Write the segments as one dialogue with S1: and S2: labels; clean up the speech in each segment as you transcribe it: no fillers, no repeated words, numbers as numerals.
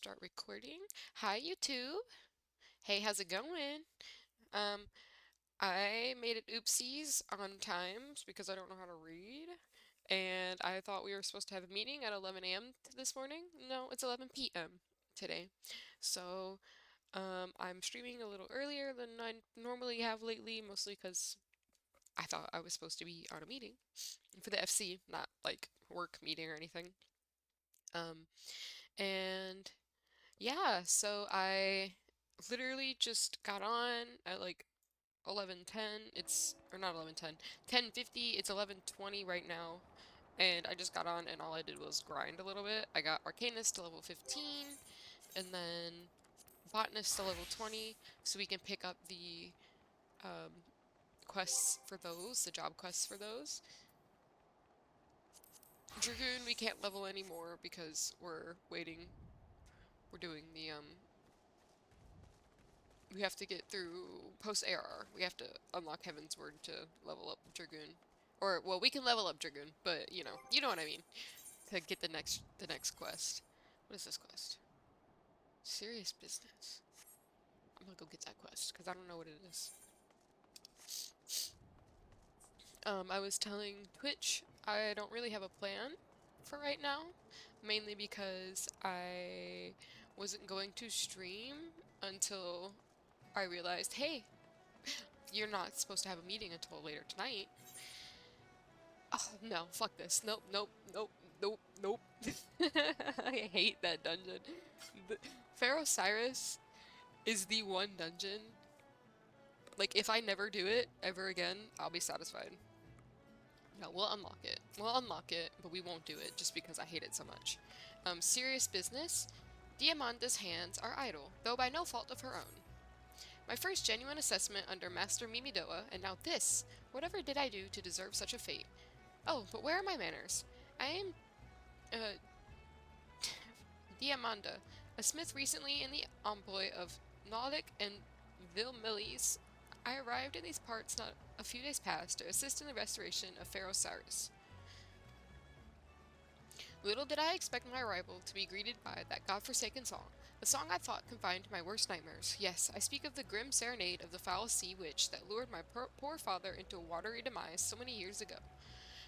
S1: Start recording. Hi, YouTube. Hey, how's it going? Um, I made it oopsies on times because I don't know how to read. And I thought we were supposed to have a meeting at 11 a.m. this morning. No, it's 11 p.m. today. So, I'm streaming a little earlier than I normally have lately, mostly because I thought I was supposed to be on a meeting for the FC, not like work meeting or anything. Um, and Yeah, so I literally just got on at like 11:10. Or not 11:10, 10:50. It's 11:20 right now. And I just got on and all I did was grind a little bit. I got Arcanist to level 15 and then Botanist to level 20 so we can pick up the um, quests for those, the job quests for those. Dragoon we can't level anymore because we're waiting. We're doing the we have to get through post ARR. We have to unlock Heaven's Word to level up Dragoon. Or well, we can level up Dragoon, but you know what I mean. To get the next quest. What is this quest? Serious business. I'm gonna go get that quest because I don't know what it is. I was telling Twitch I don't really have a plan for right now, mainly because I wasn't going to stream until I realized, hey, you're not supposed to have a meeting until later tonight. Oh, no, fuck this. Nope, nope, nope, nope, nope. I hate that dungeon. The, Pharaoh Cyrus is the one dungeon. Like, if I never do it ever again, I'll be satisfied. Yeah, we'll unlock it. We'll unlock it, but we won't do it just because I hate it so much. Serious business. Diamanda's hands are idle, though by no fault of her own. My first genuine assessment under Master Mimidoa, and now this! Whatever did I do to deserve such a fate? Oh, but where are my manners? I am, uh, Diamanda, a smith recently in the employ of Nautic and Vilmilis. I arrived in these parts not a few days past to assist in the restoration of Pharaoh Cyrus. Little did I expect my arrival to be greeted by that god-forsaken song, a song I thought confined to my worst nightmares. Yes, I speak of the grim serenade of the foul sea witch that lured my poor father into a watery demise so many years ago.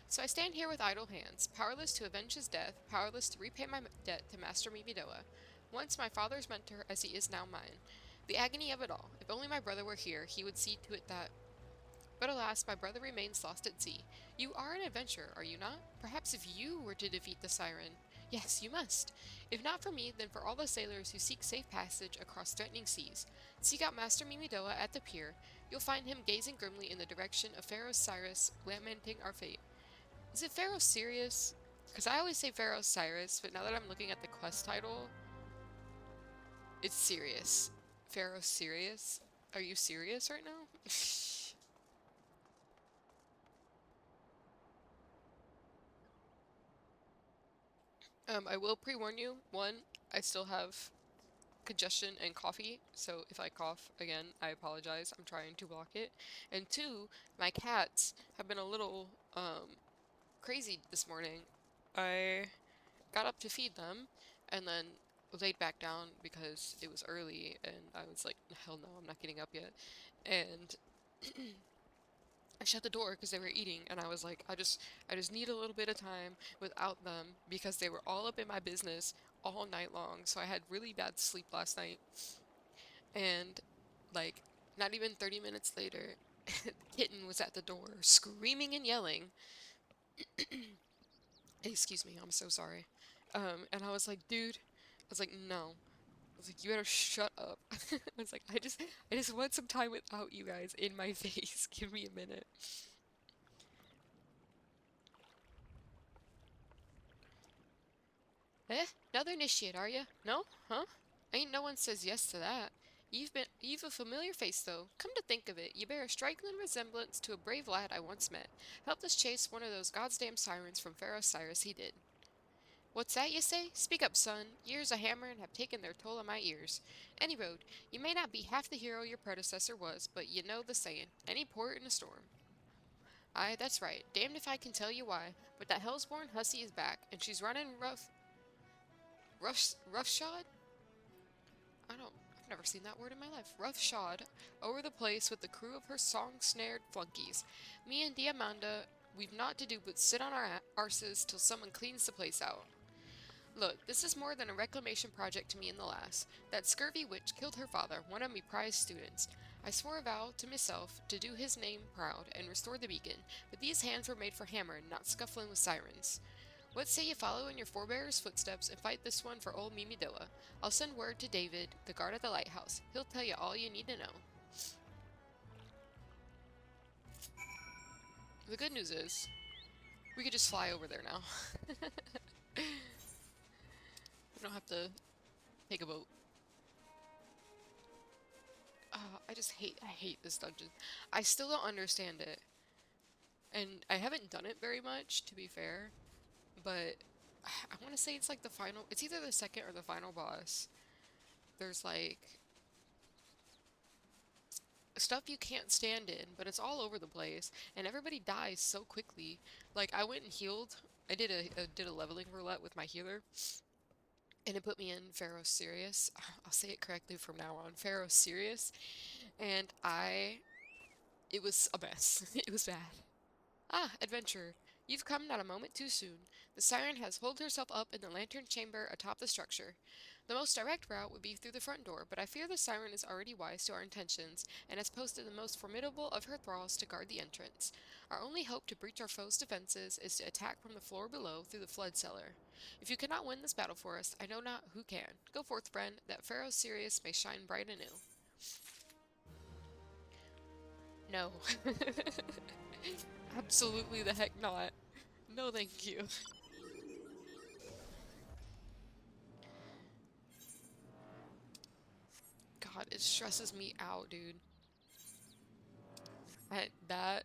S1: So I stand here with idle hands, powerless to avenge his death, powerless to repay my debt to Master Mimidoa, once my father's mentor as he is now mine. The agony of it all. If only my brother were here, he would see to it that. But alas, my brother remains lost at sea. You are an adventurer, are you not? Perhaps if you were to defeat the siren. Yes, you must. If not for me, then for all the sailors who seek safe passage across threatening seas. Seek out Master Mimidoa at the pier. You'll find him gazing grimly in the direction of Pharaoh Cyrus, lamenting our fate. Is it Pharaoh Sirius? Because I always say Pharaoh Cyrus, but now that I'm looking at the quest title, it's Sirius. Pharaoh Sirius? Are you serious right now? I will pre-warn you. One, I still have congestion and coffee, so if I cough again, I apologize. I'm trying to block it. And two, my cats have been a little, crazy this morning. I got up to feed them, and then laid back down because it was early, and I was like, hell no, I'm not getting up yet. And I shut the door because they were eating, and I was like, I just need a little bit of time without them because they were all up in my business all night long. So I had really bad sleep last night, and like, not even 30 minutes later, the kitten was at the door screaming and yelling. Excuse me, I'm so sorry. And I was like, dude, I was like, no. I was like, you better shut up. I was like, I just want some time without you guys in my face. Give me a minute. Eh? Another initiate, are you? No? Huh? Ain't no one says yes to that. You've a familiar face though. Come to think of it, you bear a striking resemblance to a brave lad I once met. Helped us chase one of those goddamn sirens from Pharaoh Cyrus, he did. What's that you say? Speak up, son. Years a hammering have taken their toll on my ears. Any road, you may not be half the hero your predecessor was, but you know the saying, any port in a storm. Aye, that's right. Damned if I can tell you why, but that hellsborn hussy is back, and she's running roughshod? I've never seen that word in my life. Roughshod over the place with the crew of her song-snared flunkies. Me and Diamanda, we've naught to do but sit on our arses till someone cleans the place out. Look, this is more than a reclamation project to me and the lass. That scurvy witch killed her father, one of me prize students. I swore a vow to myself to do his name proud and restore the beacon, but these hands were made for hammering, not scuffling with sirens. What say you follow in your forebears' footsteps and fight this one for old Mimidoa? I'll send word to David, the guard at the lighthouse. He'll tell you all you need to know. The good news is, we could just fly over there now. We don't have to take a boat. I hate this dungeon. I still don't understand it. And I haven't done it very much, to be fair. But I want to say it's like the final, it's either the second or the final boss. There's like stuff you can't stand in, but it's all over the place, and everybody dies so quickly. Like I went and healed. I did a leveling roulette with my healer, and it put me in Pharaoh Sirius. I'll say it correctly from now on. Pharaoh Sirius, and it was a mess. It was bad. Ah, adventurer, you've come not a moment too soon. The siren has holed herself up in the lantern chamber atop the structure. The most direct route would be through the front door, but I fear the siren is already wise to our intentions, and has posted the most formidable of her thralls to guard the entrance. Our only hope to breach our foe's defenses is to attack from the floor below through the flood cellar. If you cannot win this battle for us, I know not who can. Go forth, friend, that Pharaoh Sirius may shine bright anew. No. Absolutely the heck not. No, thank you. God, it stresses me out, dude. That,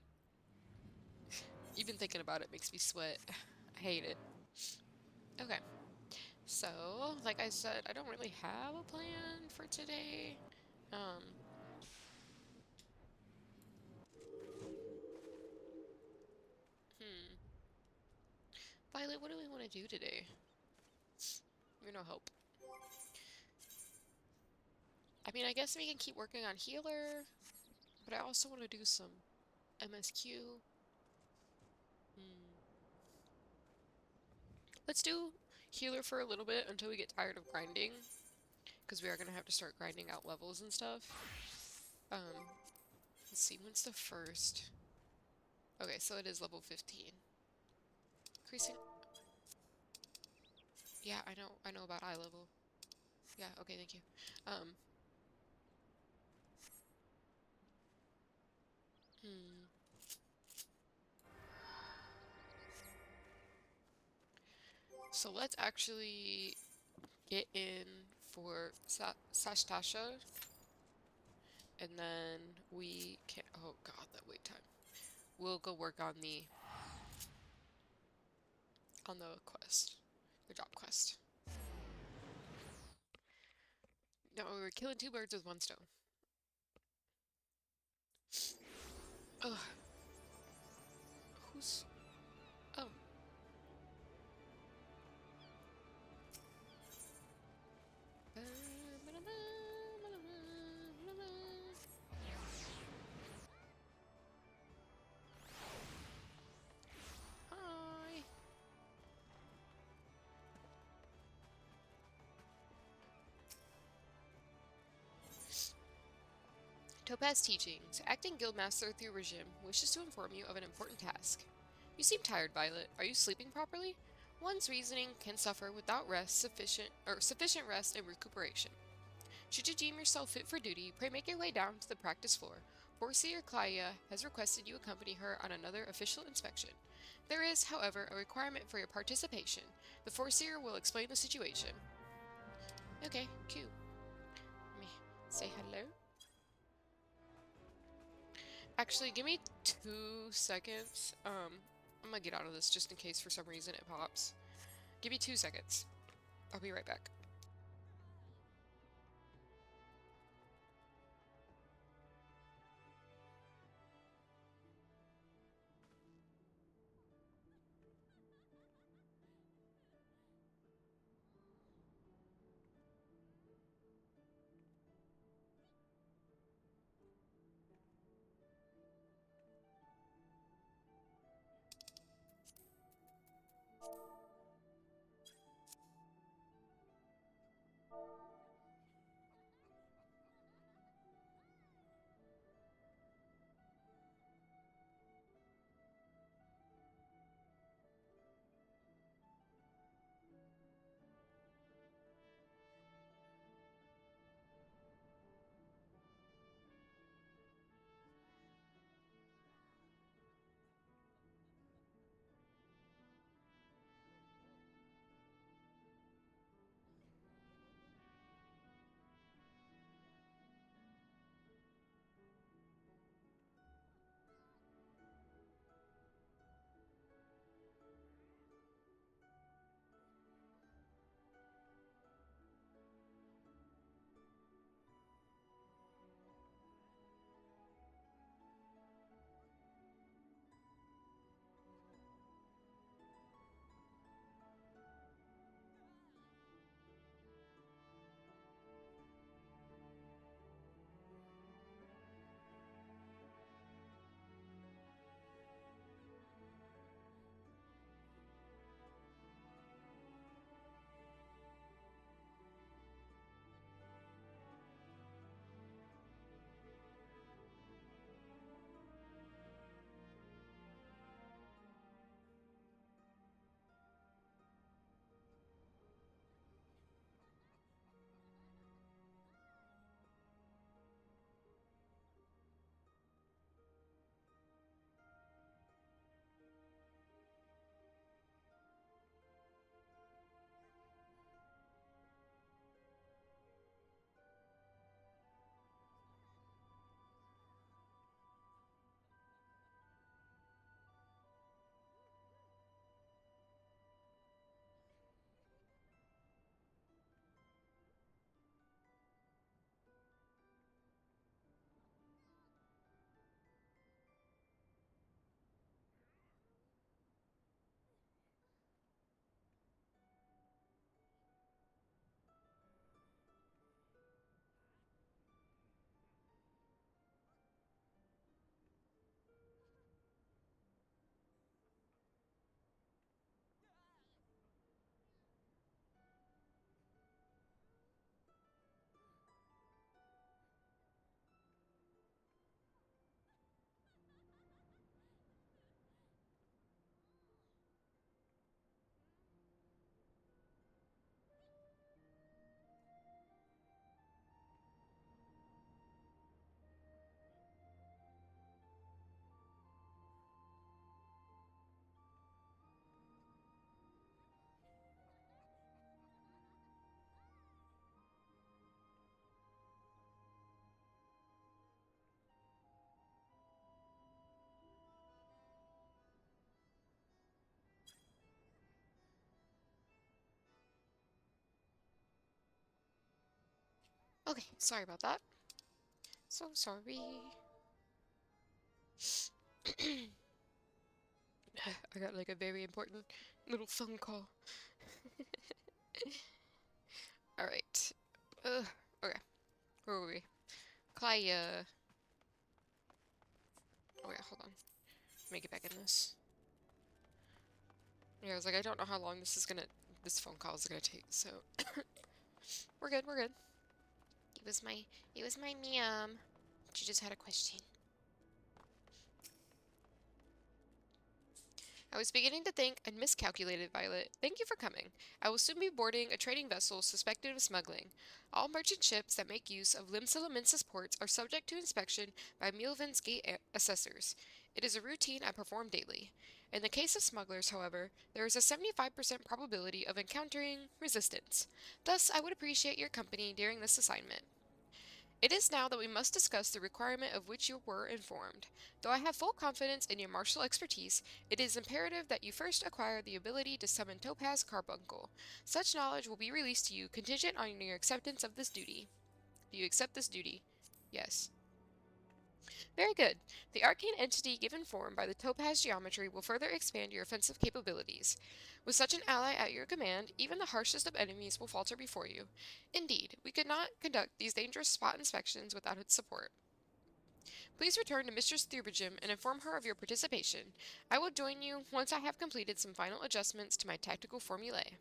S1: even thinking about it makes me sweat. I hate it. Okay, so, like I said, I don't really have a plan for today. Um, hmm. Violet, what do we want to do today? You're no help. I mean, I guess we can keep working on healer, but I also want to do some MSQ. Hmm. Let's do healer for a little bit until we get tired of grinding, because we are going to have to start grinding out levels and stuff. Um, let's see, when's the first? Okay, so it is level 15. Increasing. Yeah, I know about eye level. Yeah, okay, thank you. Um, hmm. So let's actually get in for Sashtasha, and then we can. Oh God, that wait time. We'll go work on the quest, the job quest. No, we're killing two birds with one stone. Ugh, who's? Oh, hi. Topaz Teachings, acting guildmaster through regime, wishes to inform you of an important task. You seem tired, Violet. Are you sleeping properly? One's reasoning can suffer without sufficient rest and recuperation. Should you deem yourself fit for duty, pray make your way down to the practice floor. Foreseer Claudia has requested you accompany her on another official inspection. There is, however, a requirement for your participation. The Foreseer will explain the situation. Okay, cute. Let me say hello. Actually, give me 2 seconds. I'm gonna get out of this just in case for some reason it pops. Give me 2 seconds. I'll be right back. Okay, sorry about that. So sorry. I got like a very important little phone call. Alright. Okay. Where were we? Klaya. Oh yeah, hold on. Let me get back in this. Yeah, I was like, I don't know how long this phone call is gonna take, so we're good, we're good. It was my ma'am. She just had a question. I was beginning to think I'd miscalculated, Violet. Thank you for coming. I will soon be boarding a trading vessel suspected of smuggling. All merchant ships that make use of Limsa Minsa's ports are subject to inspection by Mielvin's gate assessors. It is a routine I perform daily. In the case of smugglers, however, there is a 75% probability of encountering resistance. Thus, I would appreciate your company during this assignment. It is now that we must discuss the requirement of which you were informed. Though I have full confidence in your martial expertise, it is imperative that you first acquire the ability to summon Topaz Carbuncle. Such knowledge will be released to you contingent on your acceptance of this duty. Do you accept this duty? Yes. Very good. The arcane entity given form by the topaz geometry will further expand your offensive capabilities. With such an ally at your command, even the harshest of enemies will falter before you. Indeed, we could not conduct these dangerous spot inspections without its support. Please return to Mistress Thurbagim and inform her of your participation. I will join you once I have completed some final adjustments to my tactical formulae.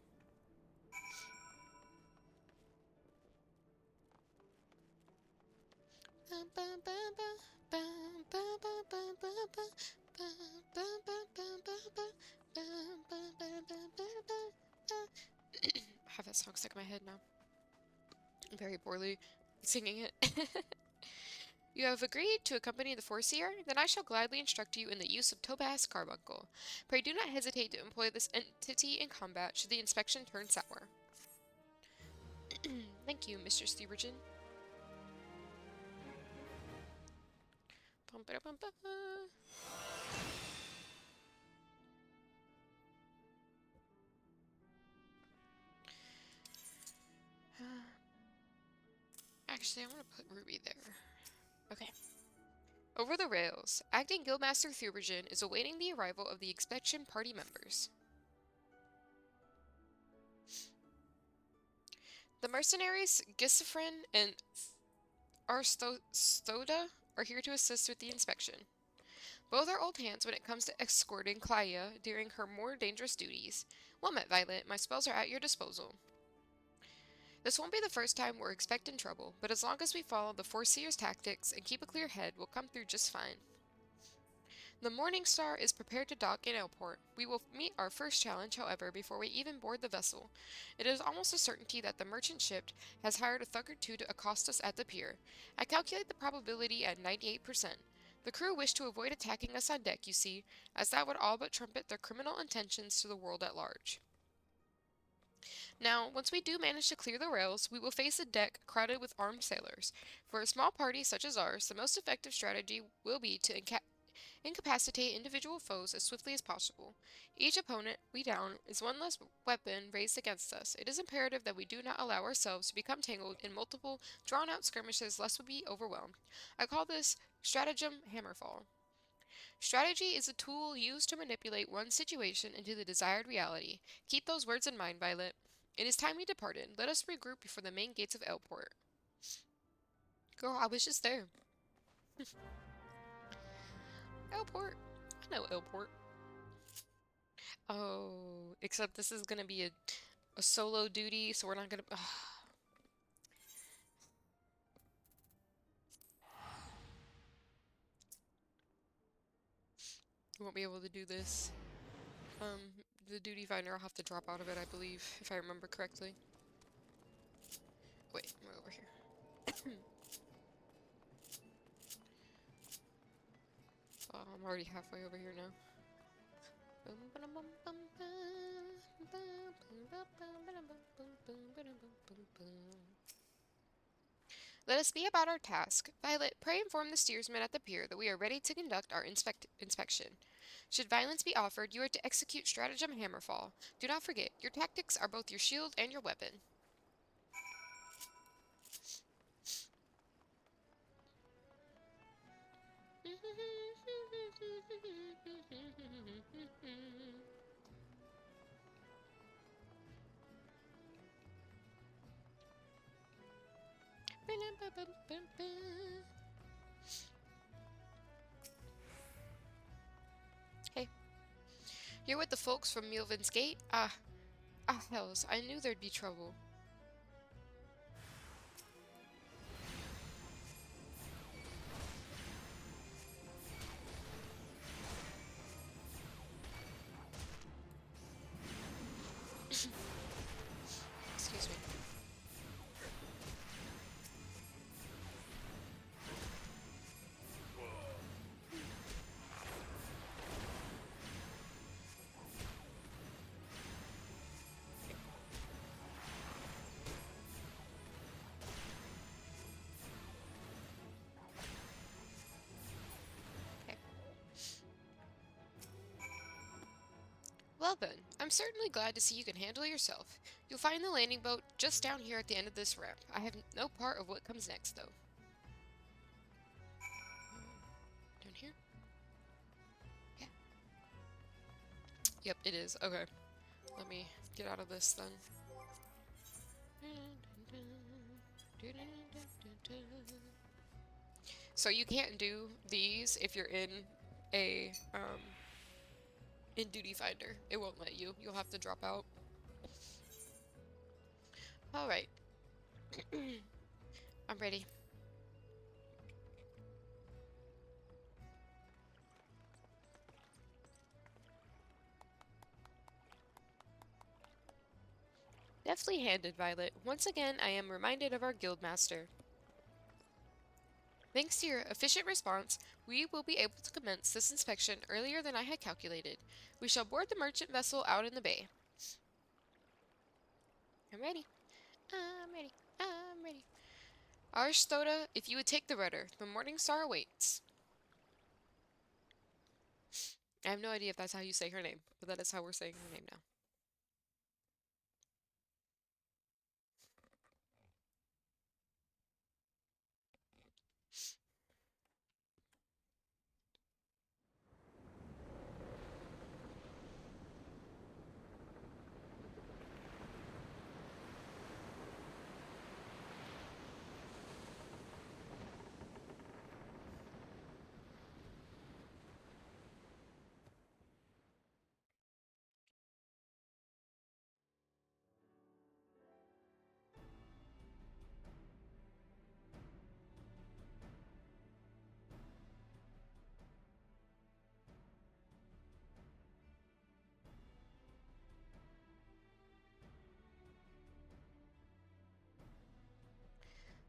S1: I have that song stuck in my head now. I'm very poorly singing it. You have agreed to accompany the Foreseer? Then I shall gladly instruct you in the use of Topaz Carbuncle. Pray do not hesitate to employ this entity in combat should the inspection turn sour. Thank you, Mr. Steverton. Actually, I want to put Ruby there. Okay. Over the rails, Acting Guildmaster Thubergen is awaiting the arrival of the inspection party members. The mercenaries Gisifrin and Arstoda are here to assist with the inspection. Both are old hands when it comes to escorting Klaya during her more dangerous duties. Well met, Violet. My spells are at your disposal. This won't be the first time we're expecting trouble, but as long as we follow the Foreseer's tactics and keep a clear head, we'll come through just fine. The Morning Star is prepared to dock in Airport. We will meet our first challenge, however, before we even board the vessel. It is almost a certainty that the merchant ship has hired a thug or two to accost us at the pier. I calculate the probability at 98%. The crew wish to avoid attacking us on deck, you see, as that would all but trumpet their criminal intentions to the world at large. Now, once we do manage to clear the rails, we will face a deck crowded with armed sailors. For a small party such as ours, the most effective strategy will be to incapacitate individual foes as swiftly as possible. Each opponent we down is one less weapon raised against us. It is imperative that we do not allow ourselves to become tangled in multiple, drawn-out skirmishes lest we be overwhelmed. I call this stratagem hammerfall. Strategy is a tool used to manipulate one situation into the desired reality. Keep those words in mind, Violet. It is time we departed. Let us regroup before the main gates of Elport. Girl, I was just there. Elport. I know Elport. Oh, except this is gonna be a solo duty, so we're not gonna. We won't be able to do this. The duty finder, I'll have to drop out of it, I believe, if I remember correctly. Wait, I'm over here. Oh, I'm already halfway over here now. Let us be about our task. Violet, pray inform the steersman at the pier that we are ready to conduct our inspection. Should violence be offered, you are to execute stratagem hammerfall. Do not forget, your tactics are both your shield and your weapon. Hey, you're with the folks from Milvin's Gate? Hells, I knew there'd be trouble. Excuse me. Okay. Well then, I'm certainly glad to see you can handle yourself. You'll find the landing boat just down here at the end of this ramp. I have no part of what comes next, though. Down here? Yeah. Yep, it is. Okay. Let me get out of this then. So you can't do these if you're in a in Duty Finder. It won't let you. You'll have to drop out. All right. I'm ready. Deftly handed, Violet. Once again, I am reminded of our guildmaster. Thanks to your efficient response, we will be able to commence this inspection earlier than I had calculated. We shall board the merchant vessel out in the bay. I'm ready. I'm ready. I'm ready. Arstoda, if you would take the rudder, the Morning Star awaits. I have no idea if that's how you say her name, but that is how we're saying her name now.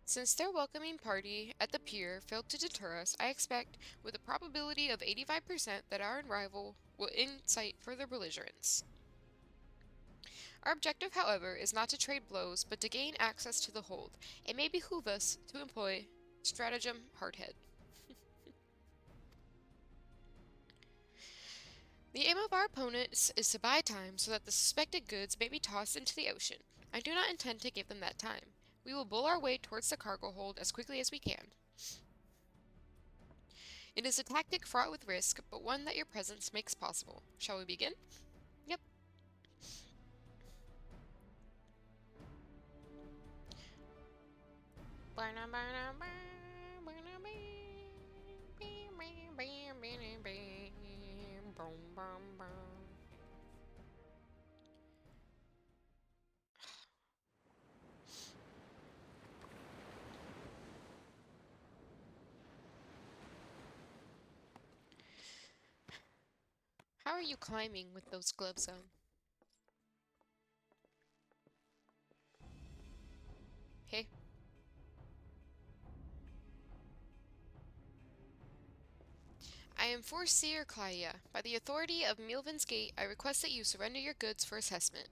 S1: Since their welcoming party at the pier failed to deter us, I expect, with a probability of 85%, that our arrival will incite further belligerence. Our objective, however, is not to trade blows, but to gain access to the hold. It may behoove us to employ stratagem hardhead. The aim of our opponents is to buy time so that the suspected goods may be tossed into the ocean. I do not intend to give them that time. We will bull our way towards the cargo hold as quickly as we can. It is a tactic fraught with risk, but one that your presence makes possible. Shall we begin? Yep. How are you climbing with those gloves on? Hey. I am Foreseer Claudia. By the authority of Milvin's Gate, I request that you surrender your goods for assessment.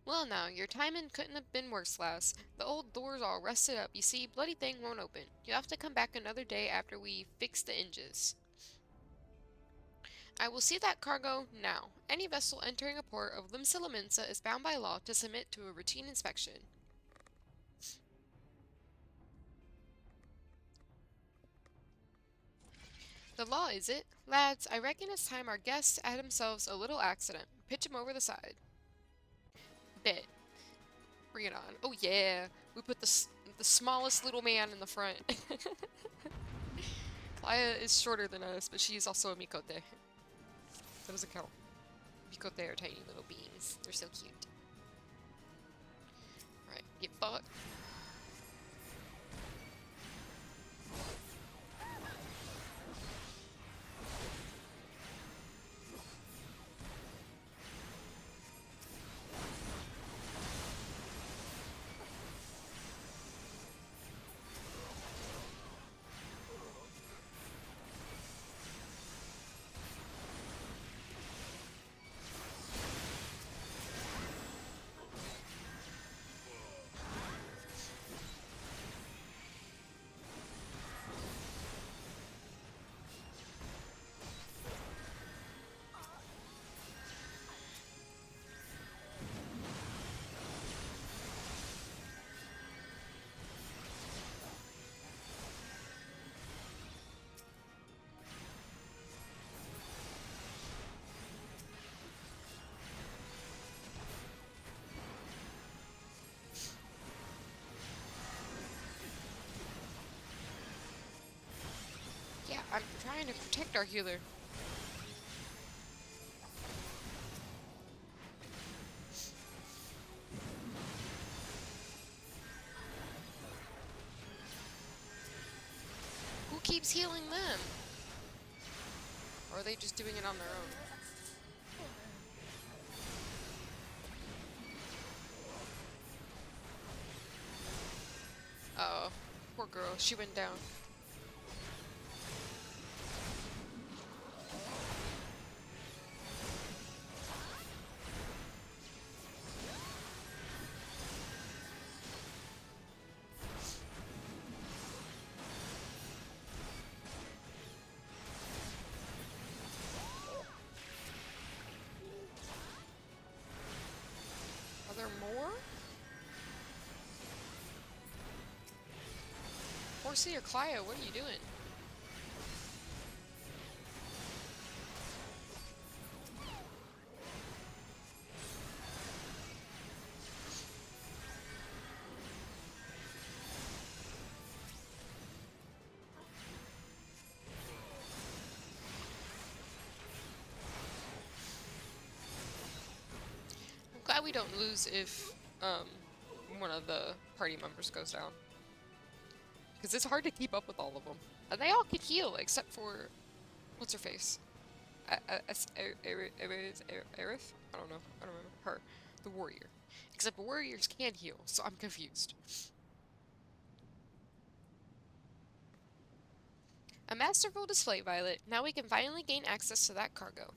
S1: Well now, your timing couldn't have been worse, lass. The old door's all rusted up. You see, bloody thing won't open. You'll have to come back another day after we fix the hinges. I will see that cargo now. Any vessel entering a port of Limsila is bound by law to submit to a routine inspection. The law, is it? Lads, I reckon it's time our guests had themselves a little accident. Pitch 'em over the side. Bet. Bring it on. Oh yeah, we put the smallest little man in the front. Playa is shorter than us, but she is also a Mikote. That doesn't count. Mikote are tiny little beings. They're so cute. Alright, get fucked. Yeah, I'm trying to protect our healer. Who keeps healing them? Or are they just doing it on their own? Uh oh, poor girl. She went down. Are there more? Horsey or Clio, what are you doing? I'm glad we don't lose if one of the party members goes down. Because it's hard to keep up with all of them. And they all can heal, except for... What's her face? Aerith? I don't know. I don't remember. Her. The warrior. Except warriors can heal, so I'm confused. A masterful display, Violet. Now we can finally gain access to that cargo.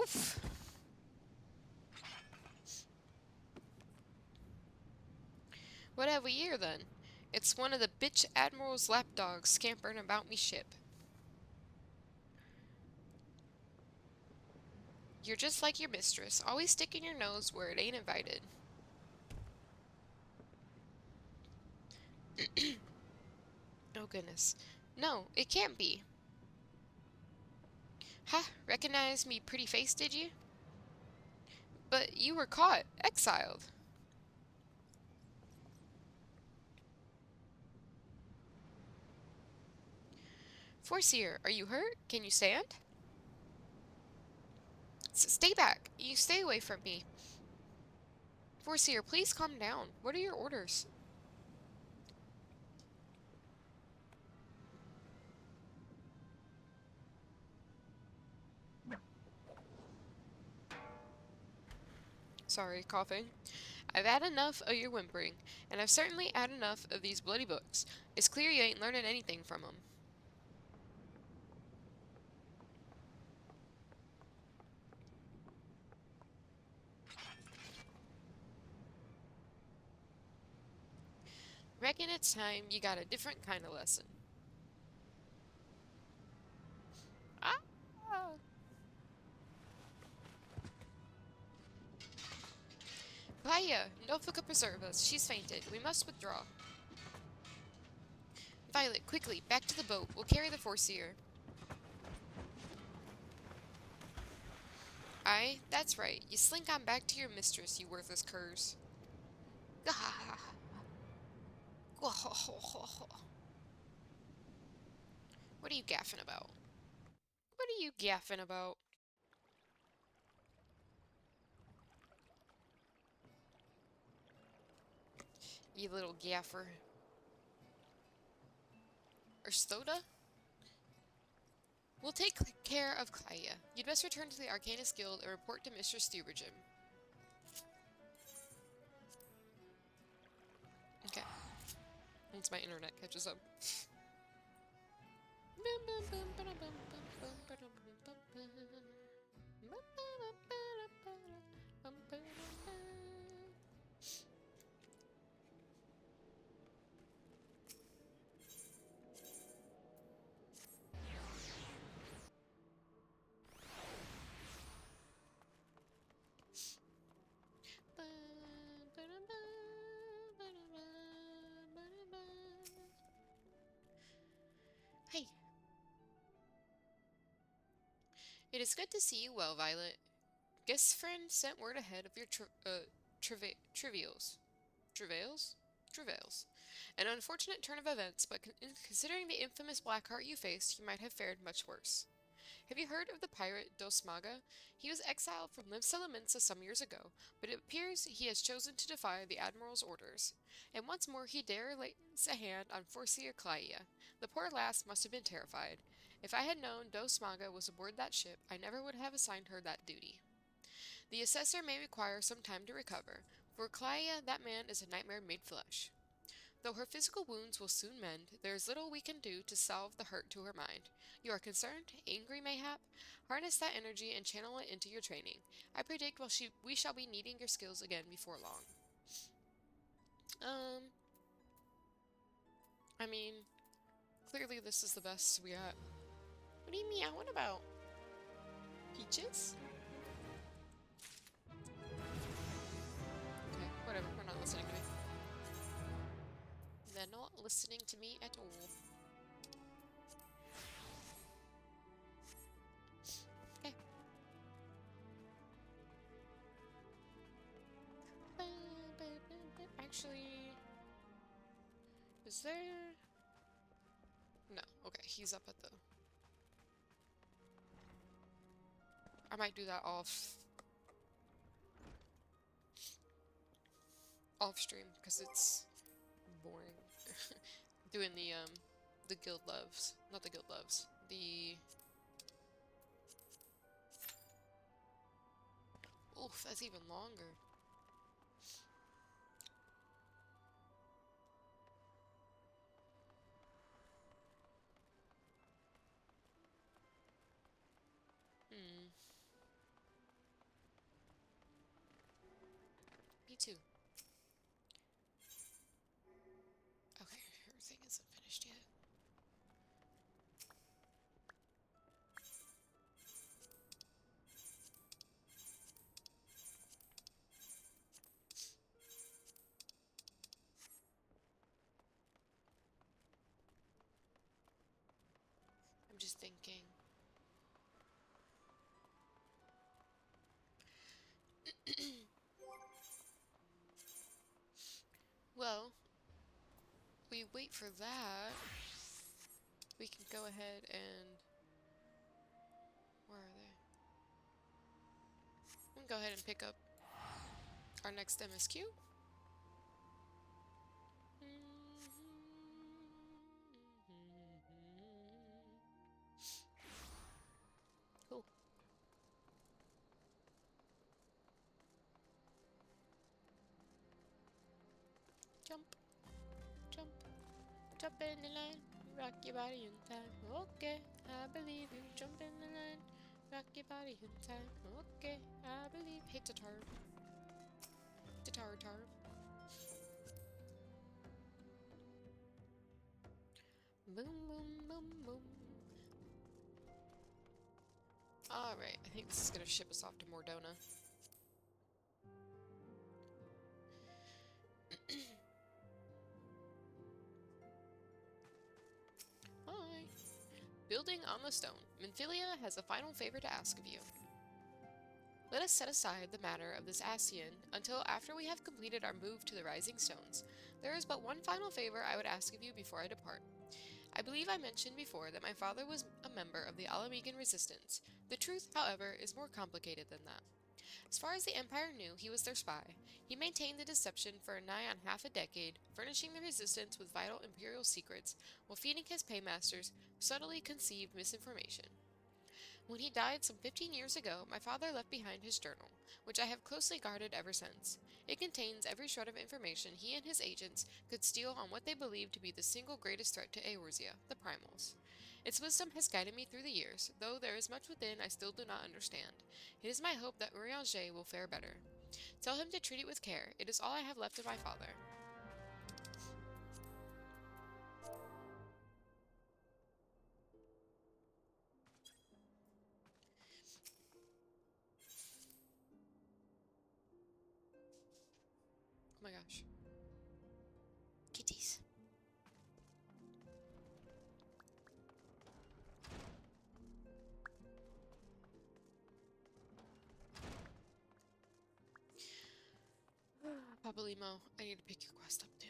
S1: Oof! What have we here, then? It's one of the bitch admiral's lapdogs scampering about me ship. You're just like your mistress, always sticking your nose where it ain't invited. Oh goodness. No, it can't be. Ha! Recognize me pretty face, did you? But you were caught, exiled. Forseer, are you hurt? Can you stand? Stay back. You stay away from me. Forseer, please calm down. What are your orders? Sorry, coughing. I've had enough of your whimpering, and I've certainly had enough of these bloody books. It's clear you ain't learning anything from 'em. Reckon it's time you got a different kind of lesson. Ah! Paya, Notebook preserve us. She's fainted. We must withdraw. Violet, quickly, back to the boat. We'll carry the Forseer. Aye, that's right. You slink on back to your mistress, you worthless curs. Gah! What are you gaffing about? What are you gaffing about? You little gaffer. Or Stoda? We'll take care of Kaya. You'd best return to the Arcanist Guild and report to Mr. Stubergym. Okay. Once my internet catches up. Hey. It is good to see you well, Violet. Guest friend sent word ahead of your trivials. Travails? Travails. An unfortunate turn of events, but considering the infamous black heart you faced, you might have fared much worse. Have you heard of the pirate Dos Maga? He was exiled from Livselemensa some years ago, but it appears he has chosen to defy the Admiral's orders. And once more he dare lays a hand on Forcia Claia. The poor lass must have been terrified. If I had known Dos Maga was aboard that ship, I never would have assigned her that duty. The assessor may require some time to recover. For Claia, that man is a nightmare made flesh. Though her physical wounds will soon mend, there is little we can do to salve the hurt to her mind. You are concerned? Angry, mayhap? Harness that energy and channel it into your training. I predict we shall be needing your skills again before long. I mean, clearly this is the best we got. What are you meowing about? Peaches? Okay, whatever, they're not listening to me. They're not listening to me at all. Okay. Actually, is there... No, okay, he's up at the... I might do that off stream because it's boring. Doing the guild loves, not the guild loves, the... Oof, that's even longer. Me too. Okay, everything isn't finished yet. I'm just thinking. Well, we wait for that. We can go ahead and... Where are they? We can go ahead and pick up our next MSQ. Cool. Jump. Jump. Jump in the line. Rock your body in time. Okay, I believe you. Jump in the line. Rock your body in time. Okay, I believe. Hey, Tatar. Tatar. Boom, boom, boom, boom. Alright, I think this is gonna ship us off to Mordona. Hi. Building on the stone. Minfilia has a final favor to ask of you. Let let us set aside the matter of this Ascian until after we have completed our move to the Rising Stones. There is but one final favor I would ask of you before I depart. I believe I mentioned before that my father was a member of the Alamegan resistance. The truth, however, is more complicated than that. As far as the Empire knew, he was their spy. He maintained the deception for nigh on half a decade, furnishing the resistance with vital imperial secrets, while feeding his paymasters subtly conceived misinformation. When he died some 15 years ago, my father left behind his journal, which I have closely guarded ever since. It contains every shred of information he and his agents could steal on what they believed to be the single greatest threat to Eorzea, the Primals. Its wisdom has guided me through the years, though there is much within I still do not understand. It is my hope that Urianger will fare better. Tell him to treat it with care. It is all I have left of my father. Oh my gosh. Kitties. Papa Limo, I need to pick your quest up too.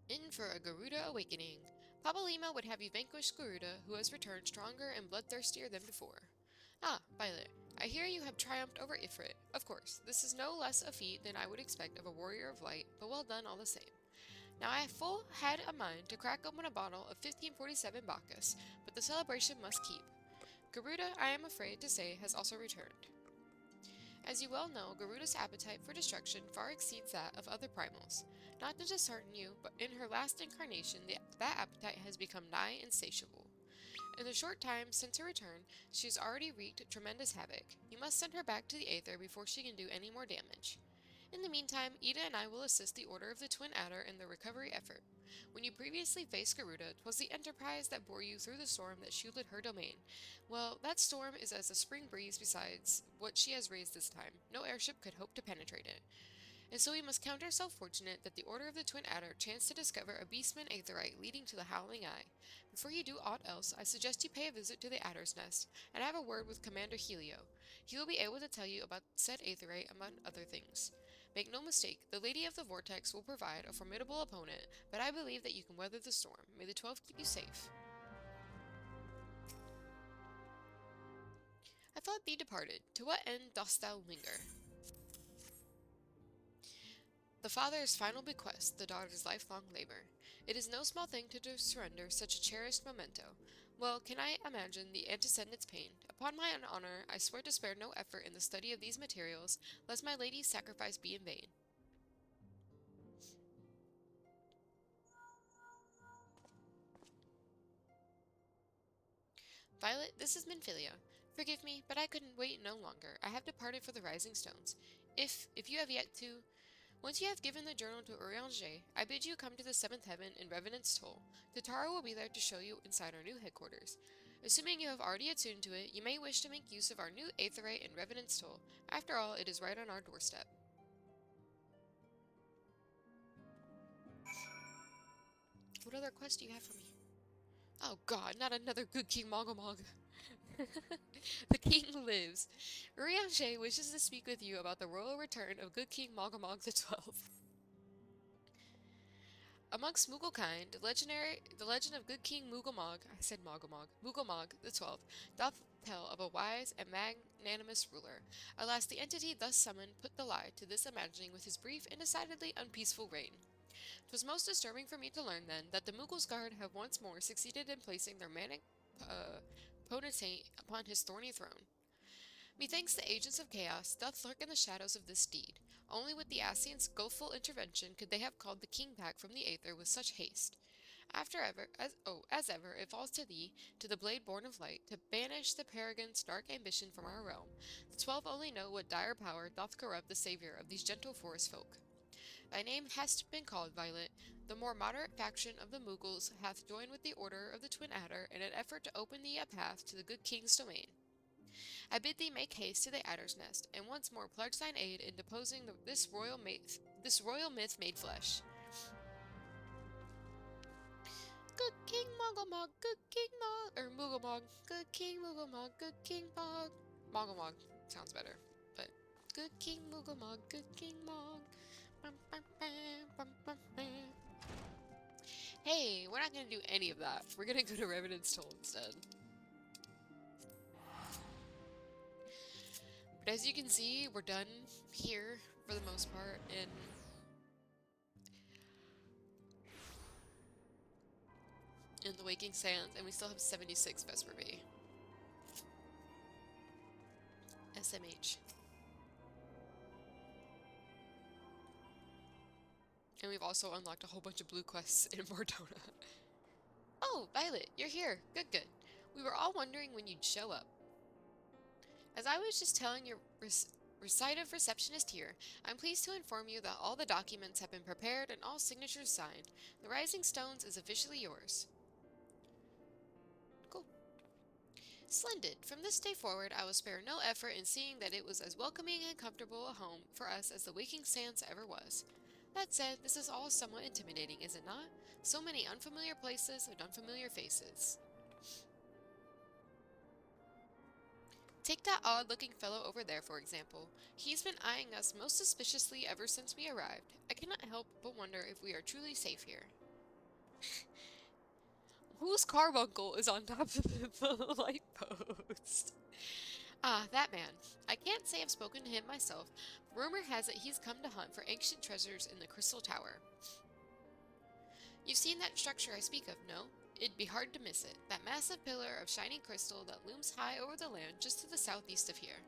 S1: In for a Garuda awakening. Papa Lima would have you vanquish Garuda, who has returned stronger and bloodthirstier than before. Ah, Violet, I hear you have triumphed over Ifrit. Of course, this is no less a feat than I would expect of a warrior of light, but well done all the same. Now I have had a mind to crack open a bottle of 1547 Bacchus, but the celebration must keep. Garuda, I am afraid to say, has also returned. As you well know, Garuda's appetite for destruction far exceeds that of other primals. Not to dishearten you, but in her last incarnation, that appetite has become nigh insatiable. In the short time since her return, she has already wreaked tremendous havoc. You must send her back to the Aether before she can do any more damage. In the meantime, Ida and I will assist the Order of the Twin Adder in the recovery effort. When you previously faced Garuda, 'twas the Enterprise that bore you through the storm that shielded her domain. Well, that storm is as a spring breeze besides what she has raised this time. No airship could hope to penetrate it. And so we must count ourselves fortunate that the Order of the Twin Adder chanced to discover a beastman aetherite leading to the Howling Eye. Before you do aught else, I suggest you pay a visit to the Adder's Nest, and have a word with Commander Helio. He will be able to tell you about said aetherite among other things. Make no mistake, the Lady of the Vortex will provide a formidable opponent, but I believe that you can weather the storm. May the 12 keep you safe. I thought thee departed. To what end dost thou linger? The father's final bequest, the daughter's lifelong labor. It is no small thing to surrender such a cherished memento. Well, can I imagine the antecedent's pain? Upon my own honor, I swear to spare no effort in the study of these materials, lest my lady's sacrifice be in vain. Violet, this is Minfilia. Forgive me, but I couldn't wait no longer. I have departed for the Rising Stones. If you have yet to, once you have given the journal to Urianger, I bid you come to the seventh heaven in Revenant's Toll. Tatara will be there to show you inside our new headquarters. Assuming you have already attuned to it, you may wish to make use of our new aetherite in Revenant's Toll. After all, it is right on our doorstep. What other quest do you have for me? Oh god, not another good King Mogomog. The king lives. Urianger wishes to speak with you about the royal return of good King Mogomog the 12th. Amongst Mugglekind, the legend of good King Mugglemog, I said Mogomog, Mugglemog the 12th, doth tell of a wise and magnanimous ruler. Alas, the entity thus summoned put the lie to this imagining with his brief and decidedly unpeaceful reign. 'Twas most disturbing for me to learn then that the Muggles Guard have once more succeeded in placing their manic potentate upon his thorny throne. Methinks the agents of chaos doth lurk in the shadows of this deed. Only with the Ascian's skillful intervention could they have called the king back from the Aether with such haste. As ever, it falls to thee, to the blade born of light, to banish the Paragon's dark ambition from our realm. The 12 only know what dire power doth corrupt the savior of these gentle forest folk. Thy name hast been called, Violet. The more moderate faction of the Muggles hath joined with the Order of the Twin Adder in an effort to open thee a path to the good king's domain. I bid thee make haste to the Adder's Nest, and once more pledge thine aid in deposing this royal myth made flesh. Good King Mogomog, good King Mog, or Mugglemog, good King Mugglemog, good King Moggamog sounds better, but good King Moogamog, good King Mog. Bum, bum, bam, bum, bum, bam. Hey, we're not gonna do any of that. We're gonna go to Revenant's Toll instead. But as you can see, we're done here for the most part in the Waking Sands, and we still have 76 Vesper B. SMH. And we've also unlocked a whole bunch of blue quests in Mordona. Oh, Violet, you're here. Good, good. We were all wondering when you'd show up. As I was just telling your recitative receptionist here, I'm pleased to inform you that all the documents have been prepared and all signatures signed. The Rising Stones is officially yours. Cool. Splendid. From this day forward, I will spare no effort in seeing that it was as welcoming and comfortable a home for us as the Waking Sands ever was. That said, this is all somewhat intimidating, is it not? So many unfamiliar places and unfamiliar faces. Take that odd-looking fellow over there, for example. He's been eyeing us most suspiciously ever since we arrived. I cannot help but wonder if we are truly safe here. Whose carbuncle is on top of the light post? Ah, that man. I can't say I've spoken to him myself. Rumor has it he's come to hunt for ancient treasures in the Crystal Tower. You've seen that structure I speak of, no? It'd be hard to miss it. That massive pillar of shining crystal that looms high over the land just to the southeast of here.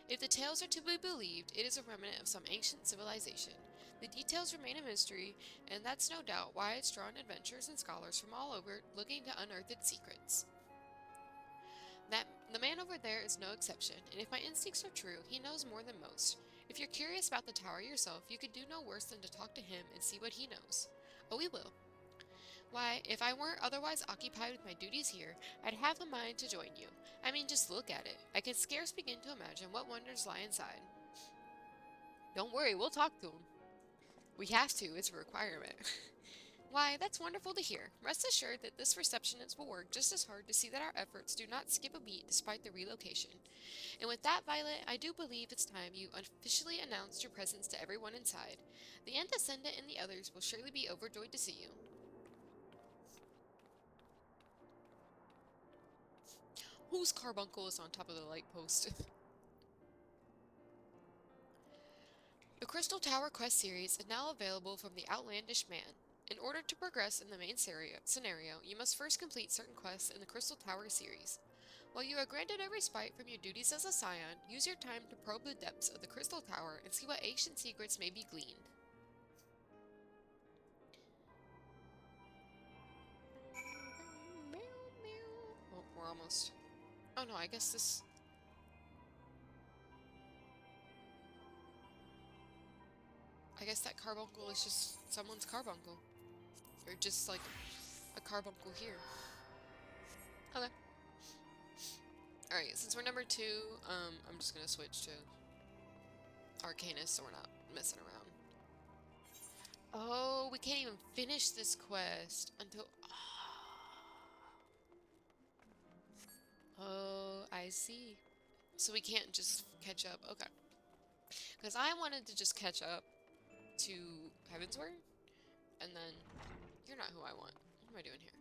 S1: If the tales are to be believed, it is a remnant of some ancient civilization. The details remain a mystery, and that's no doubt why it's drawn adventurers and scholars from all over looking to unearth its secrets. The man over there is no exception, and if my instincts are true, he knows more than most. If you're curious about the tower yourself, you could do no worse than to talk to him and see what he knows. Oh, we will. Why, if I weren't otherwise occupied with my duties here, I'd have a mind to join you. I mean, just look at it. I can scarce begin to imagine what wonders lie inside. Don't worry, we'll talk to him. We have to, it's a requirement. Why, that's wonderful to hear. Rest assured that this receptionist will work just as hard to see that our efforts do not skip a beat despite the relocation. And with that, Violet, I do believe it's time you officially announced your presence to everyone inside. The Antecedent and the others will surely be overjoyed to see you. Whose carbuncle is on top of the light post? The Crystal Tower quest series is now available from the Outlandish Man. In order to progress in the main scenario, you must first complete certain quests in the Crystal Tower series. While you are granted a respite from your duties as a scion, use your time to probe the depths of the Crystal Tower and see what ancient secrets may be gleaned. Oh, we're almost... Oh no, I guess this... I guess that carbuncle is just someone's carbuncle. Or just like a carbuncle here. Okay. Alright, since we're number 2, I'm just gonna switch to Arcanist so we're not messing around. Oh, we can't even finish this quest until... Oh, I see. So we can't just catch up. Okay. Because I wanted to just catch up to Heavensward, and then you're not who I want. What am I doing here?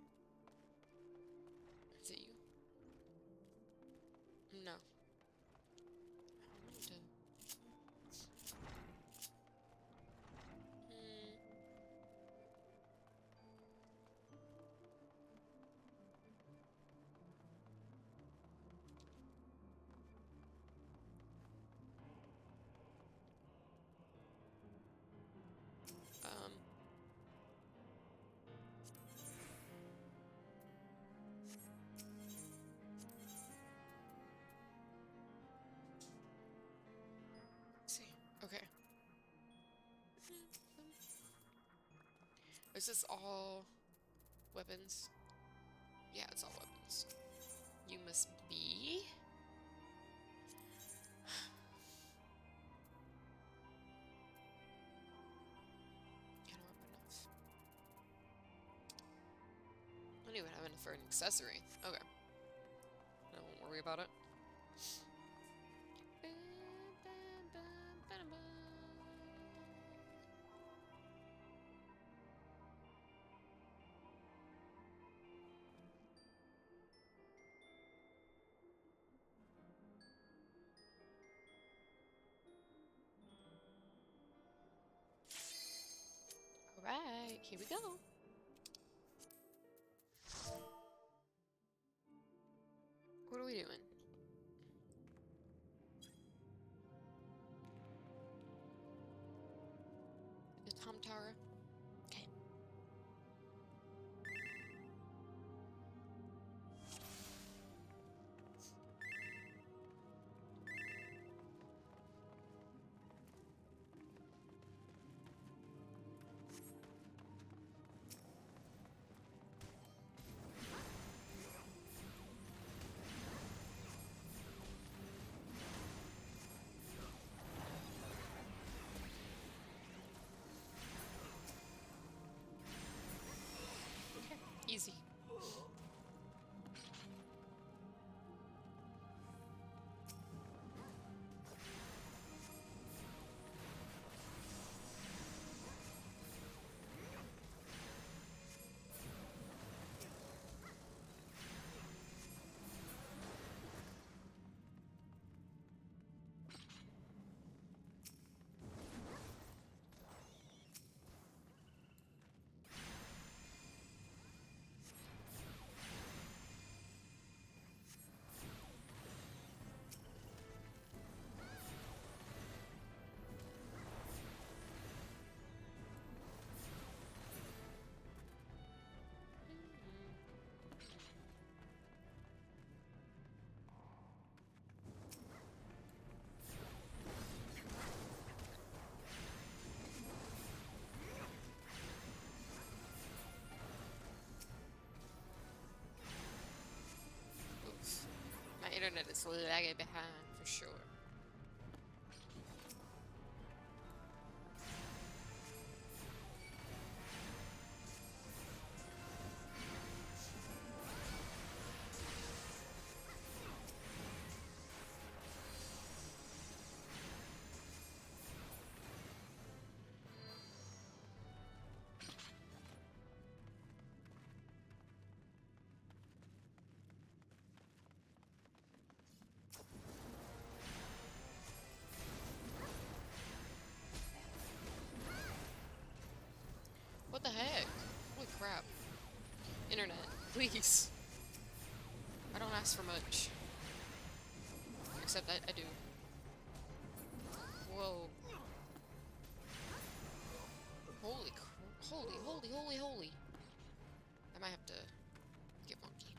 S1: Is it you? No. I wanted to... Um... Let's see. Okay. Is this all weapons? Yeah, it's all weapons. You must be... Cannot enough. I don't even have enough for an accessory. Okay. I won't worry about it. right, here we go. What are we doing? Is Tom Tara? Okay. Okay. Easy. Oof. My internet is lagging behind for sure. What the heck? Holy crap. Internet, please. I don't ask for much. Except I do. Whoa. Holy. I might have to get monkey.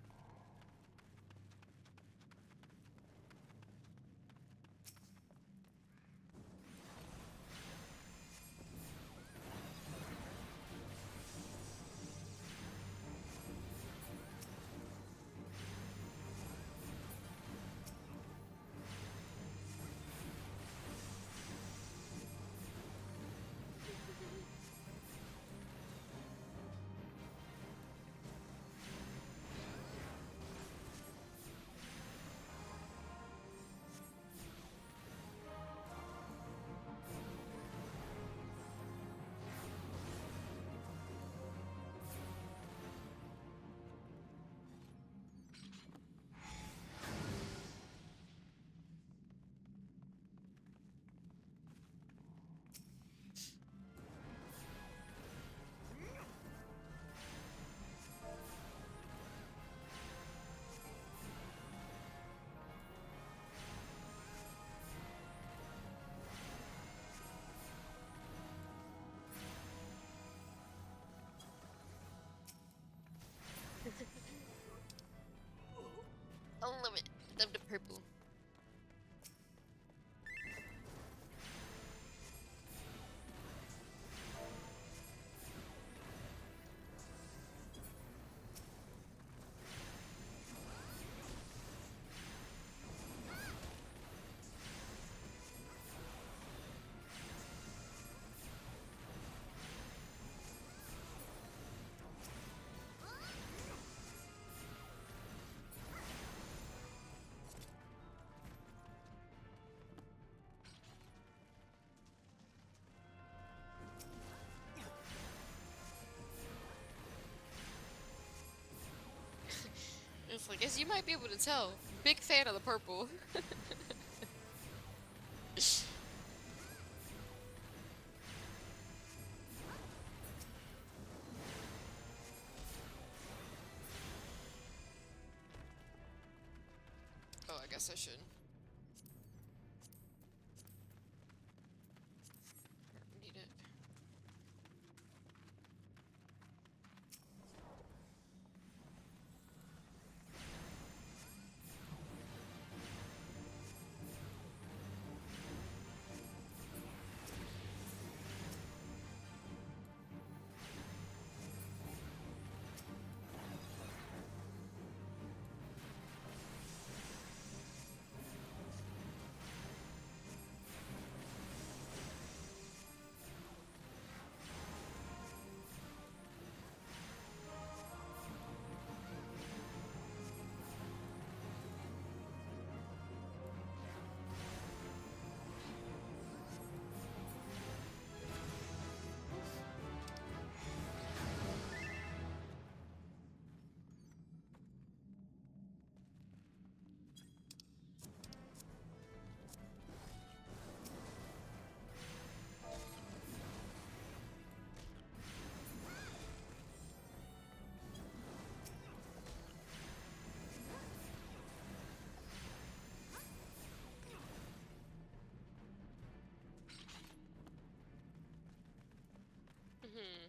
S1: I love it. Love the purple. It's like, as you might be able to tell, big fan of the purple. I guess I should. I don't need it. Hmm.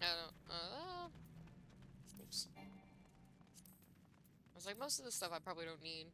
S1: I don't. Oops. I was like, most of the stuff I probably don't need.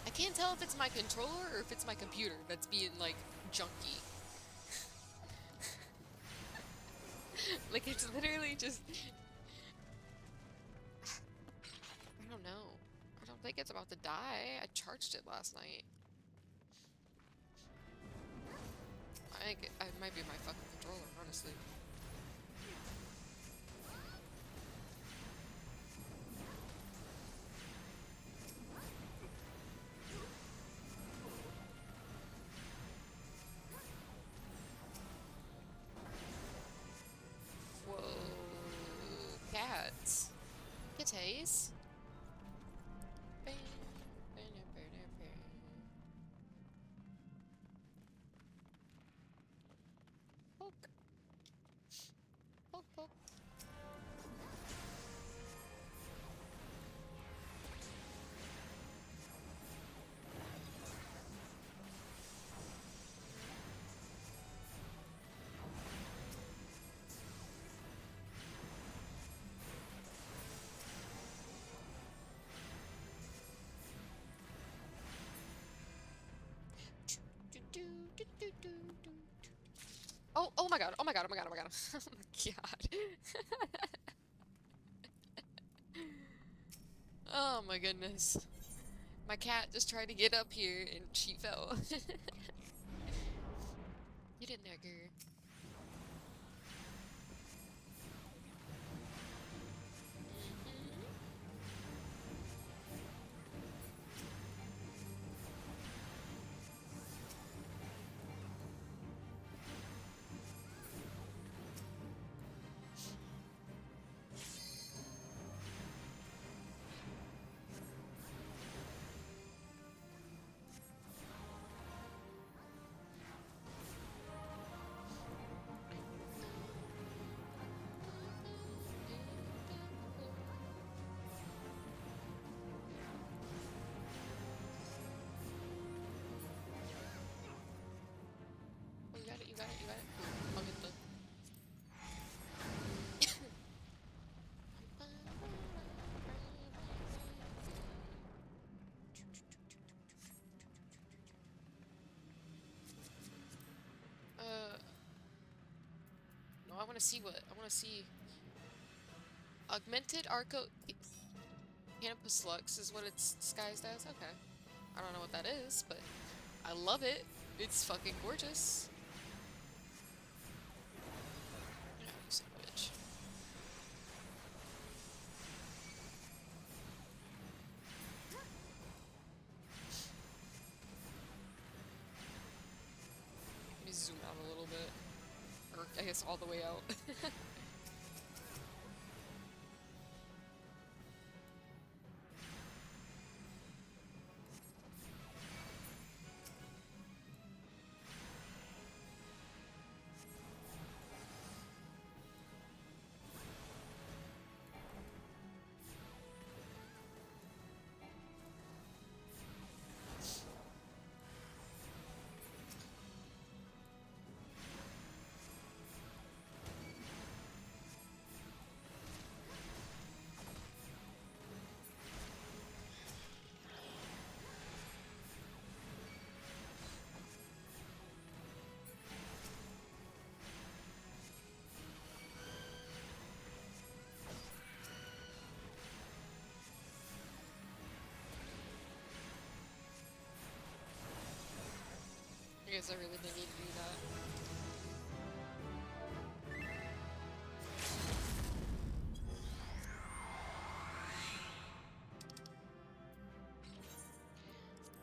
S1: I can't tell if it's my controller or if it's my computer that's being, like, junky. Like, it's literally just... I don't know. I don't think it's about to die. I charged it last night. I think it might be my fucking controller, honestly. Whoa. Cats. Kitties. Poke. Poke, poke. Oh, oh my god, oh my god, oh my god, oh my god. Oh my god. Oh my goodness. My cat just tried to get up here and she fell. Get in there, girl. want to see what I want to see. Augmented Arco Canopus Lux is what it's disguised as. Okay, I don't know what that is, but I love it. It's fucking gorgeous. Yeah, you son of a bitch. Let me zoom out a little bit, or I guess all the way out. I guess I really didn't need to do that.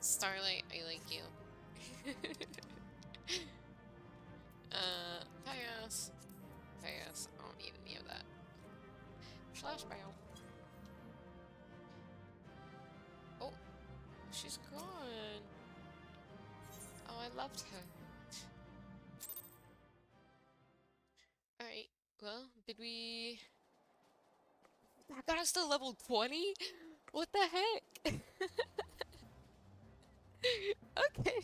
S1: Starlight, I like you. Pass. Pass. I don't need any of that. Flash bam. Oh, she's gone. Oh, I loved her. Alright, well, did we... That got us to level 20? What the heck? Okay.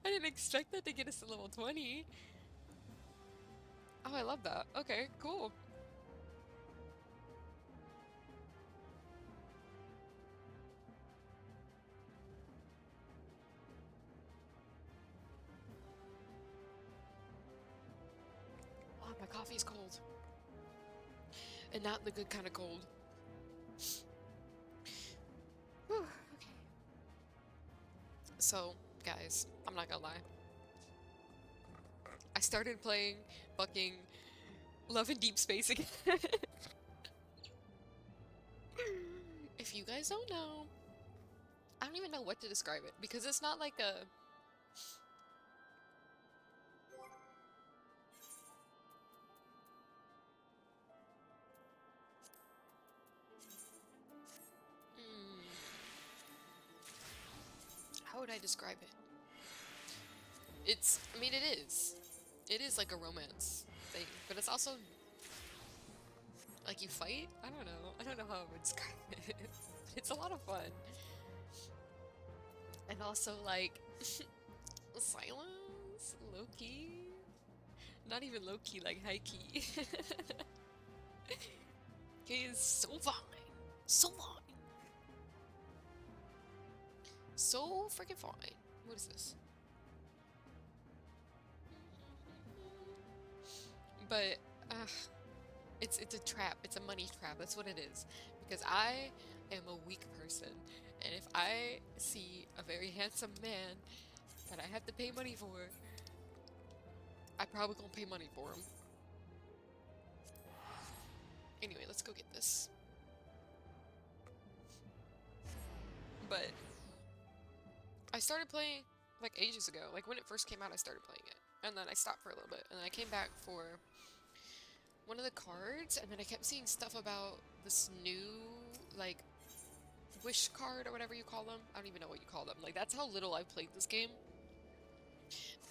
S1: I didn't expect that to get us to level 20. Oh, I love that. Okay, cool. Oh, my coffee's cold. And not the good kind of cold. Whew, okay. So, guys, I'm not gonna lie. I started playing fucking Love in Deep Space again. If you guys don't know, I don't even know what to describe it because it's not like a... How would I describe it? It's, I mean, it is. It is like a romance thing, but it's also like you fight? I don't know. I don't know how I would describe it. It's a lot of fun. And also like silence, low key. Not even low key, like high key. He is so fine. So fine. So freaking fine. What is this? But it's a trap. It's a money trap. That's what it is. Because I am a weak person, and if I see a very handsome man that I have to pay money for, I probably gonna pay money for him. Anyway, let's go get this. But I started playing like ages ago. Like when it first came out, I started playing it. And then I stopped for a little bit. And then I came back for one of the cards. And then I kept seeing stuff about this new, like, wish card or whatever you call them. I don't even know what you call them. Like, that's how little I've played this game.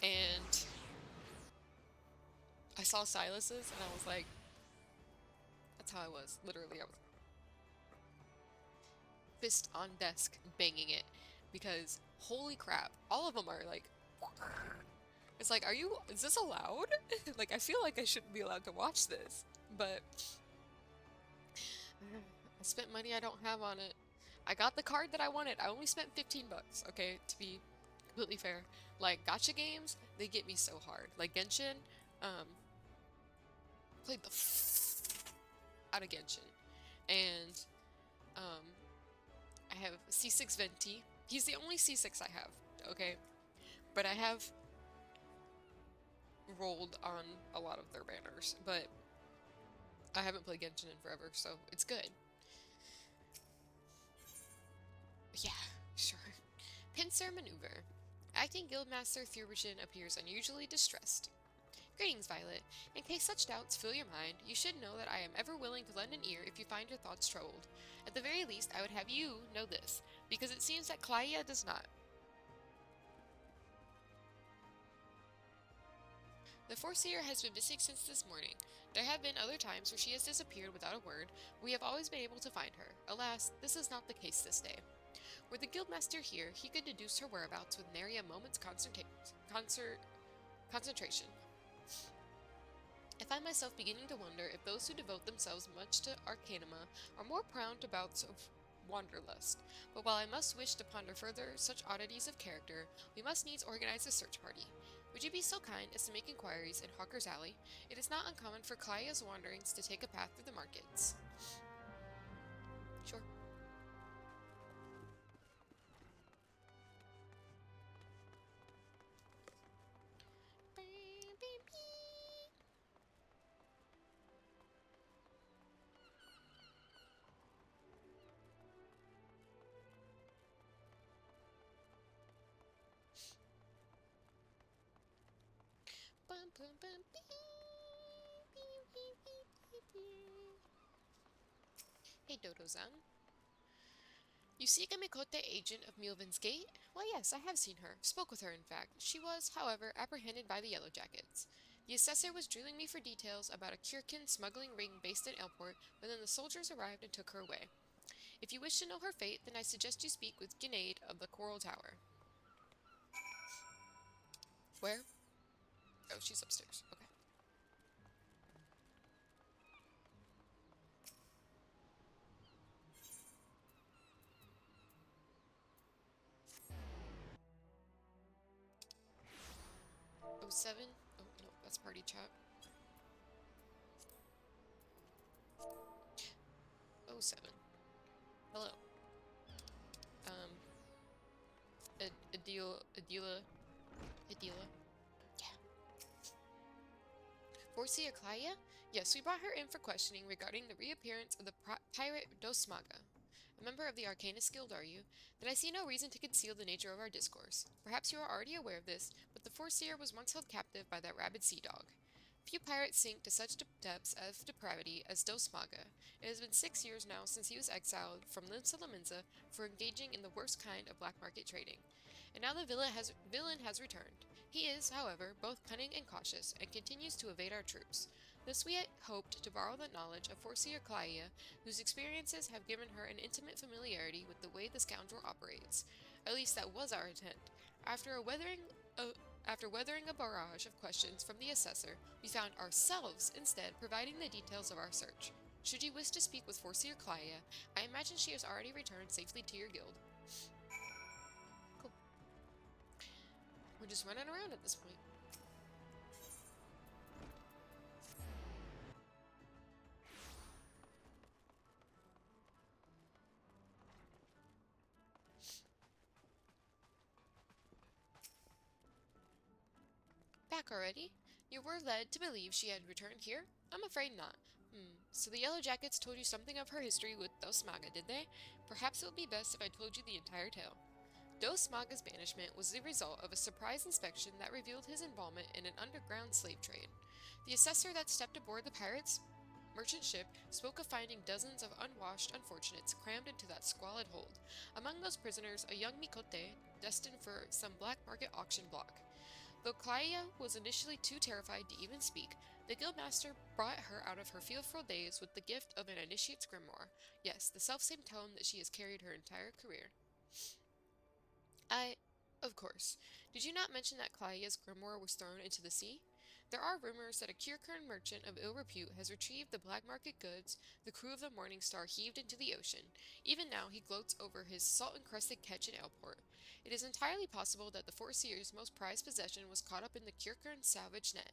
S1: And I saw Silas's and I was like, that's how I was. Literally, I was fist on desk banging it. Because, holy crap, all of them are like... It's like, is this allowed? Like, I feel like I shouldn't be allowed to watch this. But I spent money I don't have on it. I got the card that I wanted. I only spent 15 bucks, okay, to be completely fair. Like, gacha games, they get me so hard. Like Genshin, played the out of Genshin. And um, I have C6 Venti. He's the only C6 I have, okay? But I have rolled on a lot of their banners, but I haven't played Genshin in forever, so it's good. Yeah, sure. Pincer Maneuver. Acting Guildmaster Thurbergen appears unusually distressed. Greetings, Violet. In case such doubts fill your mind, you should know that I am ever willing to lend an ear if you find your thoughts troubled. At the very least, I would have you know this, because it seems that Claia does not. The Foreseer has been missing since this morning. There have been other times where she has disappeared without a word. We have always been able to find her. Alas, this is not the case this day. Were the Guildmaster here, he could deduce her whereabouts with nary a moment's concentration. I find myself beginning to wonder if those who devote themselves much to Arcanima are more prone to bouts of wanderlust. But while I must wish to ponder further such oddities of character, we must needs organize a search party. Would you be so kind as to make inquiries in Hawker's Alley? It is not uncommon for Claia's wanderings to take a path through the markets. Sure. Hey, Dodo-san. You seek a Mikote agent of Mulvin's Gate? Well, yes, I have seen her. Spoke with her, in fact. She was, however, apprehended by the Yellow Jackets. The assessor was drilling me for details about a Kirkin smuggling ring based in Elport, but then the soldiers arrived and took her away. If you wish to know her fate, then I suggest you speak with Grenade of the Coral Tower. Where? Oh, she's upstairs. Okay. Oh, 07? Oh, no, that's party chat. 07. Hello. Adila. Yeah. Foreseer Claia? Yes, we brought her in for questioning regarding the reappearance of the pirate Dosmaga. A member of the Arcanist Guild, are you? Then I see no reason to conceal the nature of our discourse. Perhaps you are already aware of this, but the Foreseer was once held captive by that rabid sea dog. Few pirates sink to such depths of depravity as Dosmaga. It has been 6 years now since he was exiled from Limsa Laminza for engaging in the worst kind of black market trading. And now the villain has returned. He is, however, both cunning and cautious, and continues to evade our troops. Thus we had hoped to borrow the knowledge of Foreseer Claia, whose experiences have given her an intimate familiarity with the way the scoundrel operates. At least that was our intent. After weathering a barrage of questions from the assessor, we found ourselves instead providing the details of our search. Should you wish to speak with Foreseer Claia, I imagine she has already returned safely to your guild. Cool. We're just running around at this point. Back already? You were led to believe she had returned here? I'm afraid not. So the Yellow Jackets told you something of her history with Dosmaga, did they? Perhaps it would be best if I told you the entire tale. Dosmaga's banishment was the result of a surprise inspection that revealed his involvement in an underground slave trade. The assessor that stepped aboard the pirates' merchant ship spoke of finding dozens of unwashed unfortunates crammed into that squalid hold. Among those prisoners, a young Mikote destined for some black market auction block. Though Claia was initially too terrified to even speak, the guildmaster brought her out of her fearful daze with the gift of an initiate's grimoire. Yes, the selfsame tome that she has carried her entire career. Of course. Did you not mention that Claia's grimoire was thrown into the sea? There are rumors that a Kirkern merchant of ill repute has retrieved the black market goods the crew of the Morning Star heaved into the ocean. Even now he gloats over his salt-encrusted catch in Elport. It is entirely possible that the Foreseer's most prized possession was caught up in the Kirkern salvage net.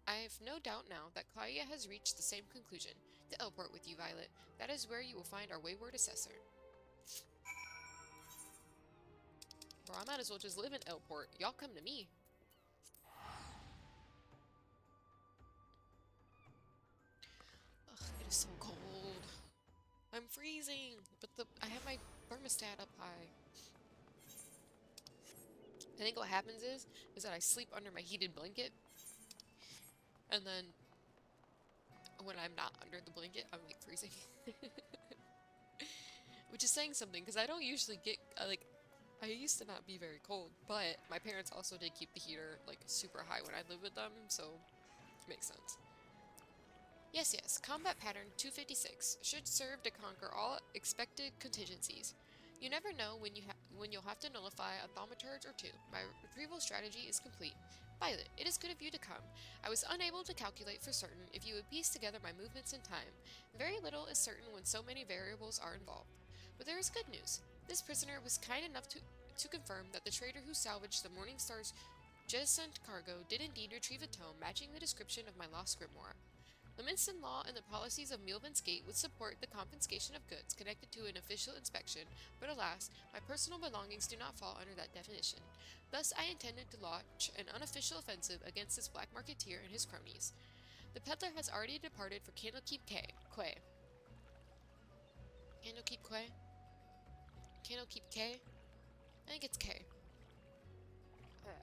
S1: I've no doubt now that Claudia has reached the same conclusion. To Elport with you, Violet. That is where you will find our wayward assessor. Bro, I might as well just live in Elport. Y'all come to me. Ugh, it is so cold. I'm freezing, but I have my thermostat up high. I think what happens is that I sleep under my heated blanket, and then when I'm not under the blanket, I'm like freezing. Which is saying something, because I don't usually get, I used to not be very cold, but my parents also did keep the heater, like, super high when I lived with them, so it makes sense. Yes, yes, combat pattern 256 should serve to conquer all expected contingencies. You never know when you'll have to nullify a thaumaturge or two. My retrieval strategy is complete. Violet, it is good of you to come. I was unable to calculate for certain if you would piece together my movements in time. Very little is certain when so many variables are involved. But there is good news. This prisoner was kind enough to confirm that the trader who salvaged the Morning Star's jettisoned cargo did indeed retrieve a tome matching the description of my lost grimoire. The Minston law and the policies of Mulvan's Gate would support the confiscation of goods connected to an official inspection, but alas, my personal belongings do not fall under that definition. Thus, I intended to launch an unofficial offensive against this black marketeer and his cronies. The peddler has already departed for Candlekeep Quay. Candlekeep Quay? Candlekeep K? I think it's K.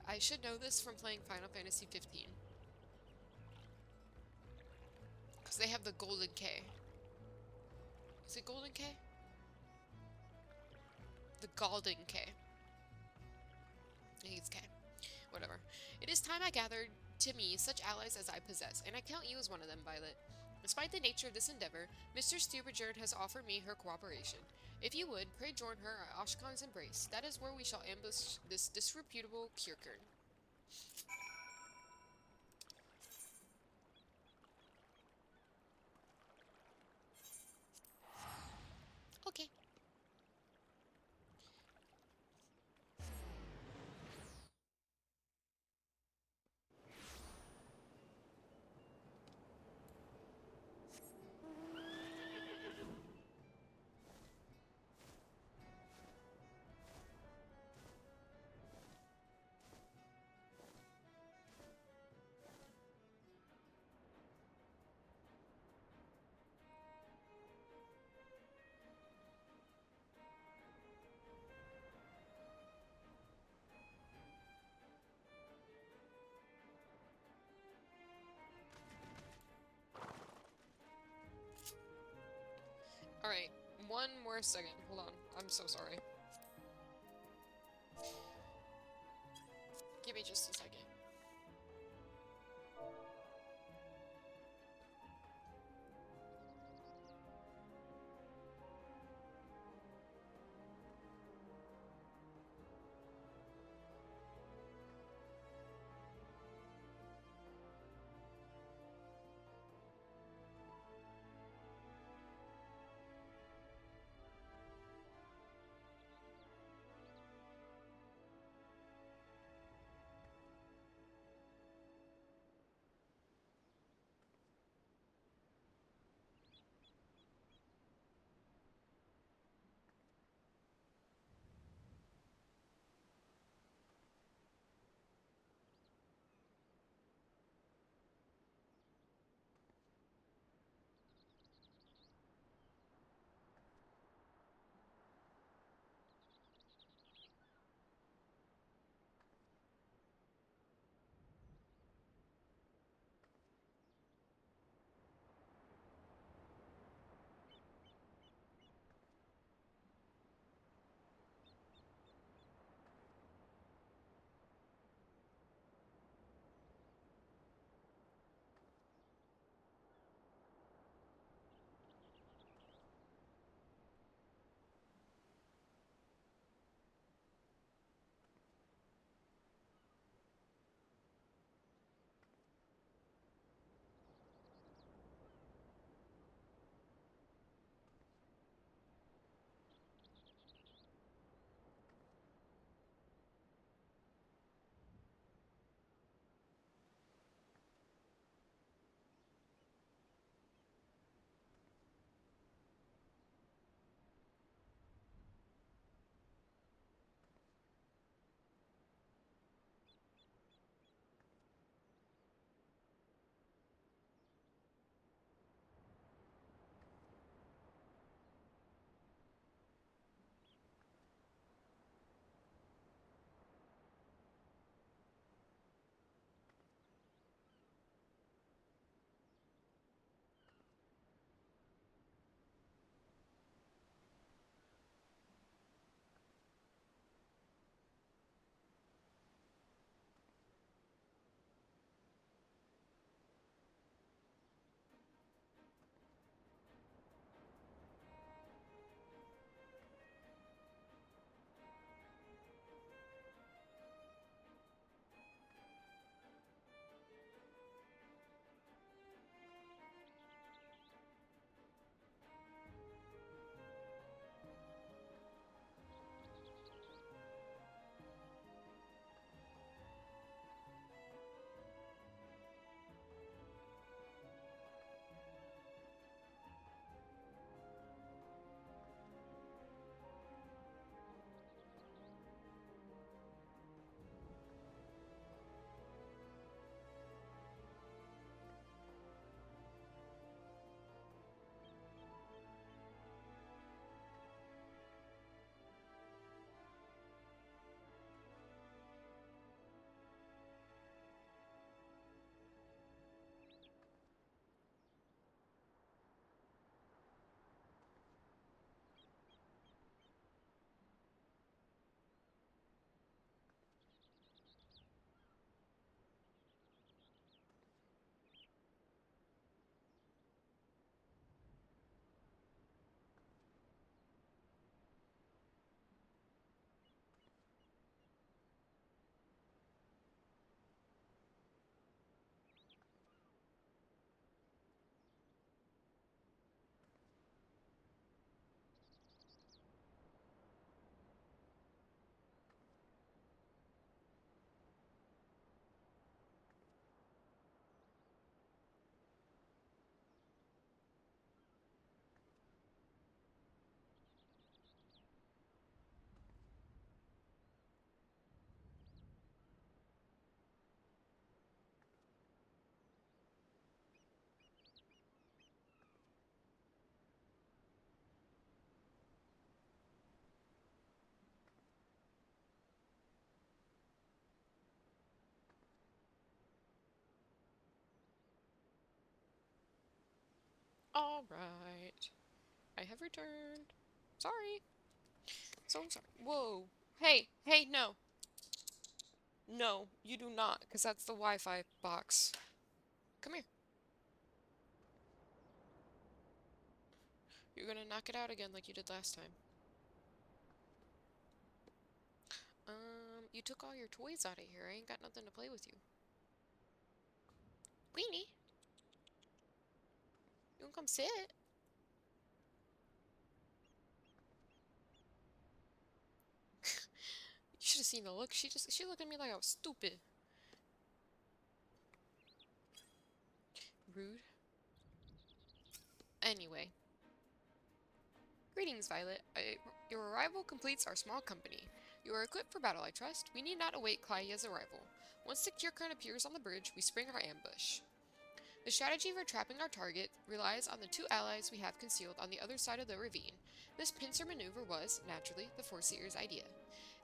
S1: I should know this from playing Final Fantasy 15. Because they have the Golden K. Is it Golden K? The Golden K. I think it's K. Whatever. It is time I gathered to me such allies as I possess, and I count you as one of them, Violet. Despite the nature of this endeavor, Mistress Stubberjerd has offered me her cooperation. If you would, pray join her at Oshkon's embrace. That is where we shall ambush this disreputable Kierkern. Okay. Alright, one more second. Hold on. I'm so sorry. Give me just a second. Alright. I have returned. Sorry. So sorry. Whoa. Hey, hey, no. No, you do not, because that's the Wi-Fi box. Come here. You're gonna knock it out again like you did last time. You took all your toys out of here. I ain't got nothing to play with you. Queenie, you wanna come sit? You should have seen the look. She looked at me like I was stupid. Rude. Anyway. Greetings, Violet. Your arrival completes our small company. You are equipped for battle, I trust. We need not await Claudia's arrival. Once the Kierkern appears on the bridge, we spring our ambush. The strategy for trapping our target relies on the two allies we have concealed on the other side of the ravine. This pincer maneuver was, naturally, the Foreseer's idea.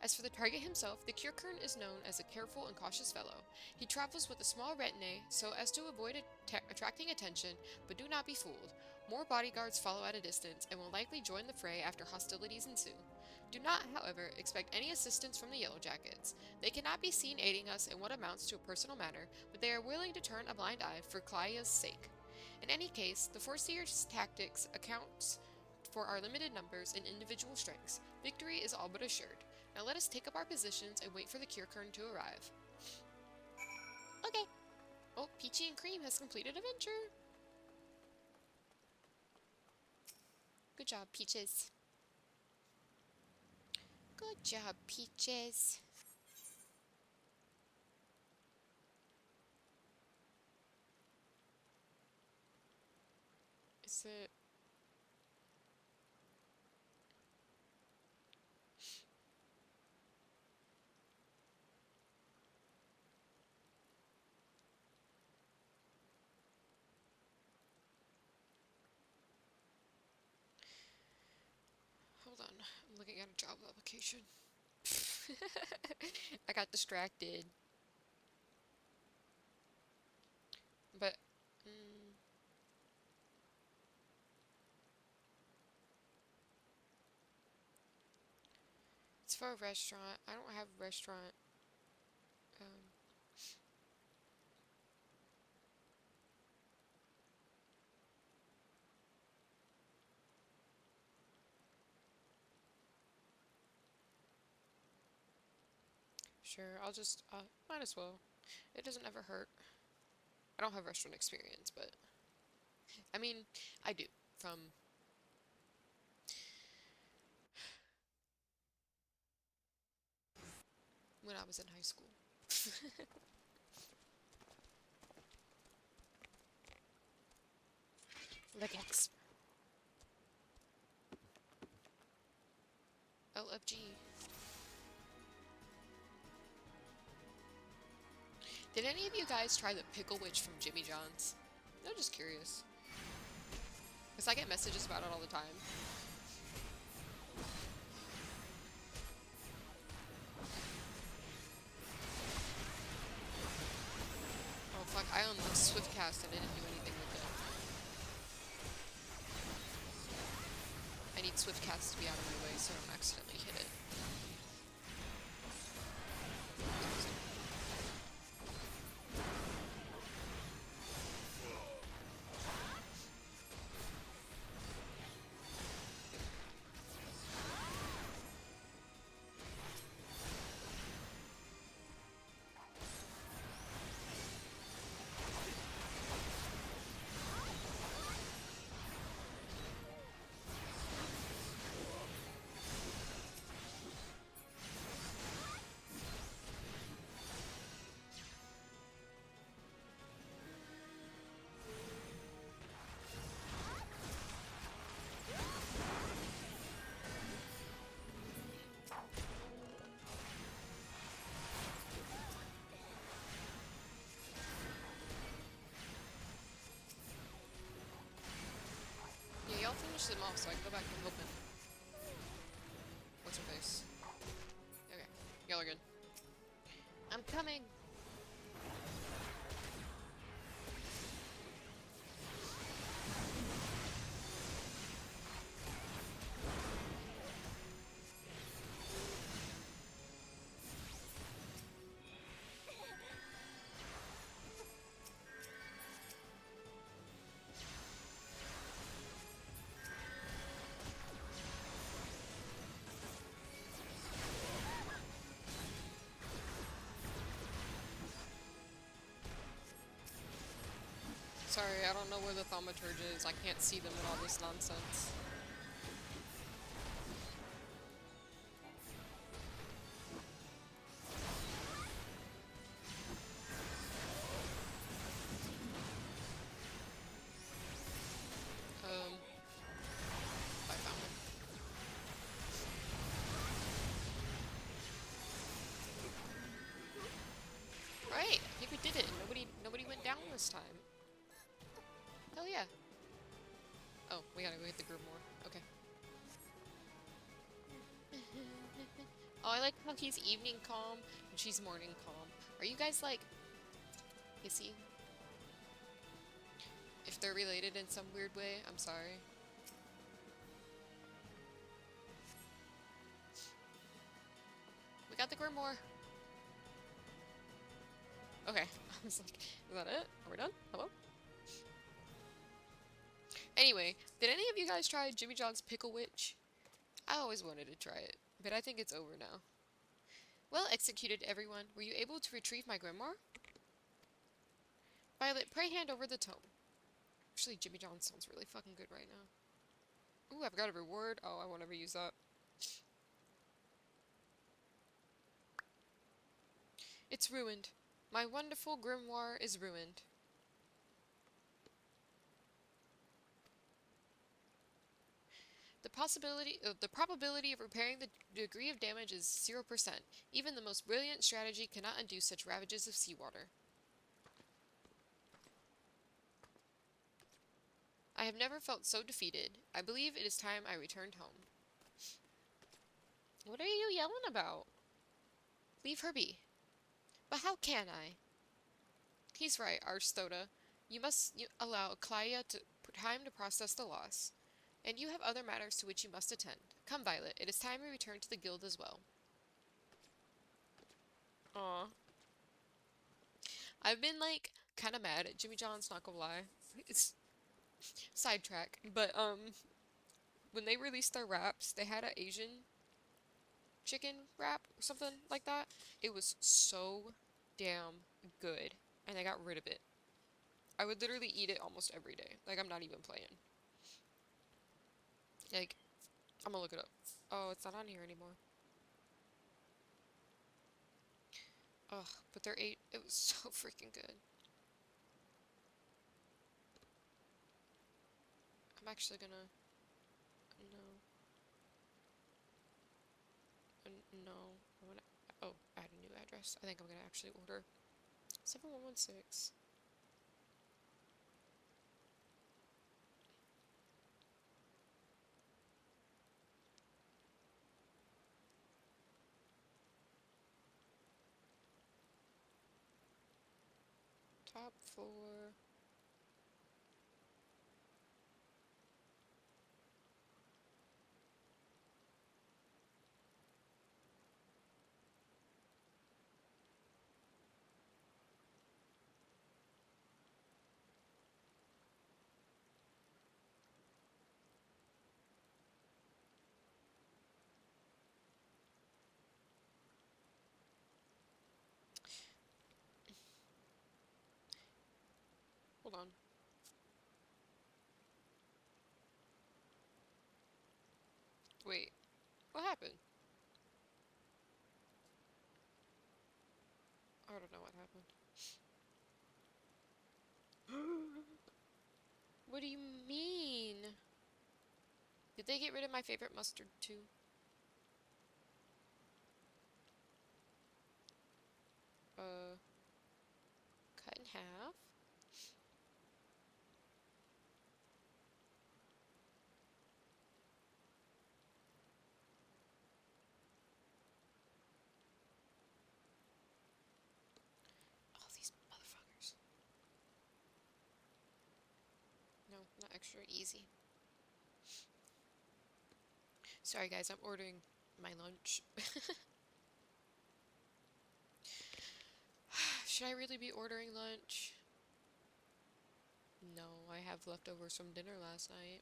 S1: As for the target himself, the Kierkern is known as a careful and cautious fellow. He travels with a small retinue so as to avoid attracting attention, but do not be fooled. More bodyguards follow at a distance and will likely join the fray after hostilities ensue. Do not, however, expect any assistance from the Yellow Jackets. They cannot be seen aiding us in what amounts to a personal matter, but they are willing to turn a blind eye for Claudia's sake. In any case, the Foreseer's tactics accounts for our limited numbers and individual strengths. Victory is all but assured. Now let us take up our positions and wait for the Kierkern to arrive. Okay. Oh, Peachy and Cream has completed adventure. Good job, Peaches. Good job, Peaches. Is it... Hold on, I'm looking at a job application. I got distracted. But, it's for a restaurant. I don't have a restaurant. Um, sure, I'll just, might as well. It doesn't ever hurt. I don't have restaurant experience, but, I mean, I do, from when I was in high school. Legex. LFG. Did any of you guys try the Pickle Witch from Jimmy John's? I'm just curious. Because I get messages about it all the time. Oh fuck, I unlocked Swiftcast and I didn't do anything with it. I need Swiftcast to be out of my way so I don't accidentally hit it. Yeah, y'all finish them off so I can go back and open. What's her face? Okay, y'all are good. I'm coming! Sorry, I don't know where the thaumaturge is. I can't see them in all this nonsense. I found him. Right, I think we did it. Nobody went down this time. Hell yeah. Oh, we gotta go hit the Grimoire. Okay. Oh, I like how he's evening calm and she's morning calm. Are you guys like, is he? If they're related in some weird way, I'm sorry. We got the Grimoire. Okay. I was like, is that it? Are we done? Hello? Anyway, did any of you guys try Jimmy John's Pickle Witch? I always wanted to try it, but I think it's over now. Well executed, everyone. Were you able to retrieve my grimoire? Violet, pray hand over the tome. Actually, Jimmy John sounds really fucking good right now. Ooh, I've got a reward. Oh, I won't ever use that. It's ruined. My wonderful grimoire is ruined. The probability of repairing the degree of damage is 0%. Even the most brilliant strategy cannot undo such ravages of seawater. I have never felt so defeated. I believe it is time I returned home. What are you yelling about? Leave her be. But how can I? He's right, Arstoda. You must allow Klaya time to process the loss. And you have other matters to which you must attend. Come, Violet, it is time we return to the guild as well. Aw. I've been, like, kind of mad at Jimmy John's, not gonna lie. It's sidetrack. But, when they released their wraps, they had an Asian chicken wrap or something like that. It was so damn good. And I got rid of it. I would literally eat it almost every day. Like, I'm not even playing. Like, I'm gonna look it up. Oh, it's not on here anymore. Ugh, but their it was so freaking good. I'm actually gonna, no, no, I'm gonna, oh, add a new address. I think I'm gonna actually order 7116. Top floor. Hold on. Wait, what happened? I don't know what happened. What do you mean? Did they get rid of my favorite mustard too? Cut in half. Oh, these motherfuckers. No, not extra easy. Sorry guys, I'm ordering my lunch. Should I really be ordering lunch? No, I have leftovers from dinner last night.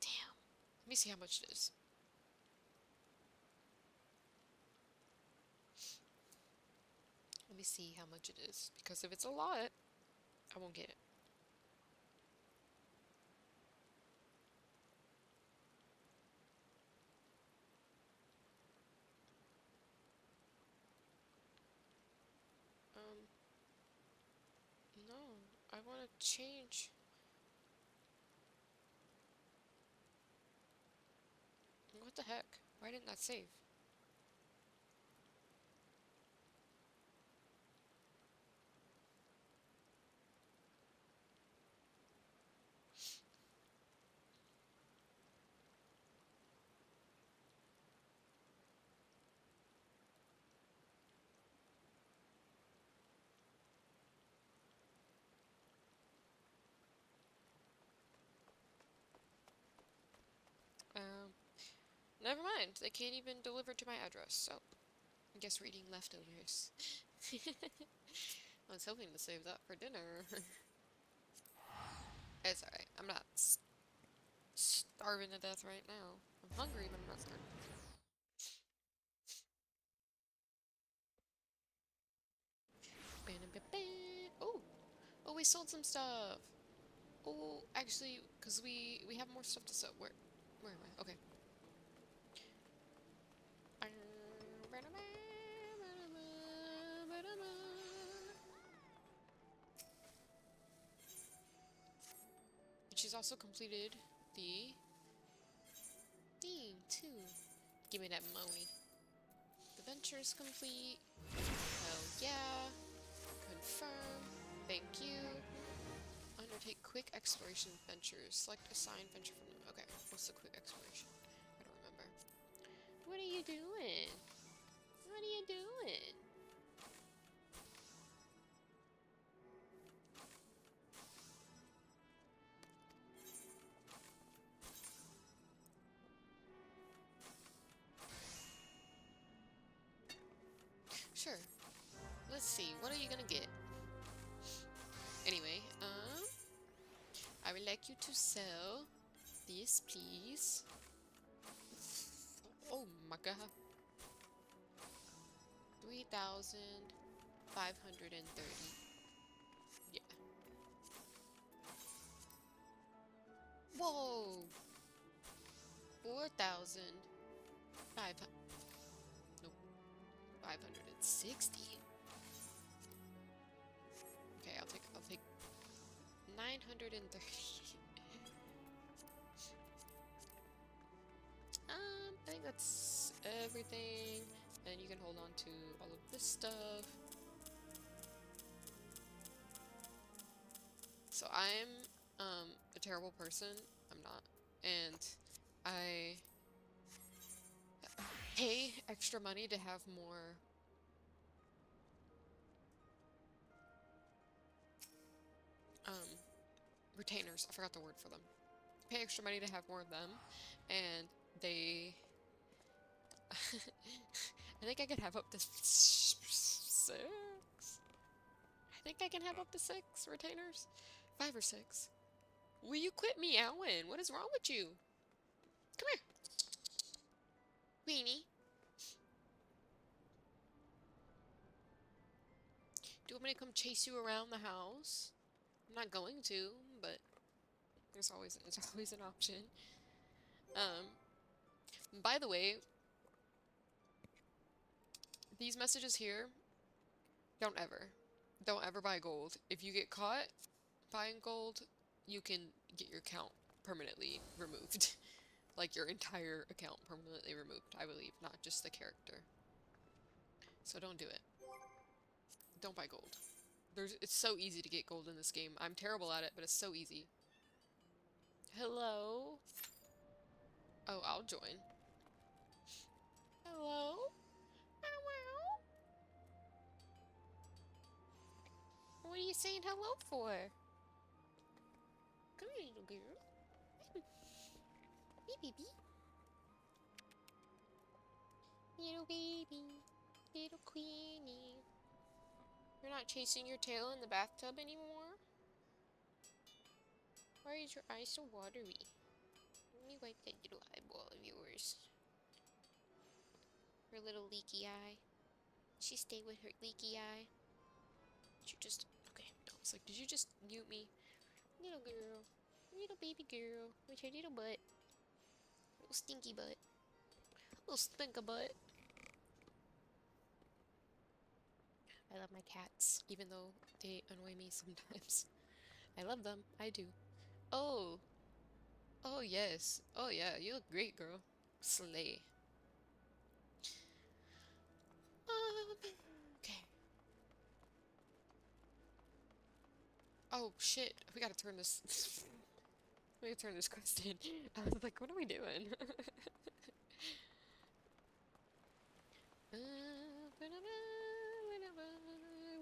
S1: Damn. Let me see how much it is. Let me see how much it is, because if it's a lot, I won't get it. Um, no, I want to change. What the heck? Why didn't that save? Um, Never mind. They can't even deliver to my address, so I guess reading leftovers. I was hoping to save that for dinner. It's alright. I'm not starving to death right now. I'm hungry, but I'm not starving. Oh, oh, we sold some stuff. Oh, actually, because we have more stuff to sell. Where am I? Okay. She's also completed the thing too. Give me that money. The venture is complete. Hell yeah. Confirm. Thank you. Undertake quick exploration ventures. Select assigned venture from them. Okay, what's the quick exploration? I don't remember. What are you doing? What are you doing? Sure. Let's see. What are you gonna get? Anyway, I would like you to sell this, please. Oh my god. 3,530. Yeah. Whoa! 4,500. Nope. 560. Okay, I'll take 930. I think that's everything. And you can hold on to all of this stuff. So I'm a terrible person. I'm not. And I pay extra money to have more retainers. I forgot the word for them. Pay extra money to have more of them, and they I think I could have up to 6. I think I can have up to 6 retainers. 5 or 6. Will you quit meowing? What is wrong with you? Come here. Weenie. Do you want me to come chase you around the house? I'm not going to, but there's always an option. By the way, these messages here, don't ever. Don't ever buy gold. If you get caught buying gold, you can get your account permanently removed. Like your entire account permanently removed, I believe, not just the character. So don't do it. Don't buy gold. It's so easy to get gold in this game. I'm terrible at it, but it's so easy. Hello? Oh, I'll join. Hello? Hello? What are you saying hello for? Come here, little girl. Hey, baby. Little baby. Little queenie. You're not chasing your tail in the bathtub anymore? Why is your eye so watery? Let me wipe that little eyeball of yours. Her little leaky eye. She stay with her leaky eye. Did you just... Okay, no, it's like, did you just mute me? Little girl. Little baby girl. With your little butt. Little stinky butt. Little stinker butt. I love my cats, even though they annoy me sometimes. I love them. I do. Oh. Oh, yes. Oh, yeah. You look great, girl. Slay. Okay. Oh, shit. We gotta turn this... we gotta turn this quest in. I was like, what are we doing?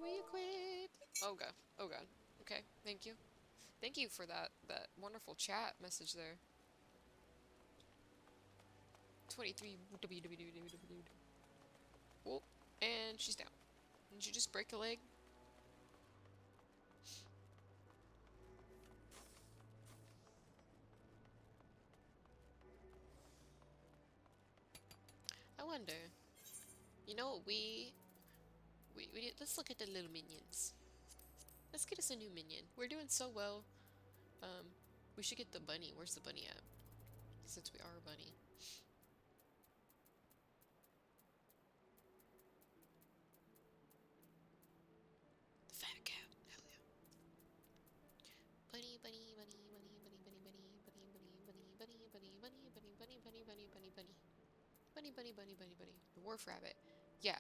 S1: We quit. Oh, God. Oh, God. Okay. Thank you. Thank you for that wonderful chat message there. 23. Oh, and she's down. Did you just break a leg? I wonder. You know what let's look at the little minions. Let's get us a new minion. We're doing so well. We should get the bunny. Where's the bunny at? Since we are a bunny. The fat cat. Hell yeah. Bunny, bunny, bunny, bunny, bunny, bunny, bunny, bunny, bunny, bunny, bunny, bunny, bunny, bunny, bunny, bunny, bunny, bunny, bunny. Bunny, bunny, bunny, bunny, bunny. The wharf rabbit. Yeah.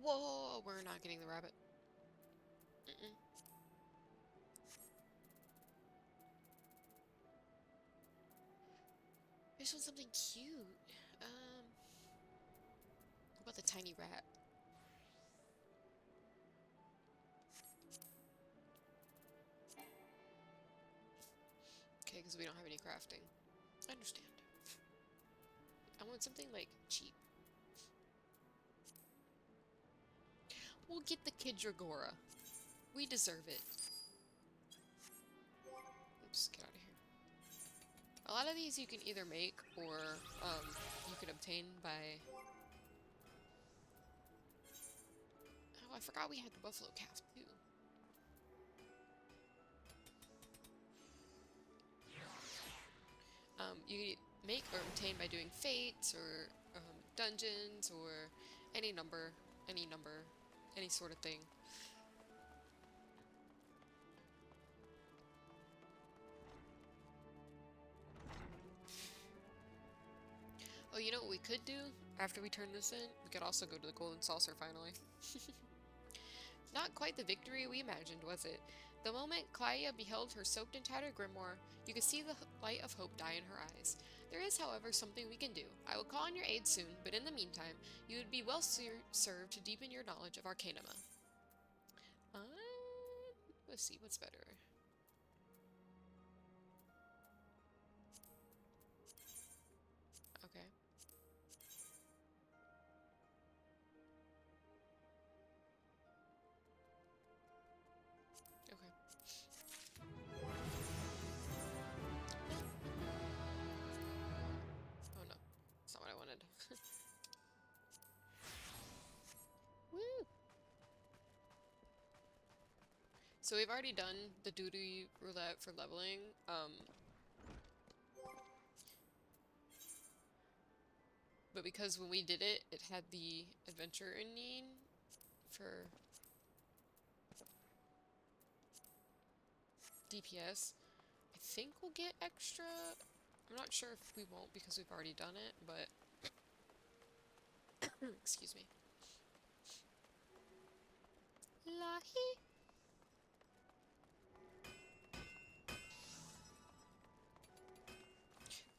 S1: Whoa, we're not getting the rabbit. Mm-mm. I just want something cute. What about the tiny rat? Okay, because we don't have any crafting. I understand. I want something, like, cheap. We'll get the Kidragora. We deserve it. Oops, get out of here. A lot of these you can either make or you can obtain by... Oh, I forgot we had the buffalo calf too. You can make or obtain by doing fates or dungeons or any number, any sort of thing. Oh, you know what we could do after we turn this in? We could also go to the Golden Saucer finally. Not quite the victory we imagined, was it? The moment Clya beheld her soaked and tattered grimoire, you could see the light of hope die in her eyes. There is, however, something we can do. I will call on your aid soon, but in the meantime, you would be well served to deepen your knowledge of Arcanima. Let's see, what's better? Okay. Okay. Oh no, that's not what I wanted. Woo! So we've already done the duty roulette for leveling. But because when we did it, it had the adventure ending for DPS. I think we'll get extra. I'm not sure if we won't because we've already done it, but excuse me. Lahi.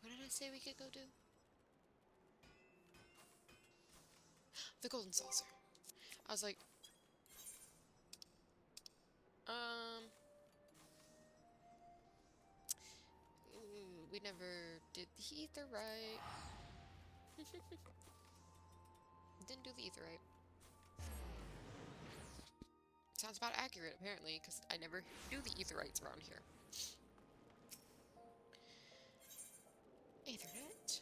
S1: What did I say we could go do? The Golden Saucer. I was like, we never did the ether right. Didn't do the ether right. Sounds about accurate, apparently, because I never do the Aetherites around here. Aethernet.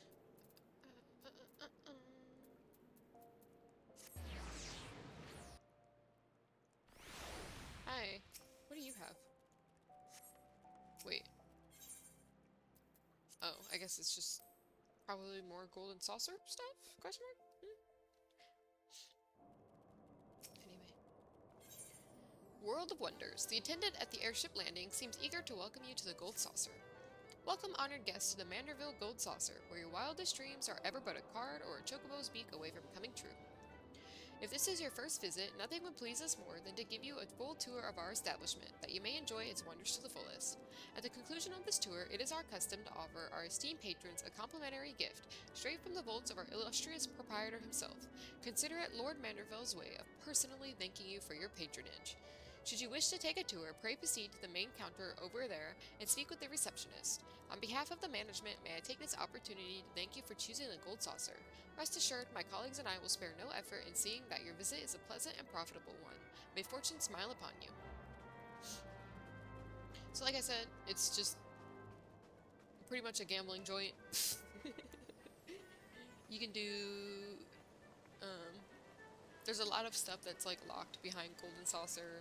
S1: guess it's just probably more golden saucer stuff? Question mark? Anyway. World of Wonders. The attendant at the airship landing seems eager to welcome you to the Gold Saucer. Welcome, honored guests, to the Manderville Gold Saucer, where your wildest dreams are ever but a card or a chocobo's beak away from coming true. If this is your first visit, nothing would please us more than to give you a full tour of our establishment, that you may enjoy its wonders to the fullest. At the conclusion of this tour, it is our custom to offer our esteemed patrons a complimentary gift, straight from the vaults of our illustrious proprietor himself. Consider it Lord Manderville's way of personally thanking you for your patronage. Should you wish to take a tour, pray proceed to the main counter over there and speak with the receptionist. On behalf of the management, may I take this opportunity to thank you for choosing the Gold Saucer. Rest assured, my colleagues and I will spare no effort in seeing that your visit is a pleasant and profitable one. May fortune smile upon you. So like I said, it's just pretty much a gambling joint. You can do, there's a lot of stuff that's like locked behind Golden Saucer.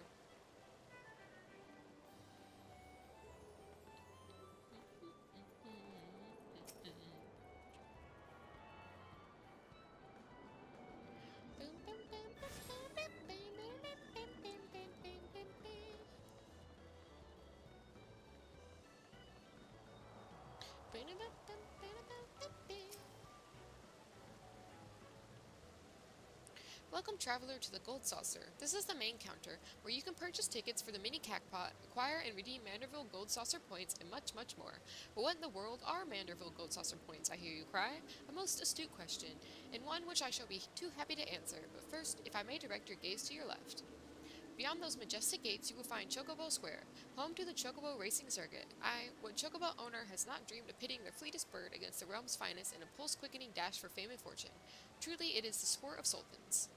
S1: Welcome, traveler, to the Gold Saucer. This is the main counter, where you can purchase tickets for the mini Cackpot, acquire and redeem Manderville Gold Saucer points, and much, much more. But what in the world are Manderville Gold Saucer points, I hear you cry? A most astute question, and one which I shall be too happy to answer. But first, if I may direct your gaze to your left. Beyond those majestic gates, you will find Chocobo Square, home to the Chocobo Racing Circuit. What Chocobo owner has not dreamed of pitting their fleetest bird against the realm's finest in a pulse-quickening dash for fame and fortune? Truly, it is the sport of sultans.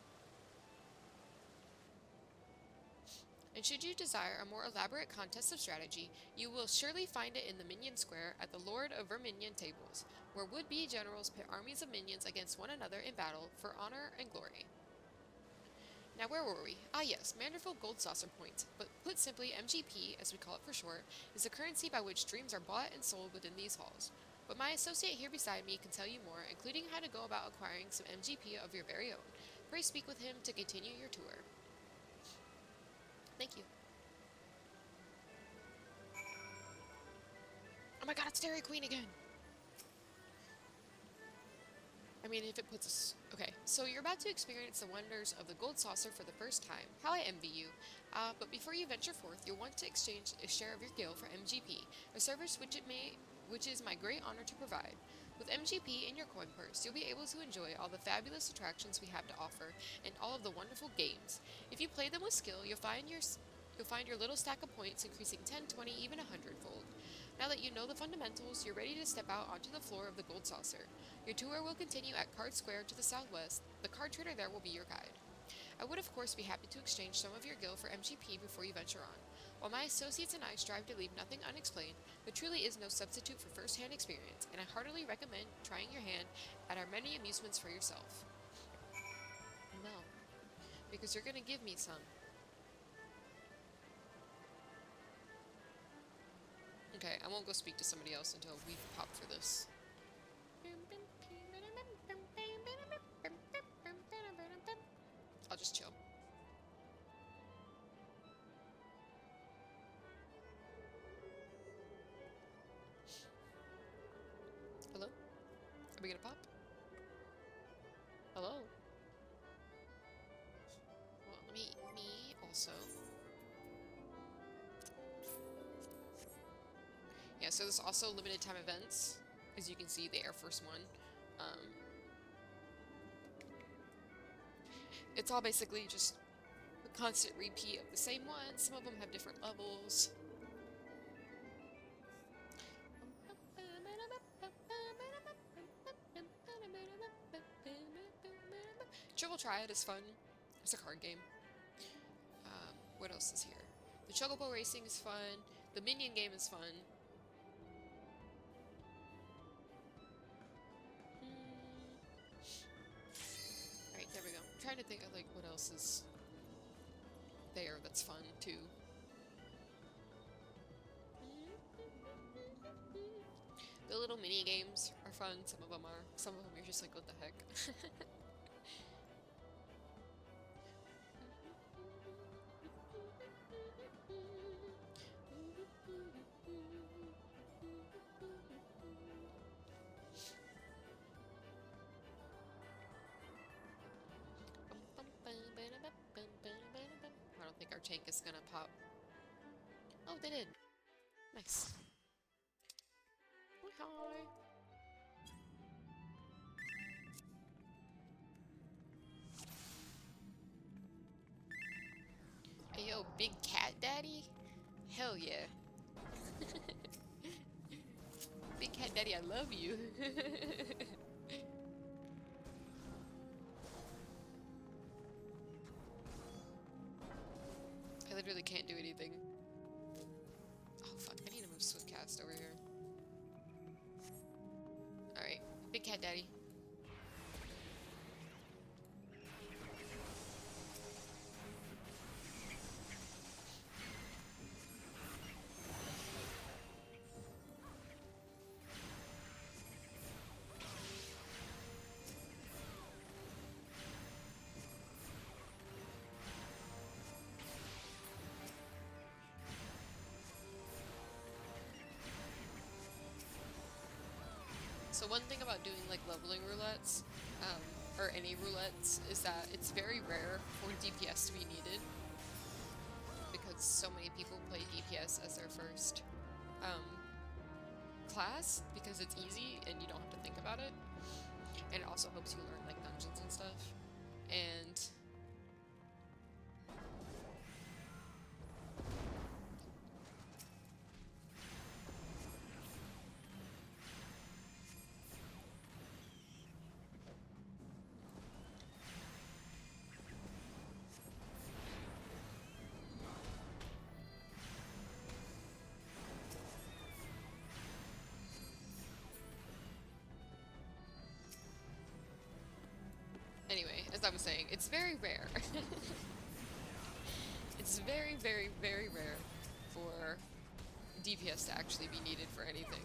S1: And should you desire a more elaborate contest of strategy, you will surely find it in the Minion Square at the Lord of Verminion tables, where would-be generals pit armies of minions against one another in battle for honor and glory. Now where were we? Ah yes, Manderville Gold Saucer points, but put simply MGP, as we call it for short, is the currency by which dreams are bought and sold within these halls. But my associate here beside me can tell you more, including how to go about acquiring some MGP of your very own. Pray speak with him to continue your tour. Thank you. Oh my god, it's Dairy Queen again! I mean, if it puts us... Okay, so you're about to experience the wonders of the Gold Saucer for the first time. How I envy you. But before you venture forth, you'll want to exchange a share of your gil for MGP, a service which is my great honor to provide. With MGP in your coin purse, you'll be able to enjoy all the fabulous attractions we have to offer and all of the wonderful games. If you play them with skill, you'll find your little stack of points increasing 10, 20, even 100-fold. Now that you know the fundamentals, you're ready to step out onto the floor of the Gold Saucer. Your tour will continue at Card Square to the southwest. The card trader there will be your guide. I would of course be happy to exchange some of your gil for MGP before you venture on. While my associates and I strive to leave nothing unexplained, there truly is no substitute for first-hand experience, and I heartily recommend trying your hand at our many amusements for yourself. No, because you're gonna give me some. Okay, I won't go speak to somebody else until we've popped for this. I'll just chill. Hello? Are we gonna pop? Hello? Well, me also. Yeah, so there's also limited time events. As you can see, the Air Force One. It's all basically just a constant repeat of the same ones. Some of them have different levels. Triple Triad is fun. It's a card game. What else is here? The Chocobo Racing is fun. The Minion game is fun. Alright, there we go. I'm trying to think of like what else is there that's fun too. The little mini games are fun. Some of them are. Some of them you're just like, what the heck? I don't think our tank is gonna pop. Oh, they did. Nice. Hi. Hey, yo, big cat daddy? Hell yeah. Big cat daddy, I love you. I literally can't do anything. Oh, fuck. I need to move Swiftcast over here. Alright. Big cat daddy. So one thing about doing like leveling roulettes, or any roulettes, is that it's very rare for DPS to be needed because so many people play DPS as their first um, class because it's easy and you don't have to think about it, and it also helps you learn like dungeons and stuff. And anyway, as I was saying, it's very rare. It's very, very, very rare for DPS to actually be needed for anything.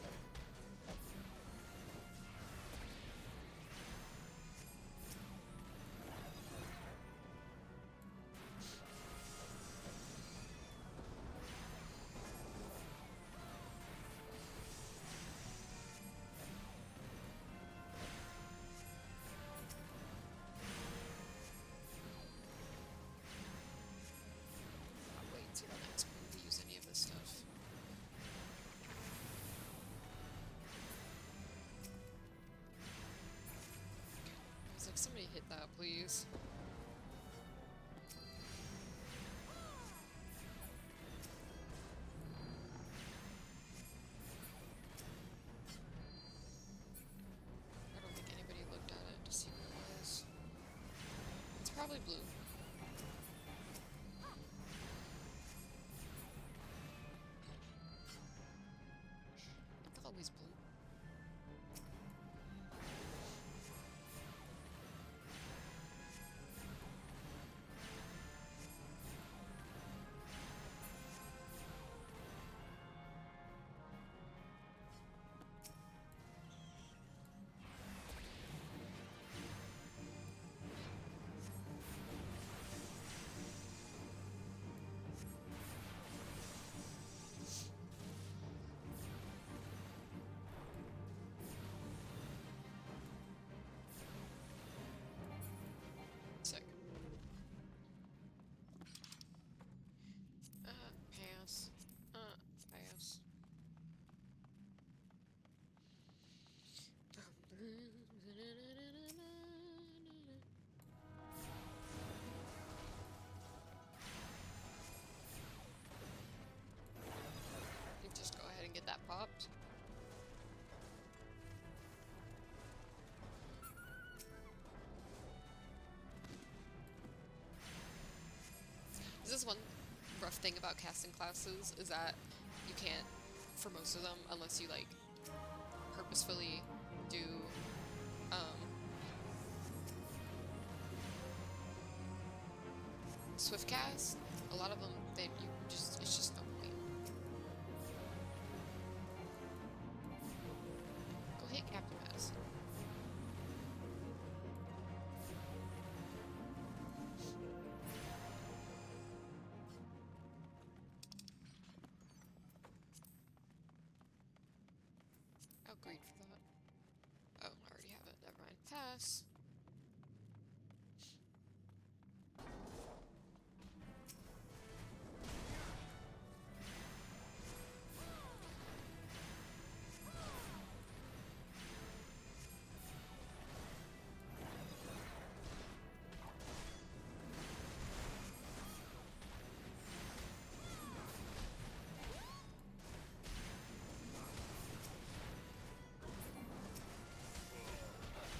S1: I'll wait until the next one to use any of this stuff. I was like, somebody hit that, please. I don't think anybody looked at it to see what it was. It's probably blue. It's always blue. Sick. Pass. Pass. Just go ahead and get that popped. This is one rough thing about casting classes, is that you can't, for most of them, unless you like purposefully do swift cast. A lot of them, it's just no point. us?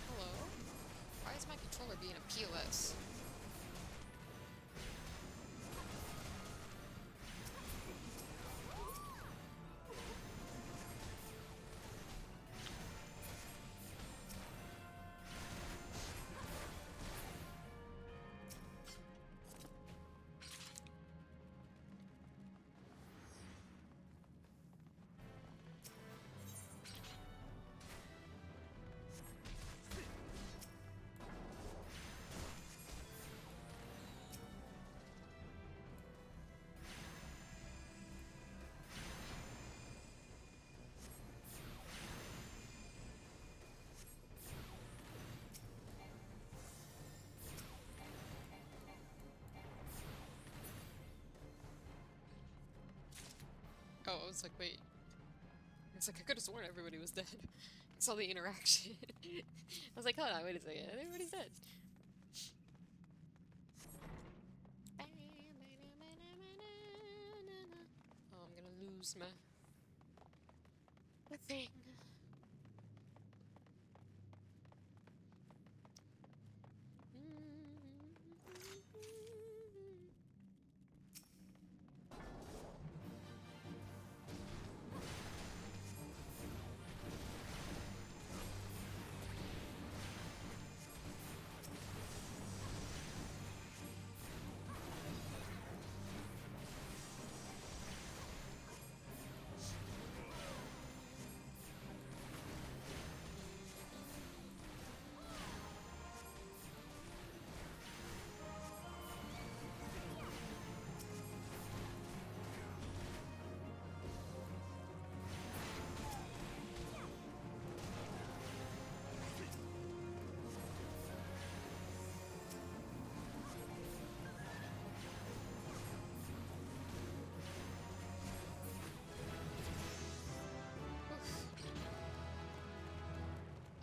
S1: Hello? Why is my controller being a POS? Oh, I was like, wait. It's like, I could have sworn everybody was dead. I saw the interaction. I was like, hold on, wait a second. Everybody's dead. Oh, I'm gonna lose my thing.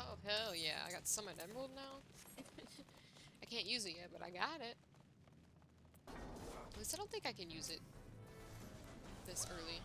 S1: Oh, hell yeah. I got Summon Emerald now? I can't use it yet, but I got it. At least I don't think I can use it this early.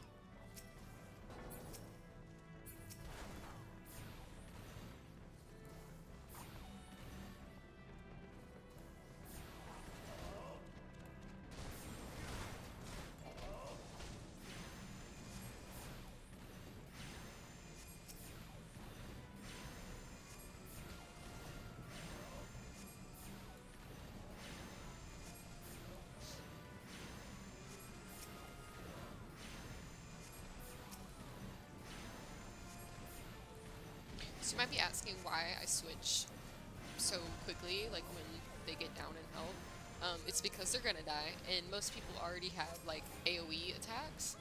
S1: So you might be asking why I switch so quickly, like when they get down in health. It's because they're gonna die, and most people already have like AoE attacks.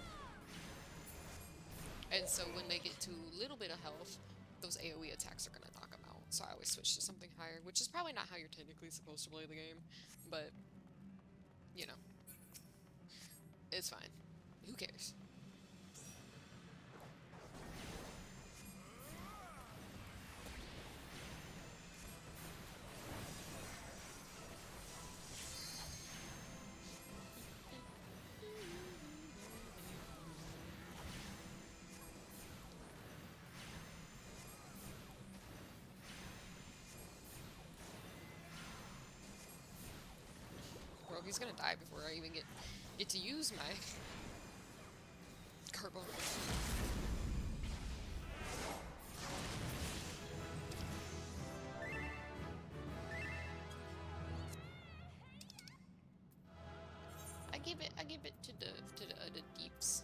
S1: And so when they get to a little bit of health, those AoE attacks are gonna knock them out. So I always switch to something higher, which is probably not how you're technically supposed to play the game, but you know, it's fine. Who cares? Bro, he's gonna die before I even get to use my carbon. I give it to the deeps.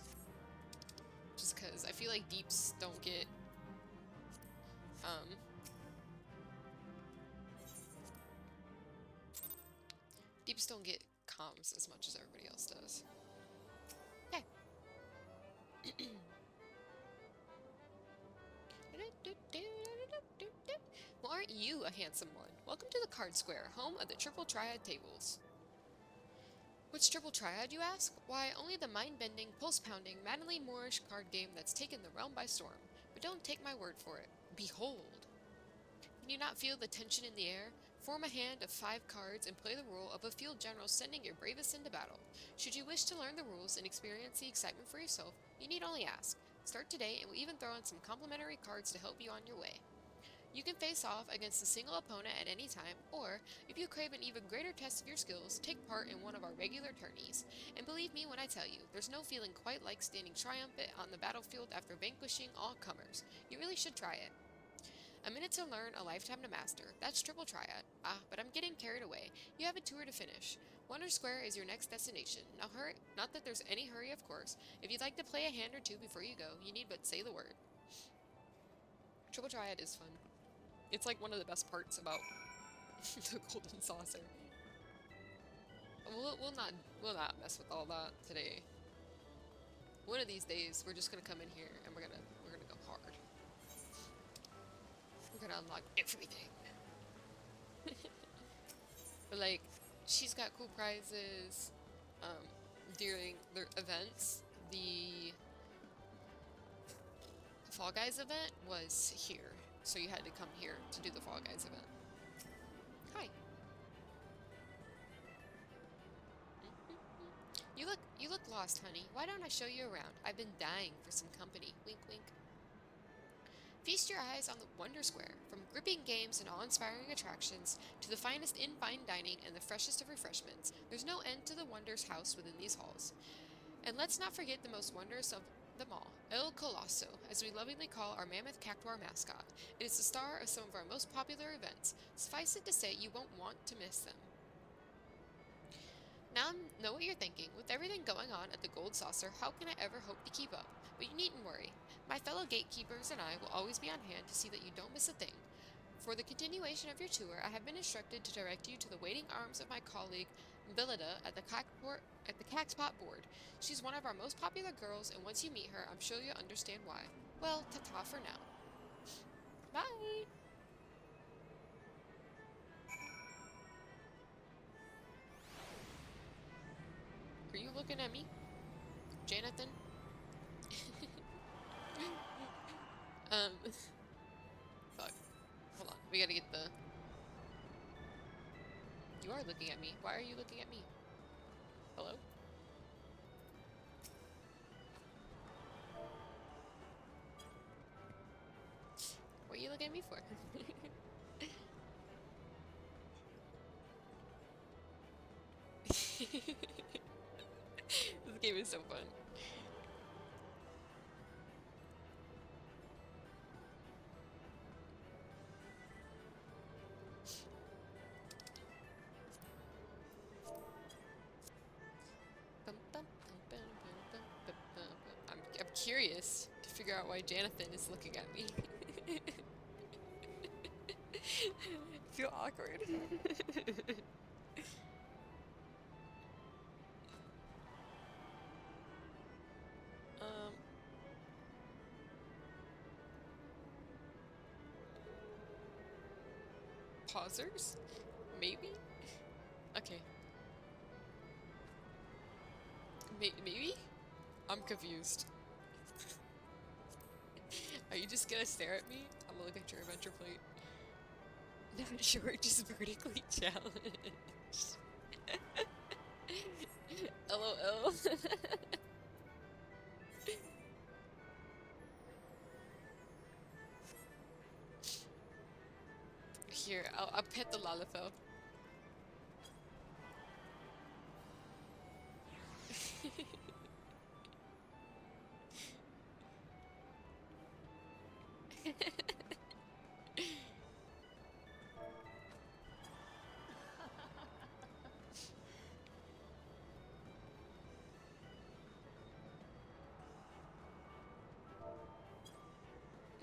S1: Just cause I feel like deeps don't get deeps don't get comms as much as everybody else does. Okay. Well, aren't you a handsome one. Welcome to the Card Square, home of the Triple Triad tables. What's Triple Triad, you ask? Why, only the mind-bending, pulse-pounding, maddeningly Moorish card game that's taken the realm by storm. But don't take my word for it. Behold! Can you not feel the tension in the air? Form a hand of 5 cards and play the role of a field general sending your bravest into battle. Should you wish to learn the rules and experience the excitement for yourself, you need only ask. Start today and we'll even throw in some complimentary cards to help you on your way. You can face off against a single opponent at any time, or, if you crave an even greater test of your skills, take part in one of our regular tourneys. And believe me when I tell you, there's no feeling quite like standing triumphant on the battlefield after vanquishing all comers. You really should try it. A minute to learn, a lifetime to master. That's Triple Triad. Ah, but I'm getting carried away. You have a tour to finish. Wonder Square is your next destination. Now hurry, not that there's any hurry, of course. If you'd like to play a hand or two before you go, you need but say the word. Triple Triad is fun. It's like one of the best parts about the Golden Saucer. We'll not mess with all that today. One of these days, we're just gonna come in here and we're gonna go hard. We're gonna unlock everything. But like, she's got cool prizes. During the events, the Fall Guys event was here, so you had to come here to do the Fall Guys event. Hi. You look lost, honey. Why don't I show you around? I've been dying for some company. Wink, wink. Feast your eyes on the Wonder Square. From gripping games and awe-inspiring attractions to the finest in fine dining and the freshest of refreshments, there's no end to the wonders housed within these halls. And let's not forget the most wondrous of them all, El Colosso, as we lovingly call our mammoth cactuar mascot. It is the star of some of our most popular events. Suffice it to say, you won't want to miss them. Now I know what you're thinking. With everything going on at the Gold Saucer, how can I ever hope to keep up? But you needn't worry. My fellow gatekeepers and I will always be on hand to see that you don't miss a thing. For the continuation of your tour, I have been instructed to direct you to the waiting arms of my colleague, Belida, at the Cackspot board. She's one of our most popular girls, and once you meet her, I'm sure you'll understand why. Well, ta-ta for now. Bye! Are you looking at me, Jonathan? Fuck. Hold on. We gotta get the... You are looking at me. Why are you looking at me? Hello? What are you looking at me for? This game is so fun. I'm curious to figure out why Jonathan is looking at me. I feel awkward. Pausers? Maybe? Okay. Maybe? I'm confused. Are you just gonna stare at me? I'm gonna look at your adventure plate. Not sure, just vertically challenged. LOL. Here, I'll pet the Lalafell.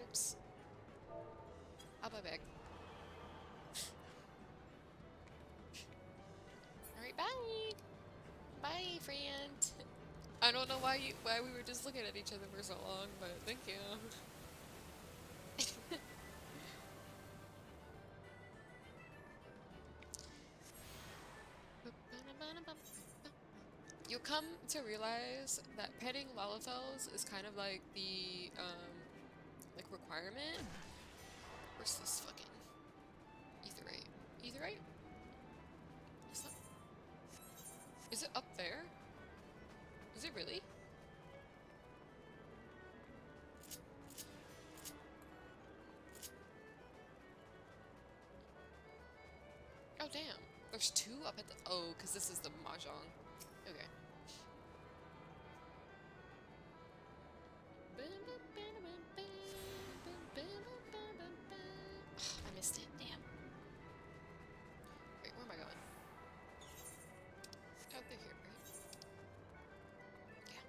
S1: Oops. I'll be back. Alright, bye! Bye, friend! I don't know why we were just looking at each other for so long, but thank you. You'll come to realize that petting Lalafels is kind of like the, like requirement. Where's this fucking etherite? Etherite? It's not... Is it up there? Is it really? Oh, damn. There's two up at the... Oh, because this is the mahjong. Okay. I missed it. Damn. Wait, where am I going? Out there here, right? Yeah.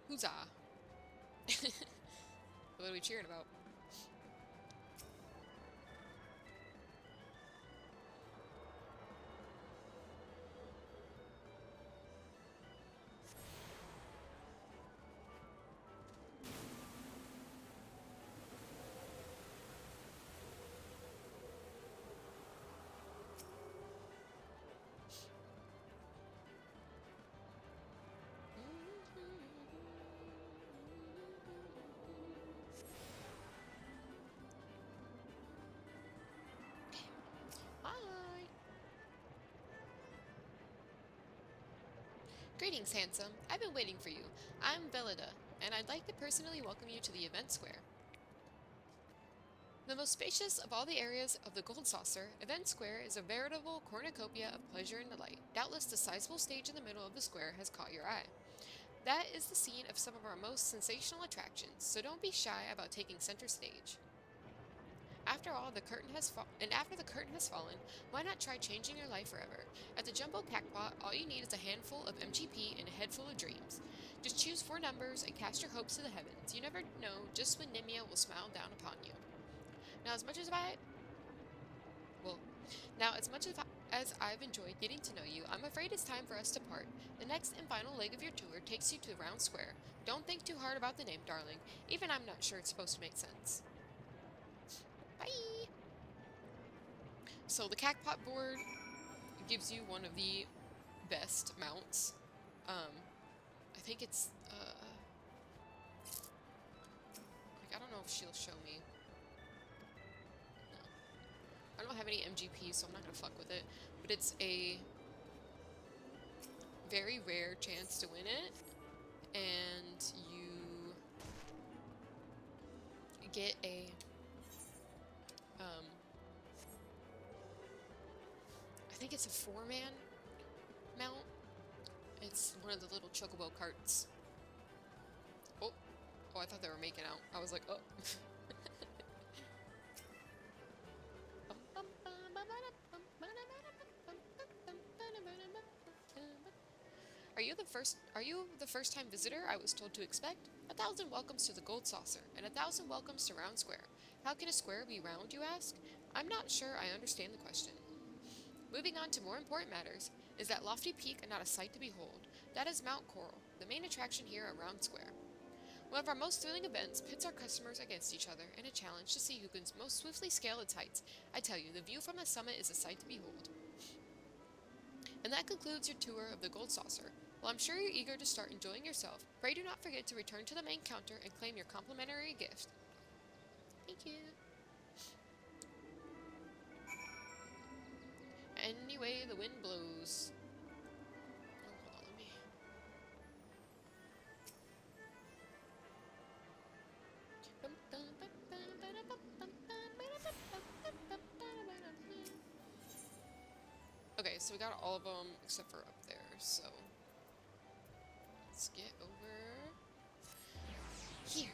S1: Huzzah! What are we cheering about? Hi! Greetings, handsome. I've been waiting for you. I'm Velida, and I'd like to personally welcome you to the event square. The most spacious of all the areas of the Gold Saucer, Event Square is a veritable cornucopia of pleasure and delight. Doubtless the sizable stage in the middle of the square has caught your eye. That is the scene of some of our most sensational attractions, so don't be shy about taking center stage. After all, after the curtain has fallen, why not try changing your life forever? At the Jumbo Cactpot, all you need is a handful of MGP and a head full of dreams. Just choose 4 numbers and cast your hopes to the heavens. You never know just when Nimia will smile down upon you. Now, as much as well, as I've enjoyed getting to know you, I'm afraid it's time for us to part. The next and final leg of your tour takes you to Round Square. Don't think too hard about the name, darling. Even I'm not sure it's supposed to make sense. Bye! So the Cactpot board gives you one of the best mounts. I think it's, like, I don't know if she'll show me. No. I don't have any MGP, so I'm not gonna fuck with it. But it's a very rare chance to win it, and you get a, I think it's a 4-man mount. It's one of the little chocobo carts. Oh, I thought they were making out. I was like, oh. Are you the first time visitor I was told to expect? 1,000 welcomes to the Gold Saucer, and 1,000 welcomes to Round Square. How can a square be round, you ask? I'm not sure I understand the question. Moving on to more important matters, is that lofty peak and not a sight to behold? That is Mount Coral, the main attraction here at Round Square. One of our most thrilling events pits our customers against each other in a challenge to see who can most swiftly scale its heights. I tell you, the view from the summit is a sight to behold. And that concludes your tour of the Gold Saucer. While I'm sure you're eager to start enjoying yourself, pray do not forget to return to the main counter and claim your complimentary gift. Thank you. Anyway, the wind blows. Oh, hold on, let me... Okay, so we got all of them except for up there, so... Let's get over here.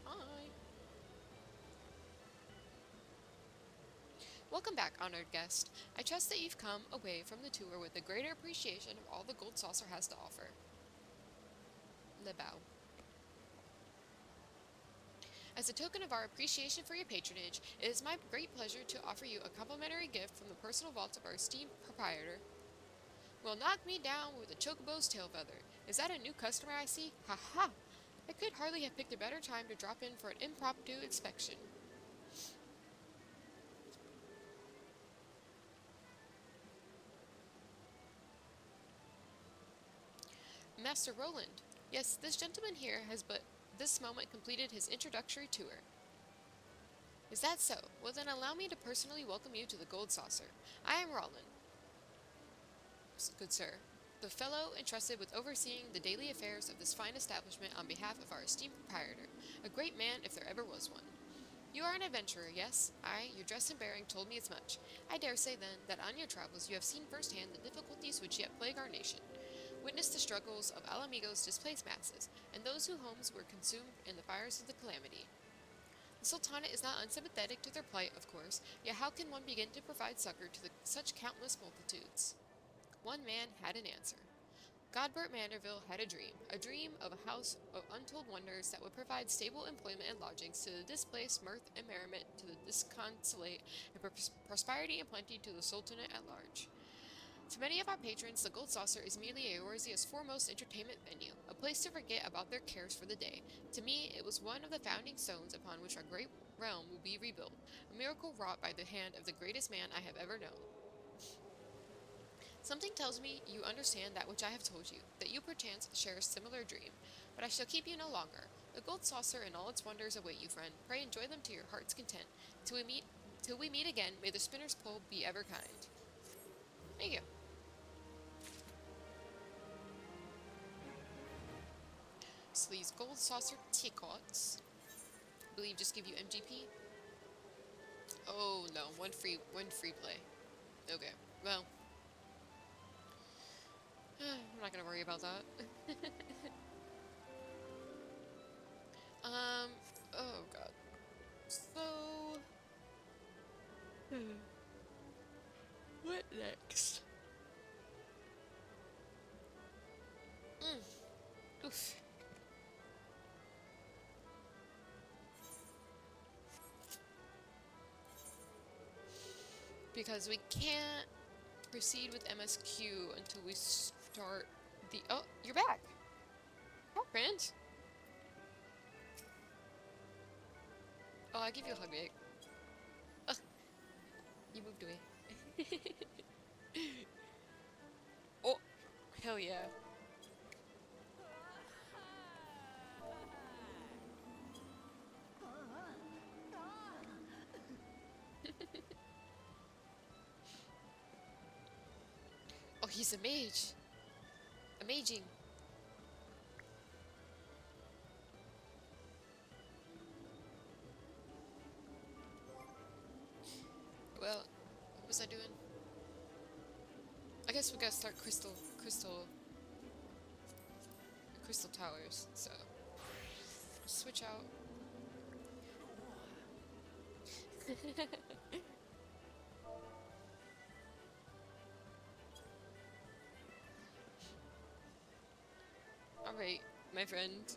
S1: Hi. Welcome back, honored guest. I trust that you've come away from the tour with a greater appreciation of all the Gold Saucer has to offer. Le bow. As a token of our appreciation for your patronage, it is my great pleasure to offer you a complimentary gift from the personal vault of our esteemed proprietor. Well, knock me down with a chocobo's tail feather. Is that a new customer I see? Ha ha! I could hardly have picked a better time to drop in for an impromptu inspection. Master Roland. Yes, this gentleman here has but this moment completed his introductory tour. Is that so? Well then allow me to personally welcome you to the Gold Saucer. I am Roland, good sir, the fellow entrusted with overseeing the daily affairs of this fine establishment on behalf of our esteemed proprietor, a great man if there ever was one. You are an adventurer, yes? Aye, your dress and bearing told me as much. I dare say, then, that on your travels you have seen firsthand the difficulties which yet plague our nation. Witness the struggles of Alamigo's displaced masses, and those whose homes were consumed in the fires of the calamity. The Sultana is not unsympathetic to their plight, of course, yet how can one begin to provide succor to such countless multitudes? One man had an answer. Godbert Manderville had a dream of a house of untold wonders that would provide stable employment and lodgings to the displaced, mirth and merriment to the disconsolate, and prosperity and plenty to the Sultanate at large. To many of our patrons, the Gold Saucer is merely Eorzea's foremost entertainment venue, a place to forget about their cares for the day. To me, it was one of the founding stones upon which our great realm will be rebuilt, a miracle wrought by the hand of the greatest man I have ever known. Something tells me you understand that which I have told you, that you perchance share a similar dream. But I shall keep you no longer. The Gold Saucer and all its wonders await you, friend. Pray enjoy them to your heart's content. Till we meet again, may the spinner's pole be ever kind. Thank you. So these Gold Saucer tickets, I believe, just give you MGP. Oh no, one free play. Okay, well, I'm not gonna worry about that. um, oh god. So, what next? Oof. Because we can't proceed with MSQ until we start the. Oh, you're back. Hi, friend. Oh, I'll give you a hug, Nick. Ugh, you moved away. Oh, hell yeah. Oh, he's a mage. Amazing. Well, what was I doing? I guess we gotta start crystal towers. So switch out. All right, my friend.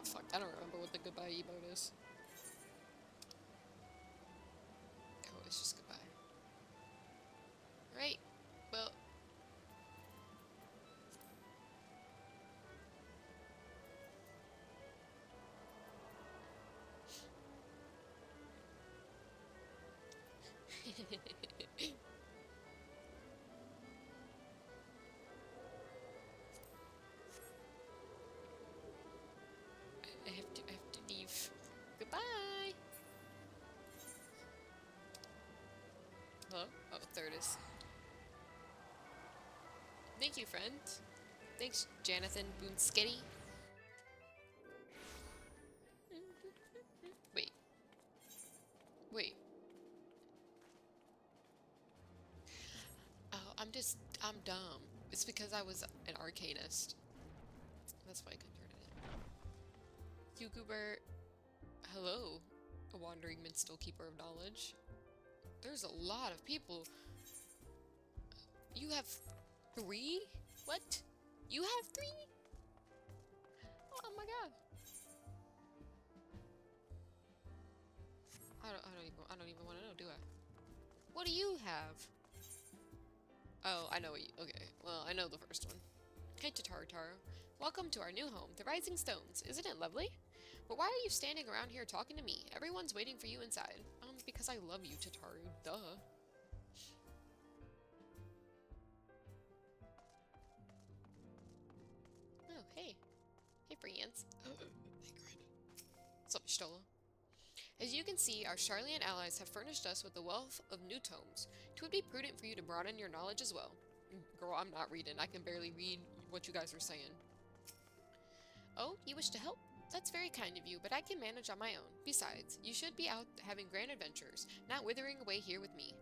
S1: Fuck, I don't remember what the goodbye emote is. Oh, it's just goodbye. Right. Well. I have to leave. Goodbye. Hello? Oh, there it is. Thank you, friend. Thanks, Jonathan Boonsketty. Wait. Wait. Oh, I'm dumb. It's because I was an arcanist. That's why I converted it. Yugubert, hello, a wandering minstrel keeper of knowledge. There's a lot of people. You have 3? What? You have 3? Oh my god. I don't even want to know, do I? What do you have? Oh, I know what you, okay. Well, I know the first one. Hey, Tataru. Welcome to our new home, the Rising Stones. Isn't it lovely? But why are you standing around here talking to me? Everyone's waiting for you inside. Because I love you, Tataru. Duh. Oh, hey. Hey, friends. What's up, Stola? As you can see, our Charlian allies have furnished us with a wealth of new tomes. It would be prudent for you to broaden your knowledge as well. Girl, I'm not reading. I can barely read what you guys are saying. Oh, you wish to help? That's very kind of you, but I can manage on my own. Besides, you should be out having grand adventures, not withering away here with me.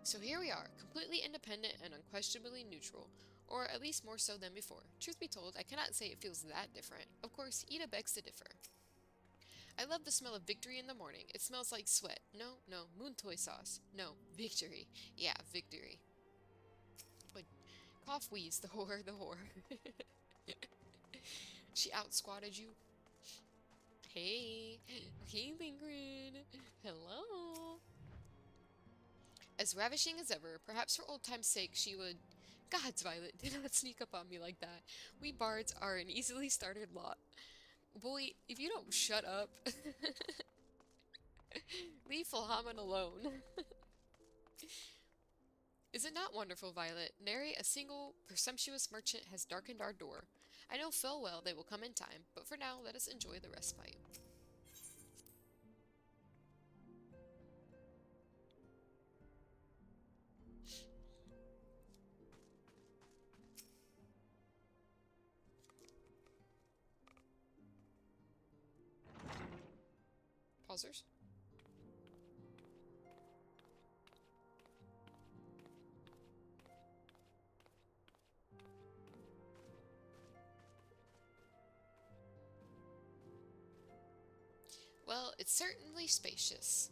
S1: So here we are, completely independent and unquestionably neutral. Or at least more so than before. Truth be told, I cannot say it feels that different. Of course, Ida begs to differ. I love the smell of victory in the morning. It smells like sweat. No, no, moon toy sauce. No, victory. Yeah, victory. But cough wheeze, the whore, the whore. She out-squatted you. Hey, hey, Lingren. Hello. As ravishing as ever, perhaps for old time's sake she would... Gods, Violet, do not sneak up on me like that. We bards are an easily started lot. Boy, if you don't shut up... Leave Filhamen alone. Is it not wonderful, Violet? Nary a single presumptuous merchant has darkened our door. I know full well they will come in time, but for now let us enjoy the respite. Pausers? Well, it's certainly spacious.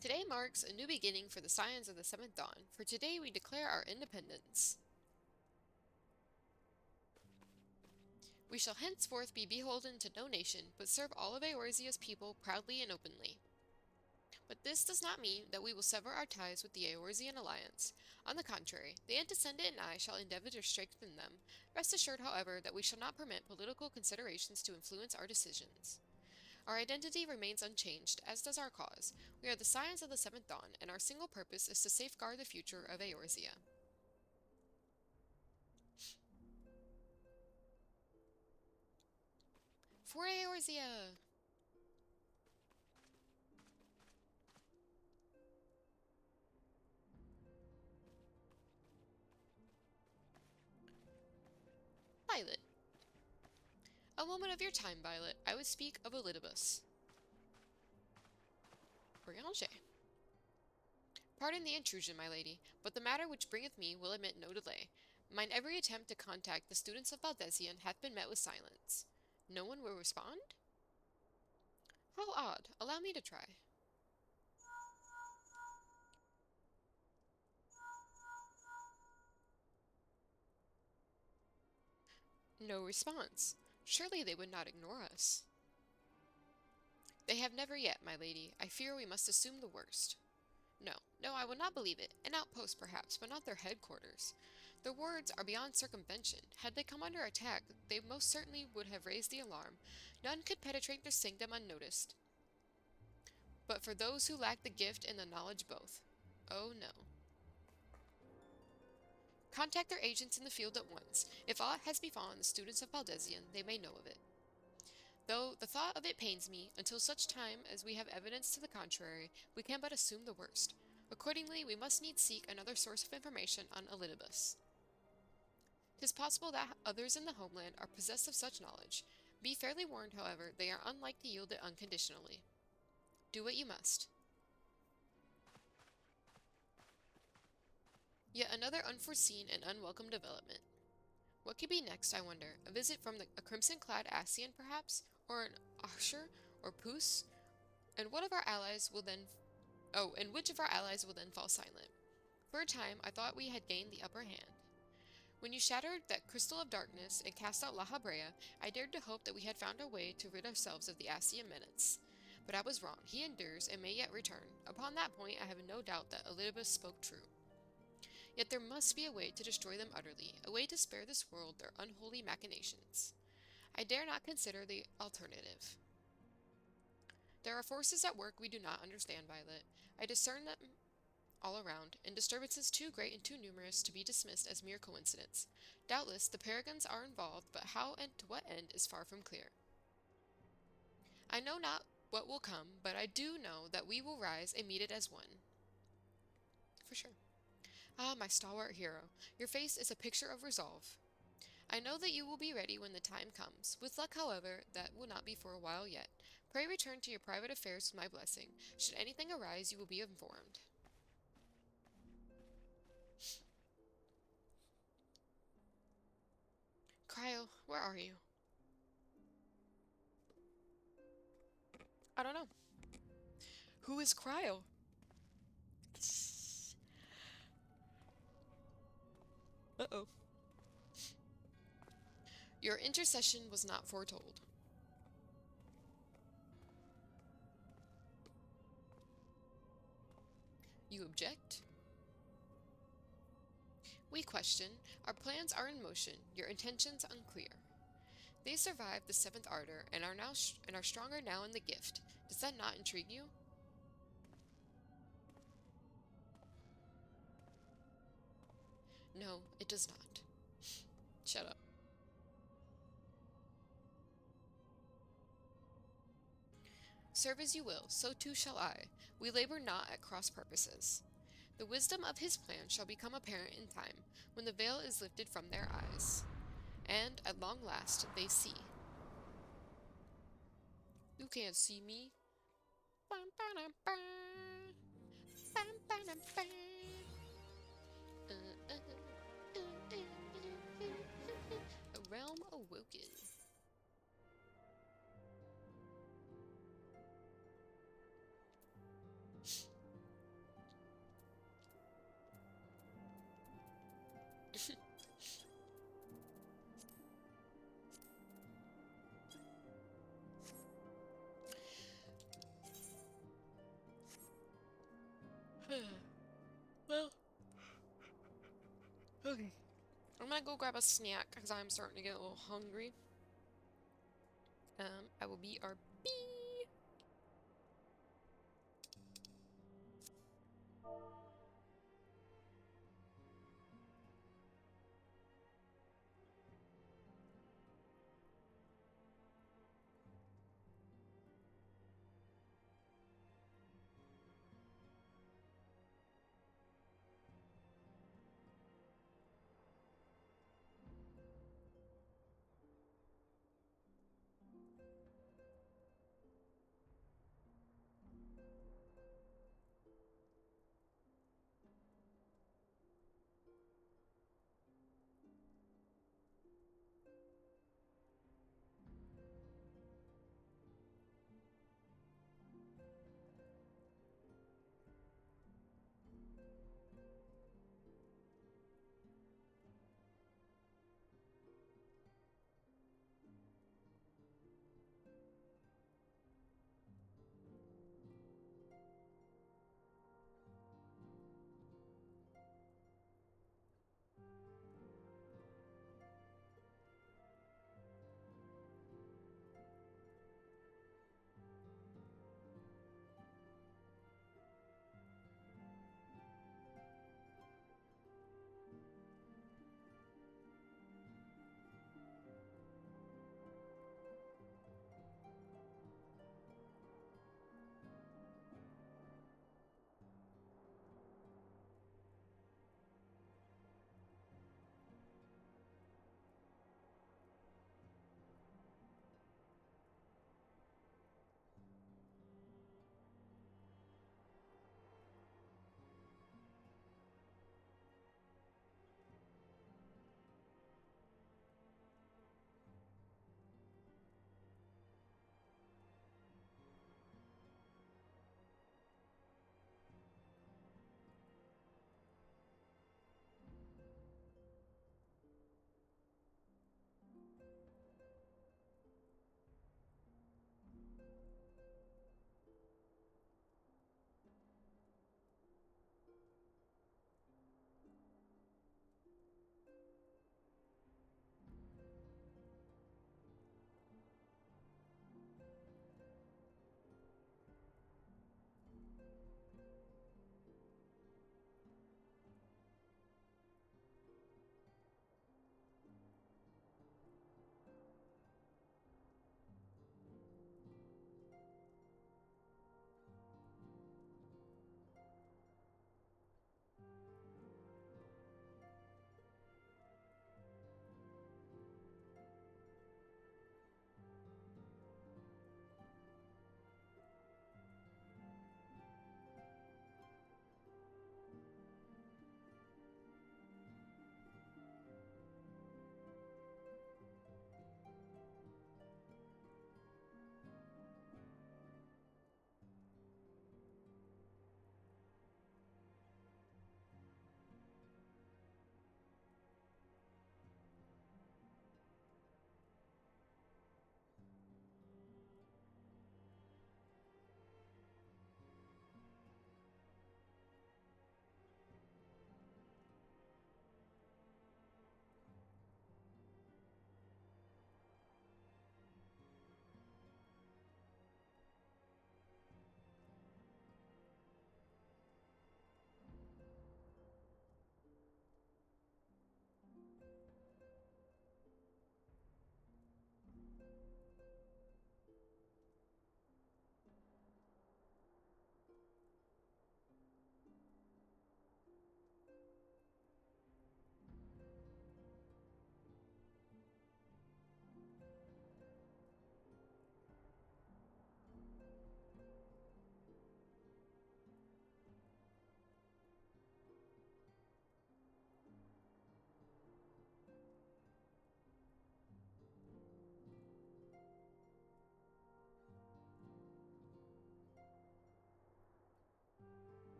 S1: Today marks a new beginning for the Scions of the Seventh Dawn, for today we declare our independence. We shall henceforth be beholden to no nation, but serve all of Eorzea's people proudly and openly. But this does not mean that we will sever our ties with the Eorzean alliance. On the contrary, the Antecedent and I shall endeavor to strengthen them. Rest assured, however, that we shall not permit political considerations to influence our decisions. Our identity remains unchanged, as does our cause. We are the Scions of the Seventh Dawn, and our single purpose is to safeguard the future of Eorzea. For Eorzea! Violet. A moment of your time, Violet. I would speak of Elidibus. Briange. Pardon the intrusion, my lady, but the matter which bringeth me will admit no delay. Mine every attempt to contact the students of Baldesion hath been met with silence. No one will respond? How odd. Allow me to try. No response. Surely they would not ignore us. They have never yet, my lady. I fear we must assume the worst. No, no, I will not believe it. An outpost, perhaps, but not their headquarters. Their words are beyond circumvention. Had they come under attack, they most certainly would have raised the alarm. None could penetrate their sanctum unnoticed. But for those who lack the gift and the knowledge both. Oh no. Contact their agents in the field at once. If aught has befallen the students of Baldesion, they may know of it. Though the thought of it pains me, until such time as we have evidence to the contrary, we can but assume the worst. Accordingly, we must needs seek another source of information on Elidibus. 'Tis possible that others in the homeland are possessed of such knowledge. Be fairly warned, however, they are unlike to yield it unconditionally. Do what you must. Yet another unforeseen and unwelcome development. What could be next, I wonder? A visit from a crimson-clad Ascian, perhaps? Or an Ashur? Or Puss? And what of our allies will then... Oh, and which of our allies will then fall silent? For a time, I thought we had gained the upper hand. When you shattered that crystal of darkness and cast out La Habrea, I dared to hope that we had found a way to rid ourselves of the Ascian menace. But I was wrong. He endures and may yet return. Upon that point, I have no doubt that Elidibus spoke true. Yet there must be a way to destroy them utterly, a way to spare this world their unholy machinations. I dare not consider the alternative. There are forces at work we do not understand, Violet. I discern them all around, and disturbances too great and too numerous to be dismissed as mere coincidence. Doubtless the Paragons are involved, but how and to what end is far from clear. I know not what will come, but I do know that we will rise and meet it as one. For sure. Ah, my stalwart hero, your face is a picture of resolve. I know that you will be ready when the time comes. With luck, however, that will not be for a while yet. Pray return to your private affairs with my blessing. Should anything arise, you will be informed. Cryo, where are you? I don't know. Who is Cryo? Uh-oh. Your intercession was not foretold. You object? We question. Our plans are in motion, your intentions unclear. They survived the seventh ardor and are now and are stronger now in the gift. Does that not intrigue you? No, it does not. Shut up. Serve as you will, so too shall I. We labor not at cross purposes. The wisdom of his plan shall become apparent in time, when the veil is lifted from their eyes. And, at long last, they see. You can't see me. A realm awoken. Well, okay. I'm gonna go grab a snack because I'm starting to get a little hungry. I will be RB.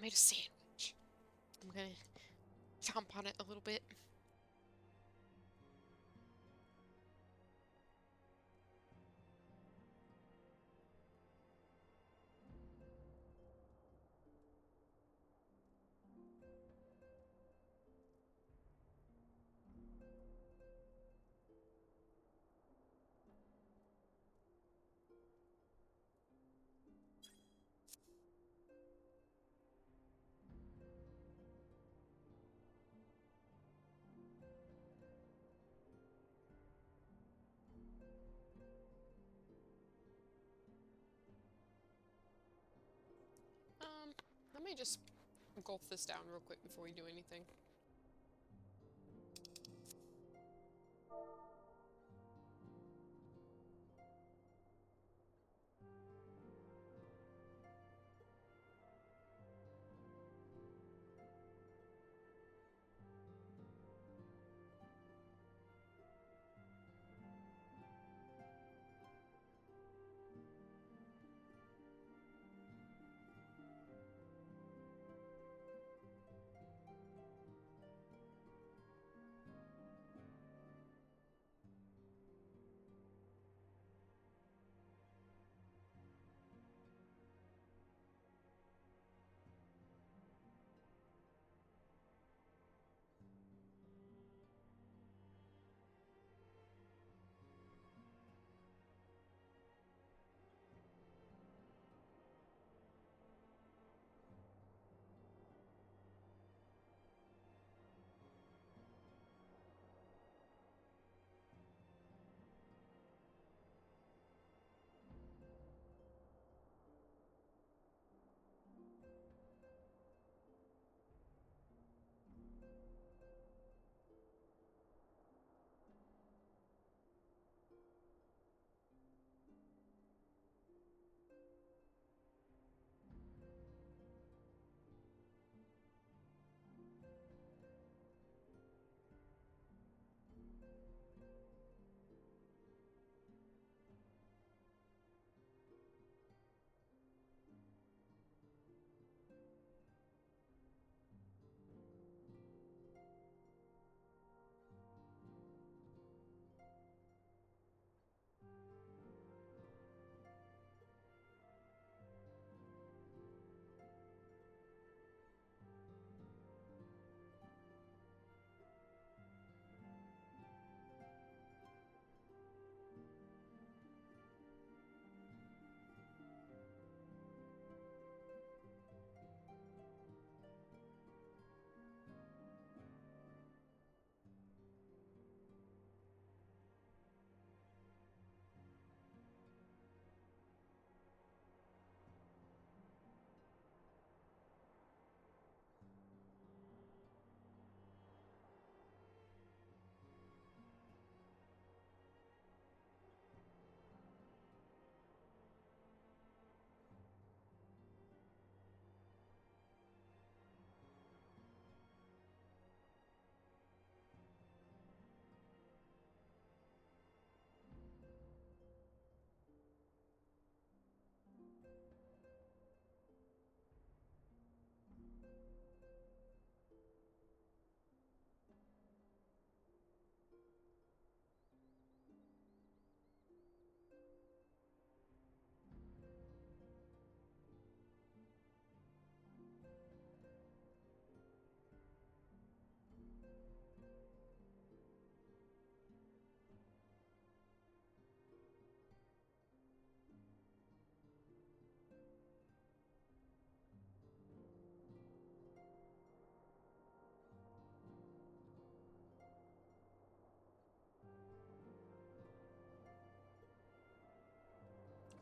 S1: made a sandwich. I'm gonna chomp on it a little bit. Let me just gulp this down real quick before we do anything.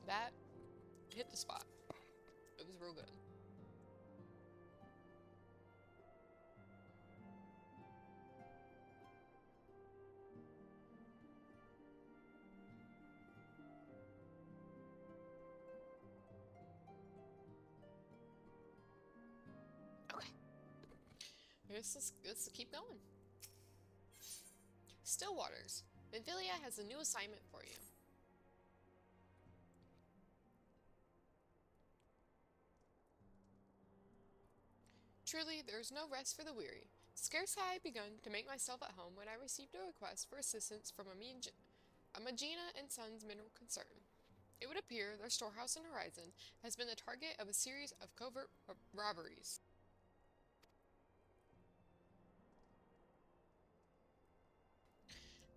S1: That hit the spot. It was real good. Okay. Let's keep going. Stillwaters. Venvilia has a new assignment for you. Truly, there is no rest for the weary. Scarce had I begun to make myself at home when I received a request for assistance from a Magina and Sons mineral concern. It would appear their storehouse in Horizon has been the target of a series of covert robberies.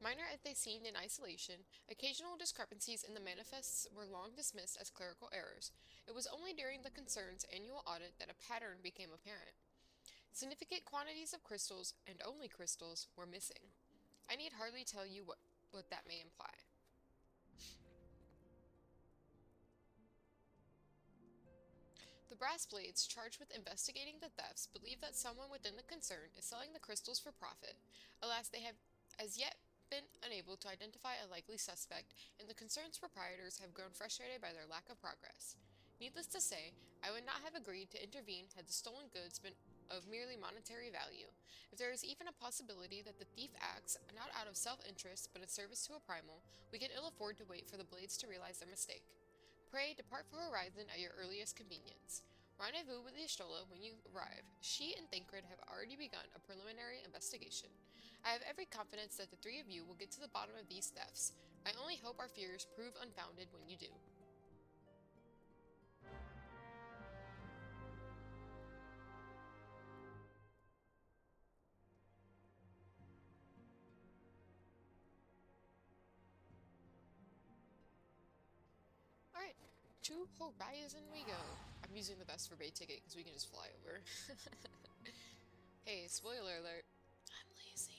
S1: Minor as they seemed in isolation, occasional discrepancies in the manifests were long dismissed as clerical errors. It was only during the concern's annual audit that a pattern became apparent. Significant quantities of crystals, and only crystals, were missing. I need hardly tell you what that may imply. The brass blades charged with investigating the thefts believe that someone within the concern is selling the crystals for profit. Alas, they have as yet been unable to identify a likely suspect, and the concern's proprietors have grown frustrated by their lack of progress. Needless to say, I would not have agreed to intervene had the stolen goods been of merely monetary value. If there is even a possibility that the thief acts not out of self-interest but in service to a primal, we can ill afford to wait for the blades to realize their mistake. Pray depart for Horizon at your earliest convenience. Rendezvous with the Ishtola when you arrive. She and Thancred have already begun a preliminary investigation. I have every confidence that the three of you will get to the bottom of these thefts. I only hope our fears prove unfounded when you do. Alright, to Horizon we go. I'm using the Best for Bay ticket because we can just fly over. Hey, spoiler alert. I'm lazy.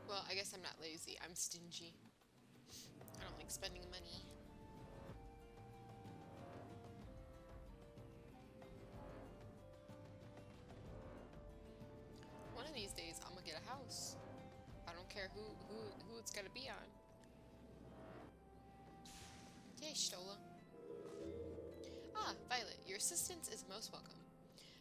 S1: Well, I guess I'm not lazy. I'm stingy. I don't like spending money. One of these days, I'm gonna get a house. I don't care who it's gonna be on. Yay, Stola. Ah, Violet, your assistance is most welcome.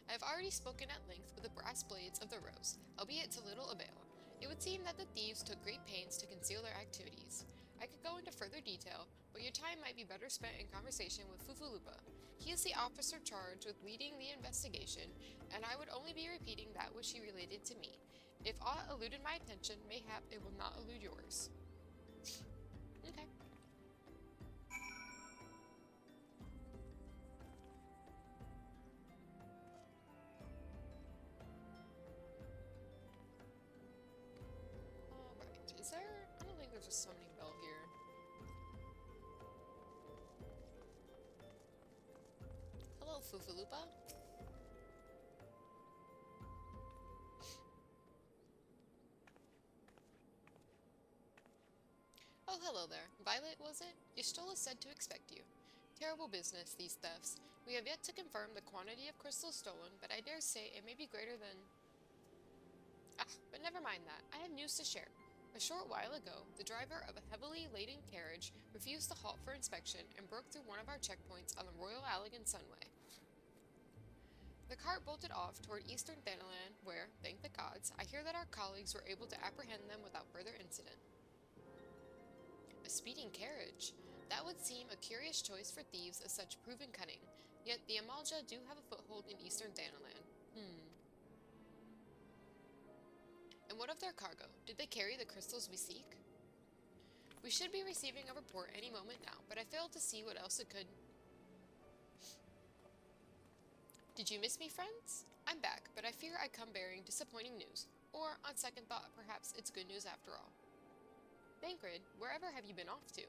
S1: I have already spoken at length with the brass blades of the Rose, albeit to little avail. It would seem that the thieves took great pains to conceal their activities. I could go into further detail, but your time might be better spent in conversation with Fufulupa. He is the officer charged with leading the investigation, and I would only be repeating that which he related to me. If aught eluded my attention, mayhap it will not elude yours. Okay. Alright, is there? I don't think there's a summoning bell here. Hello, Fufulupa. Oh, hello there. Violet, was it? Ishtola said to expect you. Terrible business, these thefts. We have yet to confirm the quantity of crystals stolen, but I dare say it may be greater than... Ah, but never mind that. I have news to share. A short while ago, the driver of a heavily laden carriage refused to halt for inspection and broke through one of our checkpoints on the Royal Allegan Sunway. The cart bolted off toward eastern Thanalan, where, thank the gods, I hear that our colleagues were able to apprehend them without further incident. A speeding carriage. That would seem a curious choice for thieves of such proven cunning, yet the Amalja do have a foothold in eastern Thanalan. And what of their cargo? Did they carry the crystals we seek? We should be receiving a report any moment now, but I failed to see what else it could... Did you miss me, friends? I'm back, but I fear I come bearing disappointing news. Or, on second thought, perhaps it's good news after all. Thancred, wherever have you been off to?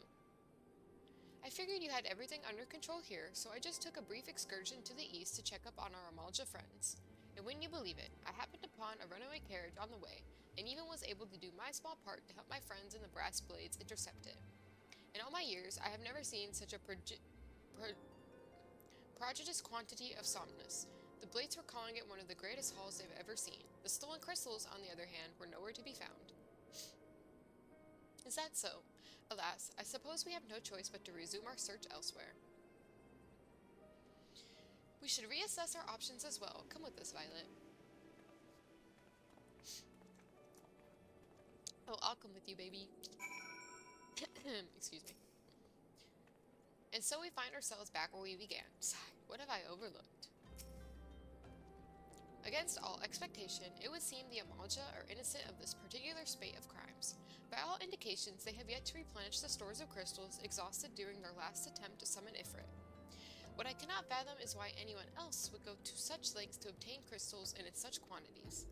S1: I figured you had everything under control here, so I just took a brief excursion to the east to check up on our Amalja friends. And wouldn't you believe it, I happened upon a runaway carriage on the way, and even was able to do my small part to help my friends in the brass blades intercept it. In all my years, I have never seen such a prodigious quantity of somnus. The blades were calling it one of the greatest hauls they've ever seen. The stolen crystals, on the other hand, were nowhere to be found. Is that so? Alas, I suppose we have no choice but to resume our search elsewhere. We should reassess our options as well. Come with us, Violet. Oh, I'll come with you, baby. Excuse me. And so we find ourselves back where we began. Sigh, what have I overlooked? Against all expectation, it would seem the Amalja are innocent of this particular spate of crimes. By all indications, they have yet to replenish the stores of crystals exhausted during their last attempt to summon Ifrit. What I cannot fathom is why anyone else would go to such lengths to obtain crystals and in such quantities.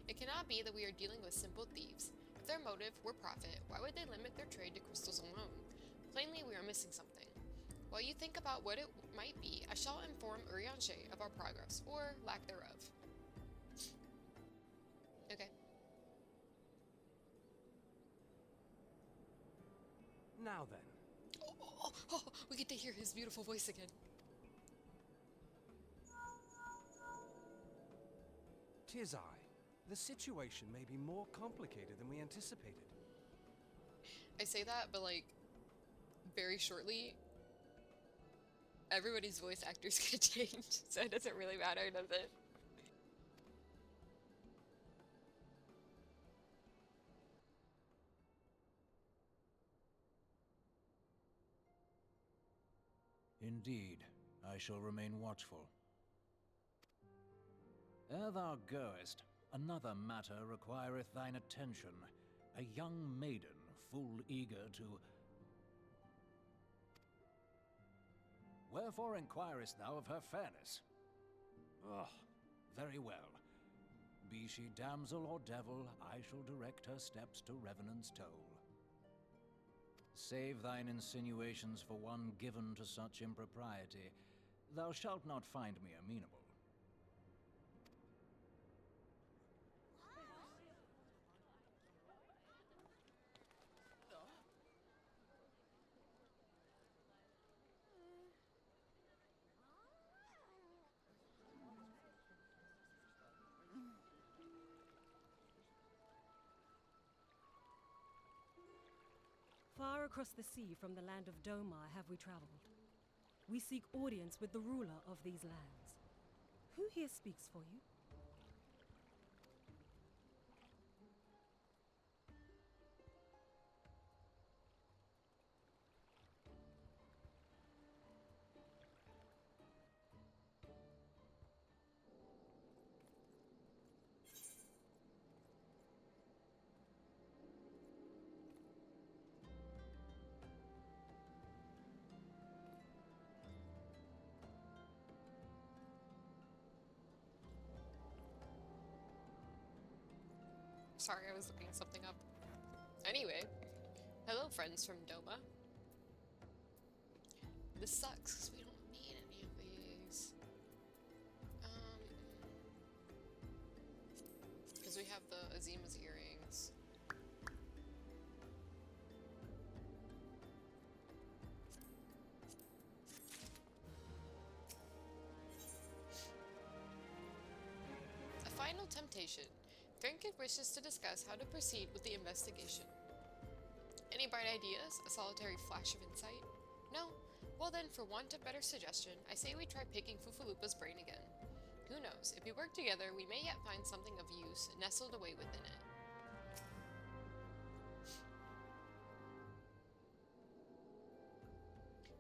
S1: It cannot be that we are dealing with simple thieves. If their motive were profit, why would they limit their trade to crystals alone? Plainly, we are missing something. While you think about what it might be, I shall inform Urianger of our progress, or lack thereof. Okay.
S2: Now then.
S1: Oh, we get to hear his beautiful voice again.
S2: 'Tis I. The situation may be more complicated than we anticipated.
S1: I say that, but like, very shortly, everybody's voice actors get changed, so it doesn't really matter, does it?
S3: Indeed, I shall remain watchful. Ere thou goest, another matter requireth thine attention. A young maiden, full eager to... Wherefore inquirest thou of her fairness? Oh, very well. Be she damsel or devil, I shall direct her steps to Revenant's Toll. Save thine insinuations for one given to such impropriety. Thou shalt not find me amenable.
S4: Far across the sea from the land of Domar have we traveled. We seek audience with the ruler of these lands. Who here speaks for you?
S1: Sorry, I was looking something up. Anyway, hello friends from Doma. This sucks because we don't need any of these. Because we have the Azima's earrings. A final temptation. Trinket wishes to discuss how to proceed with the investigation. Any bright ideas? A solitary flash of insight? No? Well then, for want of better suggestion, I say we try picking Fufalupa's brain again. Who knows, if we work together, we may yet find something of use nestled away within it.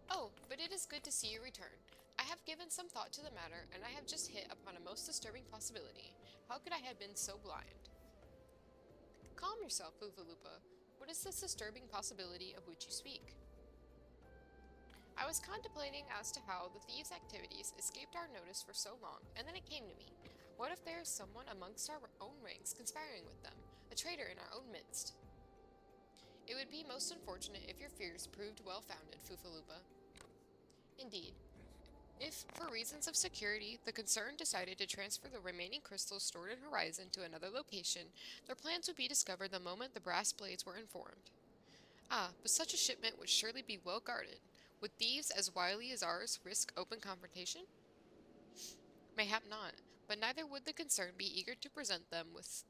S1: Oh, but it is good to see you return. I have given some thought to the matter, and I have just hit upon a most disturbing possibility. How could I have been so blind? Calm yourself, Fufalupa. What is this disturbing possibility of which you speak? I was contemplating as to how the thieves' activities escaped our notice for so long, and then it came to me. What if there is someone amongst our own ranks conspiring with them, a traitor in our own midst? It would be most unfortunate if your fears proved well-founded, Fufalupa. Indeed. If, for reasons of security, the concern decided to transfer the remaining crystals stored in Horizon to another location, their plans would be discovered the moment the brass blades were informed. Ah, but such a shipment would surely be well guarded. Would thieves as wily as ours risk open confrontation? Mayhap not, but neither would the concern be eager to present them with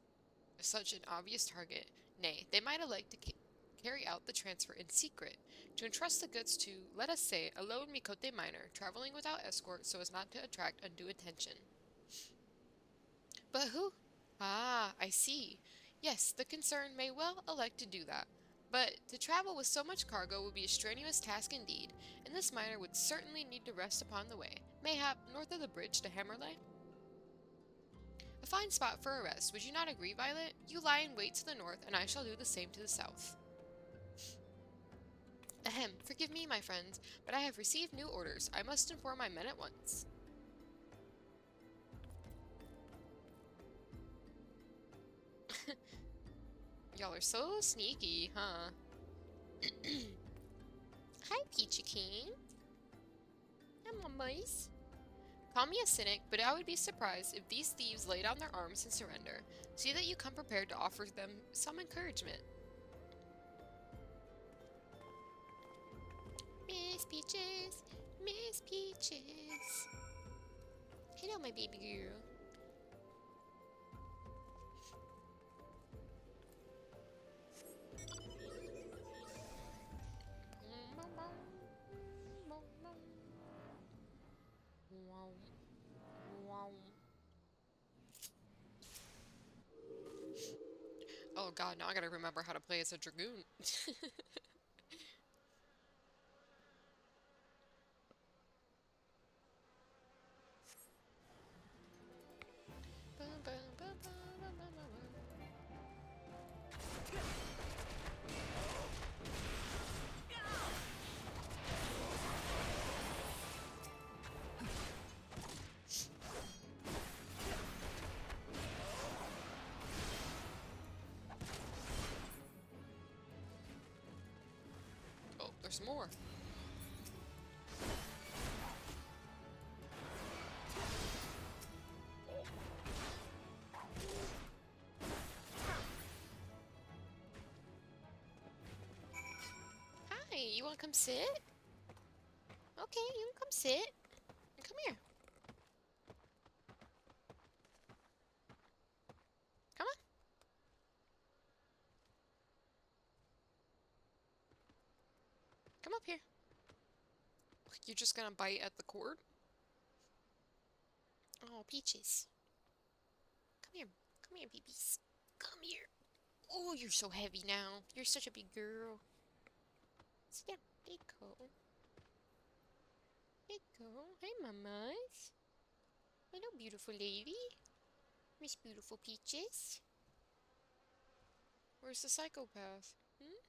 S1: such an obvious target. Nay, they might elect to carry out the transfer in secret, to entrust the goods to, let us say, a lone Mikote miner, traveling without escort so as not to attract undue attention. But who? Ah, I see. Yes, the concern may well elect to do that. But to travel with so much cargo would be a strenuous task indeed, and this miner would certainly need to rest upon the way, mayhap north of the bridge to Hammerley. A fine spot for a rest, would you not agree, Violet? You lie in wait to the north, and I shall do the same to the south. Ahem, forgive me, my friends, but I have received new orders. I must inform my men at once. Y'all are so sneaky, huh? Hi, Peachy King. I'm mice. Call me a cynic, but I would be surprised if these thieves lay down their arms and surrender. See that you come prepared to offer them some encouragement. Miss Peaches, Miss Peaches. Hello, my baby girl. Oh god, now I gotta remember how to play as a dragoon. Oh, there's more. Hi, you wanna come sit? Okay, you can come sit. Come here. Come on. Come up here. You're just gonna bite at the cord? Oh, Peaches. Come here. Come here, babies. Come here. Oh, you're so heavy now. You're such a big girl. Sit down. There you go. There you go. Hey, mamas. Hello, beautiful lady. Miss Beautiful Peaches. Where's the psychopath? Hmm?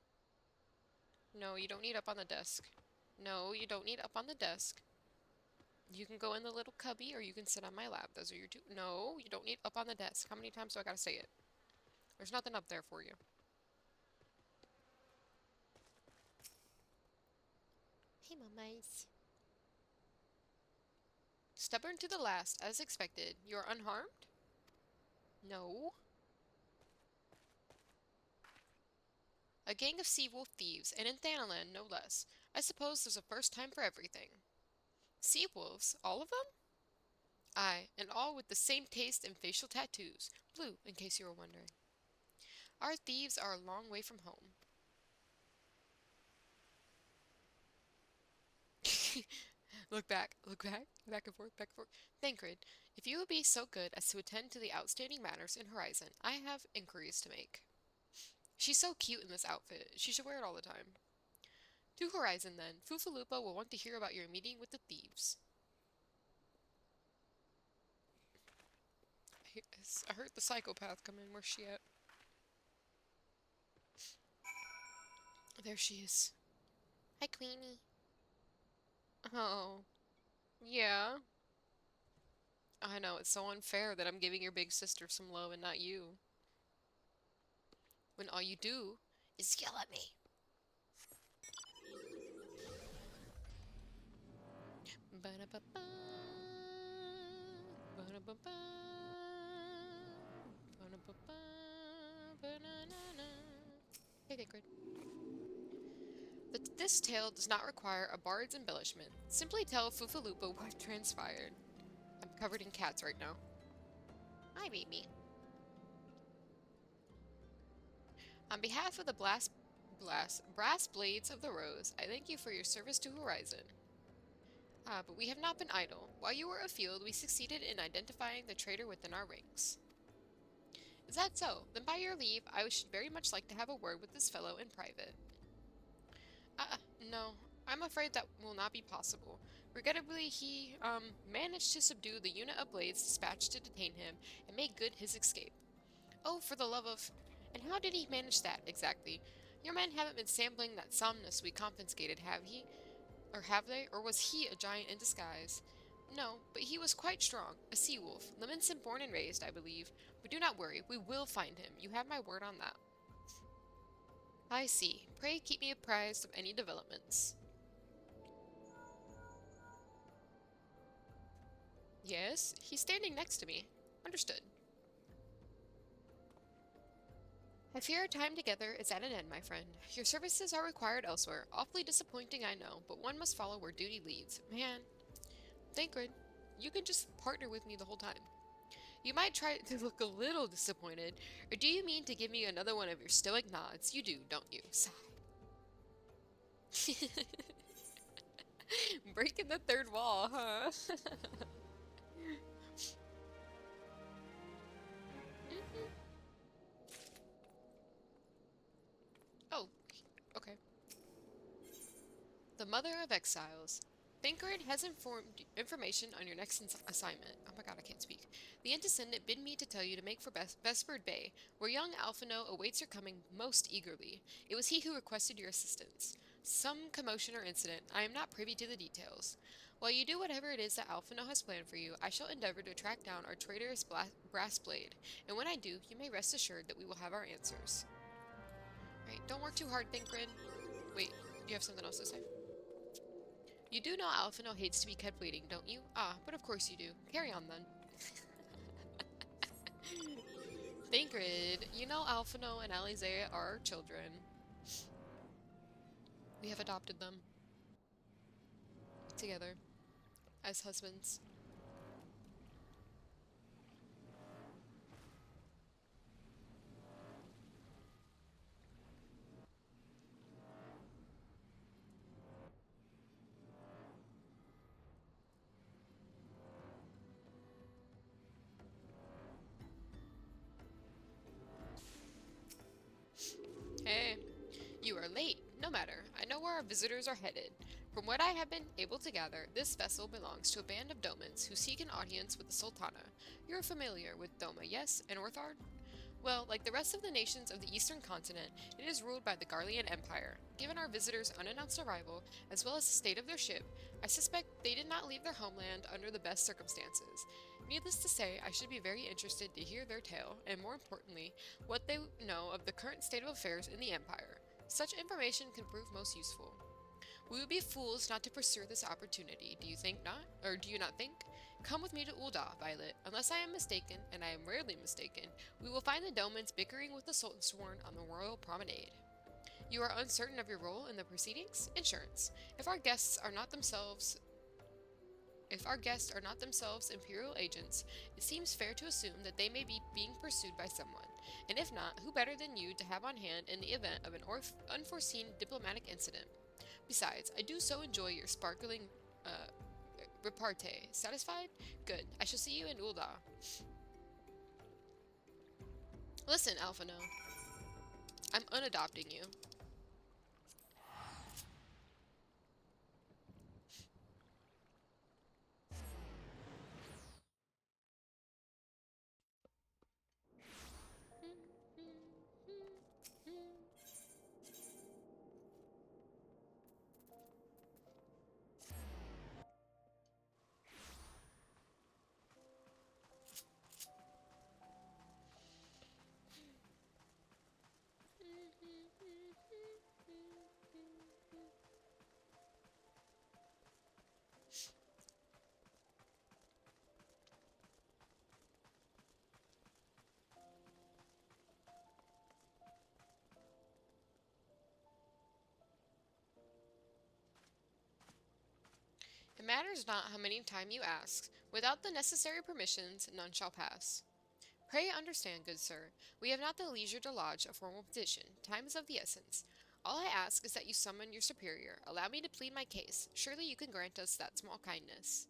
S1: No, you don't need up on the desk. No, you don't need up on the desk. You can go in the little cubby or you can sit on my lap. Those are your two. No, you don't need up on the desk. How many times do I gotta say it? There's nothing up there for you. Hey, mamas. Stubborn to the last, as expected. You're unharmed? No. A gang of sea wolf thieves, and in Thanalan, no less. I suppose there's a first time for everything. Sea wolves? All of them? Aye, and all with the same taste and facial tattoos. Blue, in case you were wondering. Our thieves are a long way from home. Look back and forth, back and forth. Thancred, if you would be so good as to attend to the outstanding matters in Horizon, I have inquiries to make. She's so cute in this outfit. She should wear it all the time. To Horizon, then. Fufalupa will want to hear about your meeting with the thieves. I heard the psychopath come in. Where's she at? There she is. Hi, Queenie. Oh, yeah. I know, it's so unfair that I'm giving your big sister some love and not you. When all you do is yell at me. Ba-da-ba-ba. Ba-da-ba-ba. Ba-da-ba-ba. Ba-na-na-na. Hey, Thancred. This tale does not require a bard's embellishment. Simply tell Fufalupa what transpired. I'm covered in cats right now. Hi, baby. On behalf of the Brass Blades of the Rose, I thank you for your service to Horizon. Ah, but we have not been idle. While you were afield, we succeeded in identifying the traitor within our ranks. Is that so? Then by your leave, I should very much like to have a word with this fellow in private. No, I'm afraid that will not be possible. Regrettably, he, managed to subdue the unit of blades dispatched to detain him and make good his escape. Oh, for the love of... And how did he manage that, exactly? Your men haven't been sampling that somnus we confiscated, have he? Or have they? Or was he a giant in disguise? No, but he was quite strong, a sea-wolf, Levinson born and raised, I believe. But do not worry, we will find him. You have my word on that. I see. Pray keep me apprised of any developments. Yes, he's standing next to me. Understood. I fear our time together is at an end, my friend. Your services are required elsewhere. Awfully disappointing, I know, but one must follow where duty leads. Man, Thancred, you can just partner with me the whole time. You might try to look a little disappointed, or do you mean to give me another one of your stoic nods? You do, don't you? Sigh. Breaking the third wall, huh? Oh, okay. The Mother of Exiles. Thancred has informed information on your next assignment. Oh my god, I can't speak. The Intendant bid me to tell you to make for Vesperd Bay, where young Alphino awaits your coming most eagerly. It was he who requested your assistance. Some commotion or incident. I am not privy to the details. While you do whatever it is that Alphino has planned for you, I shall endeavor to track down our traitorous brass blade, and when I do, you may rest assured that we will have our answers. Right, don't work too hard, Thancred. Wait, do you have something else to say? You do know Alphino hates to be kept waiting, don't you? Ah, but of course you do. Carry on then. Thancred, you know Alphino and Alizea are our children. We have adopted them. Together. As husbands. Hey, you are late. No matter. I know where our visitors are headed. From what I have been able to gather, this vessel belongs to a band of Domans who seek an audience with the Sultana. You're familiar with Doma, yes? And Orthard? Well, like the rest of the nations of the eastern continent, it is ruled by the Garlean Empire. Given our visitors' unannounced arrival, as well as the state of their ship, I suspect they did not leave their homeland under the best circumstances. Needless to say, I should be very interested to hear their tale, and more importantly, what they know of the current state of affairs in the Empire. Such information can prove most useful. We would be fools not to pursue this opportunity, do you think not? Or do you not think? Come with me to Ul'dah, Violet. Unless I am mistaken, and I am rarely mistaken, we will find the Domans bickering with the Sultansworn on the royal promenade. You are uncertain of your role in the proceedings? Insurance. If our guests are not themselves Imperial agents, it seems fair to assume that they may be being pursued by someone. And if not, who better than you to have on hand in the event of an unforeseen diplomatic incident? Besides, I do so enjoy your sparkling, repartee. Satisfied? Good. I shall see you in Ul'dah. Listen, Alphino. I'm unadopting you. It matters not how many times you ask. Without the necessary permissions, none shall pass. Pray understand, good sir, we have not the leisure to lodge a formal petition. Time is of the essence. All I ask is that you summon your superior. Allow me to plead my case. Surely you can grant us that small kindness.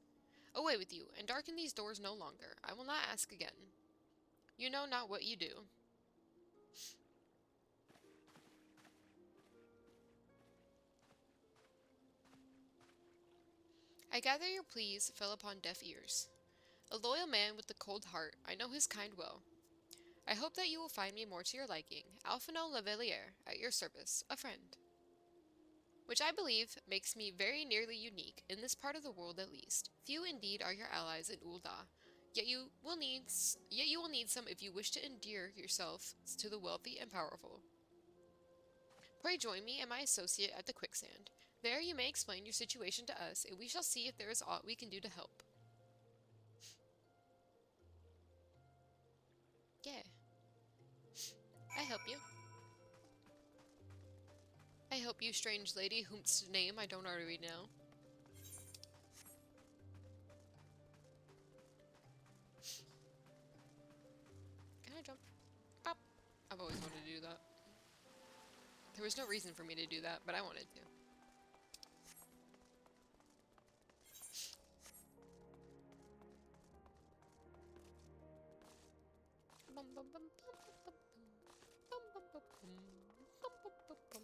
S1: Away with you, and darken these doors no longer. I will not ask again. You know not what you do. I gather your pleas fell upon deaf ears. A loyal man with a cold heart, I know his kind will. I hope that you will find me more to your liking, Alphino Lavalier, at your service, a friend. Which I believe makes me very nearly unique, in this part of the world at least. Few indeed are your allies in Ul'dah, yet you will need some if you wish to endear yourself to the wealthy and powerful. Pray join me and my associate at the quicksand. There you may explain your situation to us, and we shall see if there is aught we can do to help. Yeah, I help you. I help you, strange lady, whom's name I don't already know. Can I jump? Pop! I've always wanted to do that. There was no reason for me to do that, but I wanted to. Bum, bum, bum, bum, bum, bum, bum, bum, bum, bum, bum, bum, bum.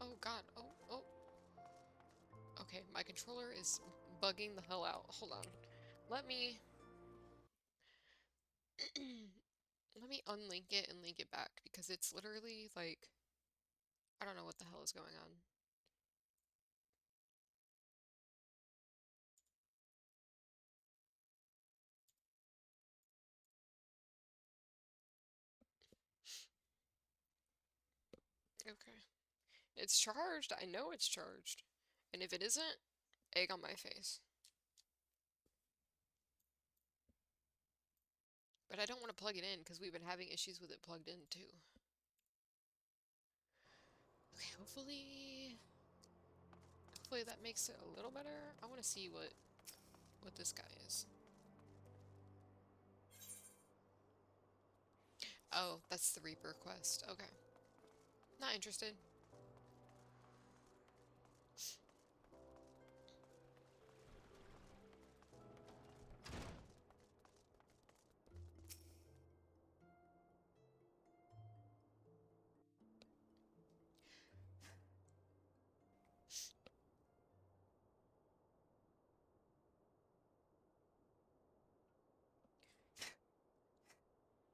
S1: Oh god, oh. Okay, my controller is bugging the hell out. Hold on. Let me... let me unlink it and link it back, because it's literally, like... I don't know what the hell is going on. Okay. It's charged. I know it's charged. And if it isn't, egg on my face. But I don't want to plug it in because we've been having issues with it plugged in too. Okay, hopefully that makes it a little better. I want to see what this guy is. Oh, that's the Reaper quest. Okay. Not interested.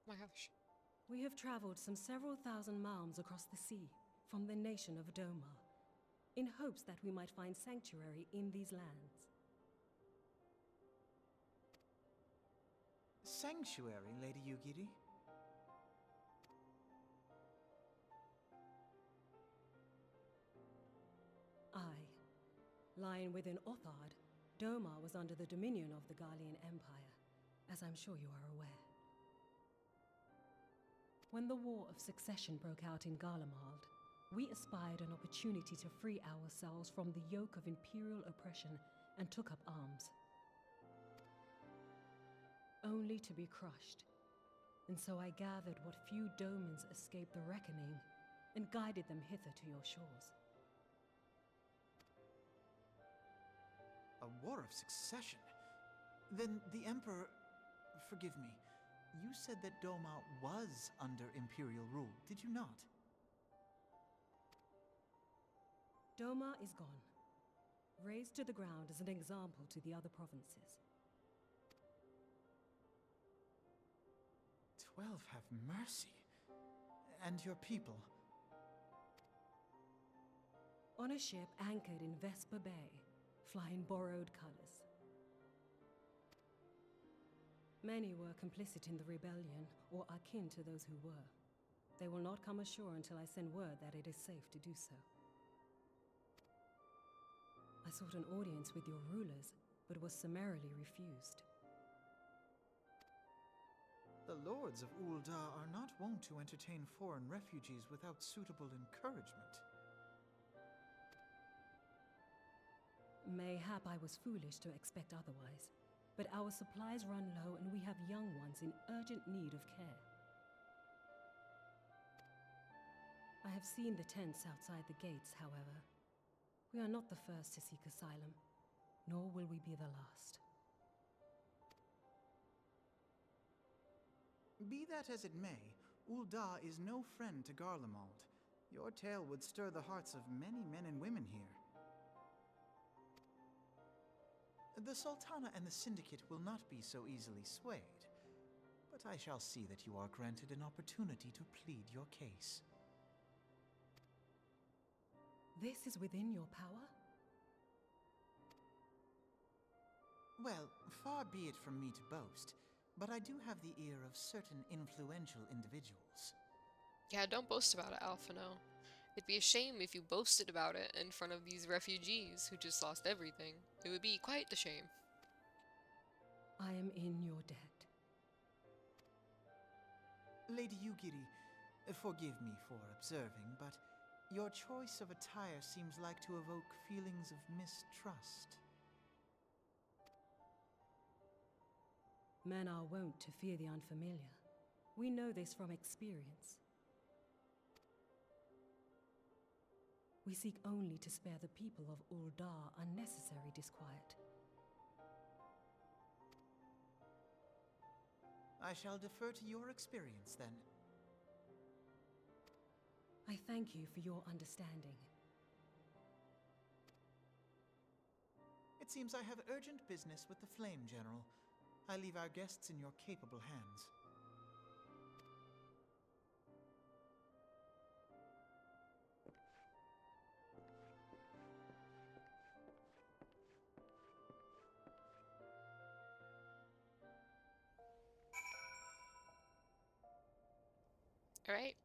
S1: Oh my gosh.
S4: We have traveled some several thousand miles across the sea from the nation of Doma, in hopes that we might find sanctuary in these lands.
S5: Sanctuary, Lady Yugiri?
S4: Aye. Lying within Othard, Doma was under the dominion of the Garlean Empire, as I'm sure you are aware. When the War of Succession broke out in Garlemald, we espied an opportunity to free ourselves from the yoke of imperial oppression and took up arms. Only to be crushed. And so I gathered what few Domans escaped the reckoning and guided them hither to your shores.
S5: A war of succession? Then the Emperor... Forgive me. You said that Doma was under Imperial rule, did you not?
S4: Doma is gone. Razed to the ground as an example to the other provinces.
S5: 12 have mercy. And your people?
S4: On a ship anchored in Vesper Bay, flying borrowed colors. Many were complicit in the rebellion, or akin to those who were. They will not come ashore until I send word that it is safe to do so. I sought an audience with your rulers, but was summarily refused.
S5: The lords of Ul'dah are not wont to entertain foreign refugees without suitable encouragement.
S4: Mayhap I was foolish to expect otherwise, but our supplies run low and we have young ones in urgent need of care. I have seen the tents outside the gates, however. We are not the first to seek asylum, nor will we be the last.
S5: Be that as it may, Ul'dah is no friend to Garlemald. Your tale would stir the hearts of many men and women here. The Sultana and the Syndicate will not be so easily swayed, but I shall see that you are granted an opportunity to plead your case.
S4: This is within your power?
S5: Well, far be it from me to boast, but I do have the ear of certain influential individuals.
S1: Yeah, don't boast about it, Alphino. It'd be a shame if you boasted about it in front of these refugees who just lost everything. It would be quite the shame.
S4: I am in your debt.
S5: Lady Yugiri, forgive me for observing, but your choice of attire seems like to evoke feelings of mistrust.
S4: Men are wont to fear the unfamiliar. We know this from experience. We seek only to spare the people of Ul'dah unnecessary disquiet.
S5: I shall defer to your experience, then.
S4: I thank you for your understanding.
S5: It seems I have urgent business with the Flame General. I leave our guests in your capable hands.
S1: Alright?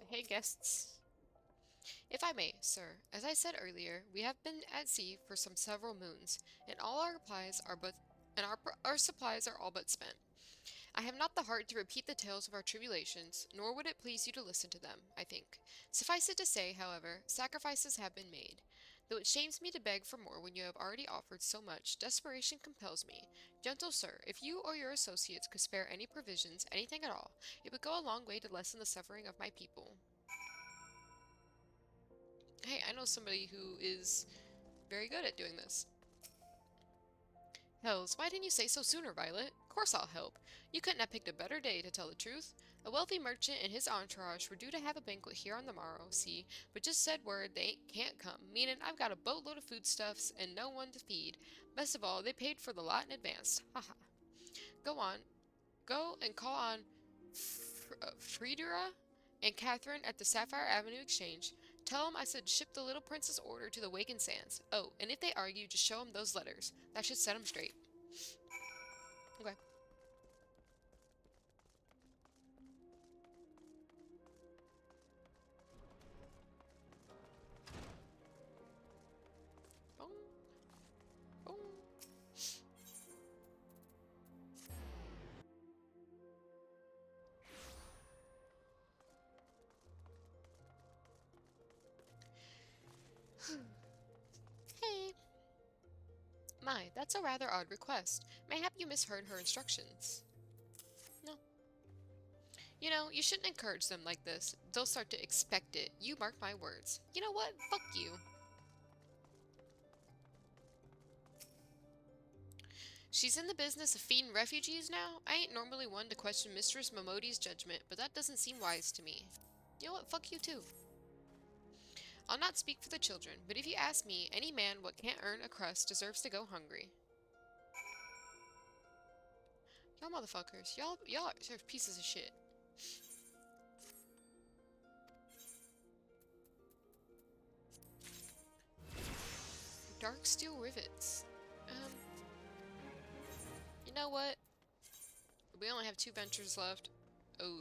S1: Hey, guests. If I may, sir, as I said earlier, we have been at sea for some several moons, and all our supplies are our supplies are all but spent. I have not the heart to repeat the tales of our tribulations, nor would it please you to listen to them, I think. Suffice it to say, however, sacrifices have been made. Though it shames me to beg for more when you have already offered so much, desperation compels me. Gentle sir, if you or your associates could spare any provisions, anything at all, it would go a long way to lessen the suffering of my people. Hey, I know somebody who is very good at doing this. Hells, why didn't you say so sooner, Violet? Of course I'll help. You couldn't have picked a better day, to tell the truth. A wealthy merchant and his entourage were due to have a banquet here on the morrow, see, but just said word they can't come, meaning I've got a boatload of foodstuffs and no one to feed. Best of all, they paid for the lot in advance. Haha. Go on. Go and call on Friedera and Catherine at the Sapphire Avenue Exchange. Tell them I said ship the little prince's order to the Waken Sands. Oh, and if they argue, just show them those letters. That should set them straight. Okay. Boom. Boom. Hey. My, that's a rather odd request. Mayhap you misheard her instructions. No. You know, you shouldn't encourage them like this. They'll start to expect it. You mark my words. You know what? Fuck you. She's in the business of feeding refugees now? I ain't normally one to question Mistress Momodi's judgment, but that doesn't seem wise to me. You know what? Fuck you too. I'll not speak for the children, but if you ask me, any man what can't earn a crust deserves to go hungry. Y'all motherfuckers. Y'all are pieces of shit. Dark steel rivets. You know what? We only have 2 ventures left. Oh.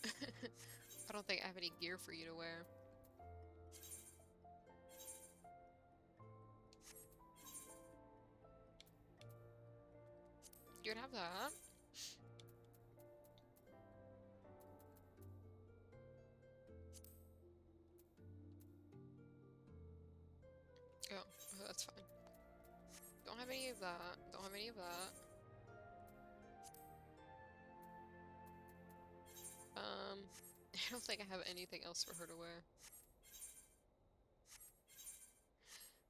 S1: I don't think I have any gear for you to wear. You can have that. Oh, that's fine. Don't have any of that. Don't have any of that. I don't think I have anything else for her to wear.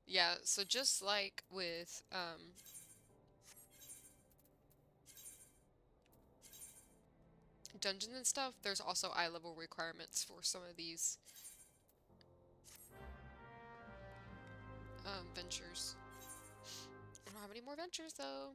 S1: Yeah, so just like with, dungeons and stuff, there's also eye level requirements for some of these, ventures. I don't have any more ventures, though.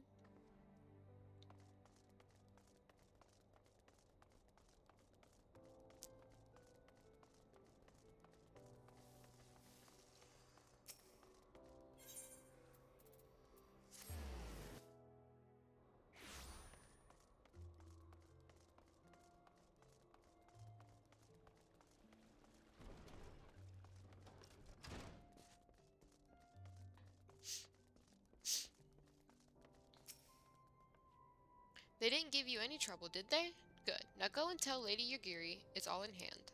S1: They didn't give you any trouble, did they? Good. Now go and tell Lady Yagiri it's all in hand.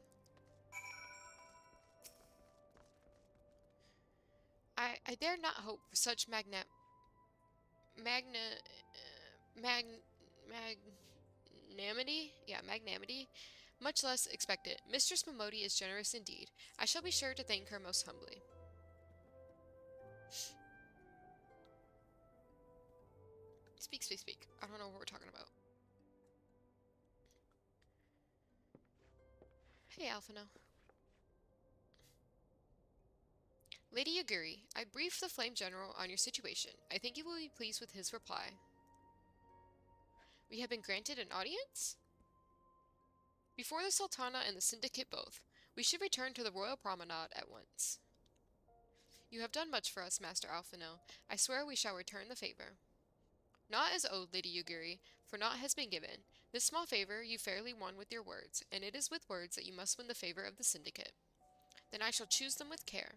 S1: I dare not hope for such magna, mag, magnanimity? Yeah, magnanimity. Much less expect it. Mistress Momodi is generous indeed. I shall be sure to thank her most humbly. Speak, speak, speak. I don't know what we're talking about. Hey, Alphino. Lady Yaguri, I briefed the Flame General on your situation. I think you will be pleased with his reply. We have been granted an audience? Before the Sultana and the Syndicate both. We should return to the Royal Promenade at once. You have done much for us, Master Alphino. I swear we shall return the favor. Naught is owed, Lady Yugiri, for naught has been given. This small favor you fairly won with your words, and it is with words that you must win the favor of the Syndicate. Then I shall choose them with care.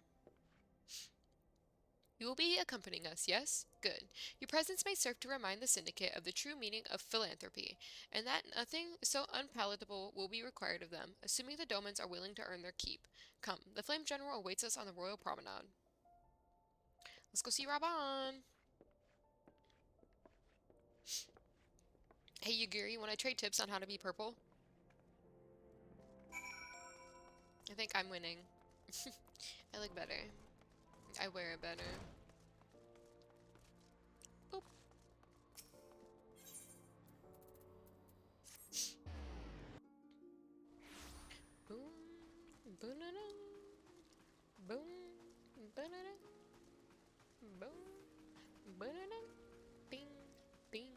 S1: You will be accompanying us, yes? Good. Your presence may serve to remind the Syndicate of the true meaning of philanthropy, and that nothing so unpalatable will be required of them, assuming the Domans are willing to earn their keep. Come, the Flame General awaits us on the Royal Promenade. Let's go see Raban! Hey, Yugiri, want to trade tips on how to be purple? I think I'm winning. I look better. I wear it better. Boop. Boom. Boom-da-da. Boom. Ba-da-da. Boom. Ba-da-da. Bing. Bing.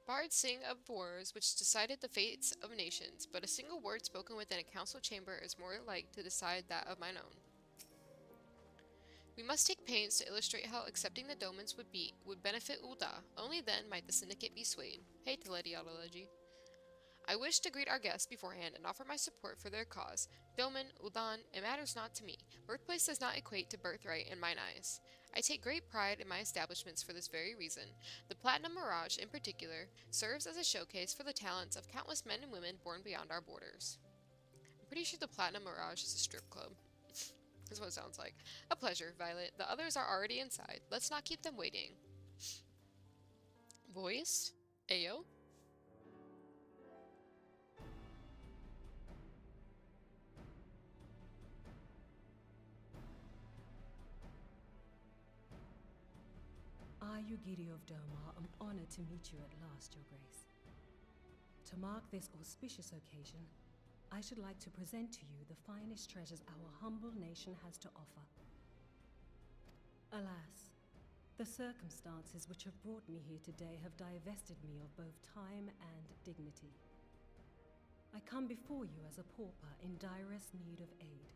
S1: Bards sing of wars which decided the fates of nations, but a single word spoken within a council chamber is more like to decide that of mine own. We must take pains to illustrate how accepting the Domans would benefit Ul'dah. Only then might the Syndicate be swayed. Hey, Telediology. I wish to greet our guests beforehand and offer my support for their cause. Doman, Ul'dan, it matters not to me. Birthplace does not equate to birthright in mine eyes. I take great pride in my establishments for this very reason. The Platinum Mirage, in particular, serves as a showcase for the talents of countless men and women born beyond our borders. I'm pretty sure the Platinum Mirage is a strip club. That's what it sounds like. A pleasure, Violet. The others are already inside. Let's not keep them waiting. Voice? Ayo?
S4: I, Yugiri of Doma, am honored to meet you at last, Your Grace. To mark this auspicious occasion, I should like to present to you the finest treasures our humble nation has to offer. Alas, the circumstances which have brought me here today have divested me of both time and dignity. I come before you as a pauper in direst need of aid,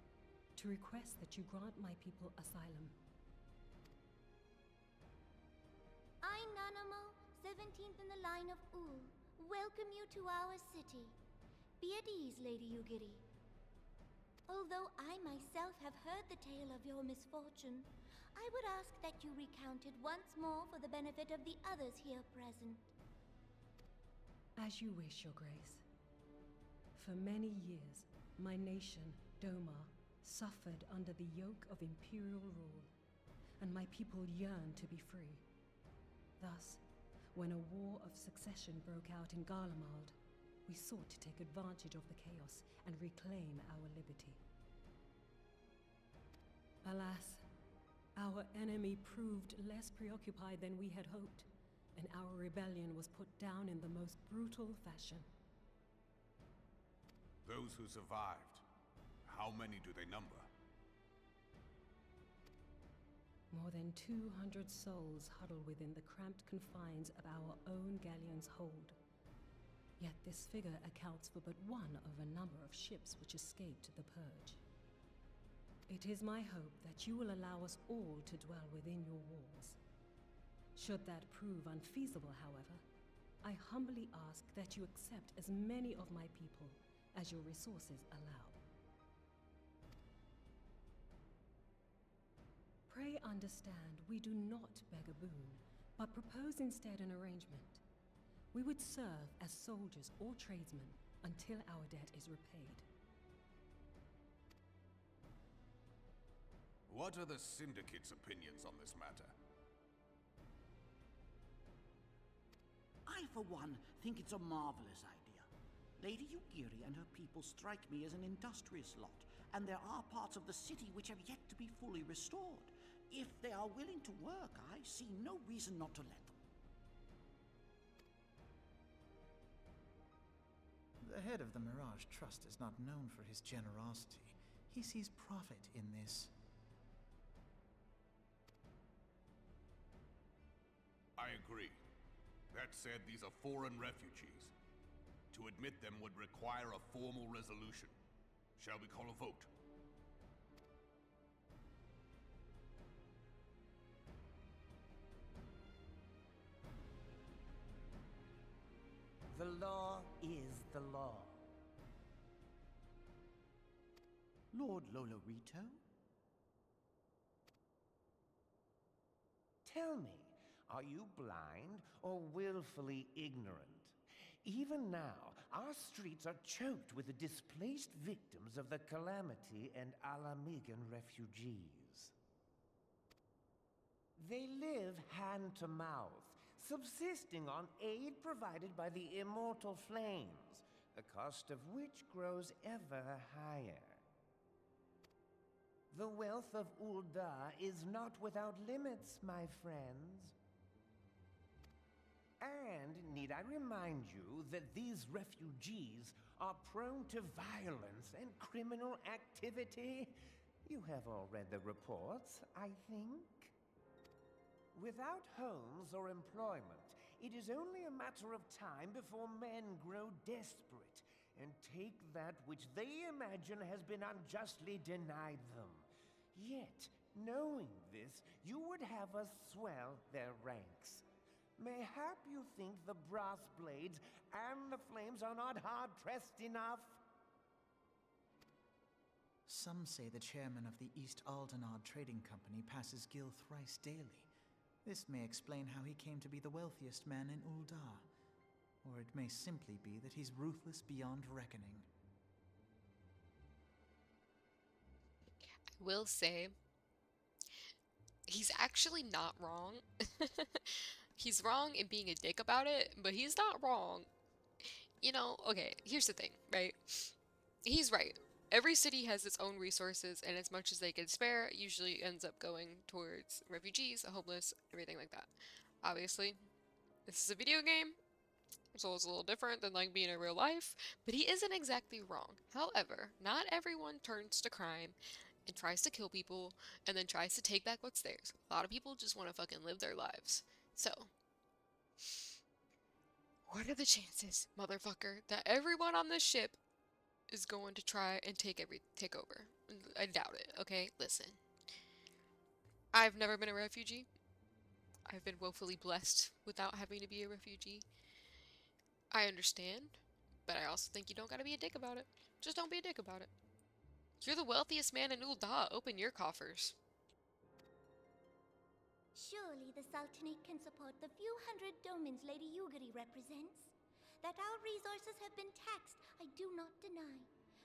S4: to request that you grant my people asylum.
S6: I, Nanamo, 17th in the line of Ul, welcome you to our city. Be at ease, Lady Yugiri. Although I myself have heard the tale of your misfortune, I would ask that you recount it once more for the benefit of the others here present.
S4: As you wish, Your Grace. For many years, my nation, Doma, suffered under the yoke of imperial rule, and my people yearned to be free. Thus, when a war of succession broke out in Garlemald, we sought to take advantage of the chaos and reclaim our liberty. Alas, our enemy proved less preoccupied than we had hoped, and our rebellion was put down in the most brutal fashion.
S7: Those who survived, how many do they number?
S4: More than 200 souls huddle within the cramped confines of our own galleon's hold. Yet this figure accounts for but one of a number of ships which escaped the Purge. It is my hope that you will allow us all to dwell within your walls. Should that prove unfeasible, however, I humbly ask that you accept as many of my people as your resources allow. Pray understand, we do not beg a boon, but propose instead an arrangement. We would serve as soldiers or tradesmen until our debt is repaid.
S7: What are the Syndicate's opinions on this matter?
S8: I, for one, think it's a marvelous idea. Lady Yugiri and her people strike me as an industrious lot, and there are parts of the city which have yet to be fully restored. If they are willing to work, I see no reason not to let them.
S5: The head of the Mirage Trust is not known for his generosity. He sees profit in this.
S7: I agree. That said, these are foreign refugees. To admit them would require a formal resolution. Shall we call a vote?
S9: The law is the law.
S8: Lord Lolorito?
S9: Tell me, are you blind or willfully ignorant? Even now, our streets are choked with the displaced victims of the Calamity and Alamigan refugees. They live hand to mouth, subsisting on aid provided by the immortal flames, the cost of which grows ever higher. The wealth of Ul'dah is not without limits, my friends. And need I remind you that these refugees are prone to violence and criminal activity? You have all read the reports, I think. Without homes or employment, it is only a matter of time before men grow desperate and take that which they imagine has been unjustly denied them. Yet, knowing this, you would have us swell their ranks. Mayhap you think the brass blades and the flames are not hard-pressed enough?
S5: Some say the chairman of the East Aldenard Trading Company passes Gil thrice daily. This may explain how he came to be the wealthiest man in Ul'dah. Or it may simply be that he's ruthless beyond reckoning.
S1: I will say, he's actually not wrong. He's wrong in being a dick about it, but he's not wrong. You know, okay, here's the thing, right? He's right. Every city has its own resources, and as much as they can spare, it usually ends up going towards refugees, homeless, everything like that. Obviously, this is a video game, so it's a little different than like being in real life, but he isn't exactly wrong. However, not everyone turns to crime and tries to kill people and then tries to take back what's theirs. A lot of people just want to fucking live their lives. So, what are the chances, motherfucker, that everyone on this ship is going to try and take over? I doubt it, okay? Listen. I've never been a refugee. I've been woefully blessed without having to be a refugee. I understand, but I also think you don't gotta be a dick about it. Just don't be a dick about it. You're the wealthiest man in Ul'dah. Open your coffers.
S6: Surely the Sultanate can support the few hundred domins Lady Yugiri represents. That our resources have been taxed, I do not deny.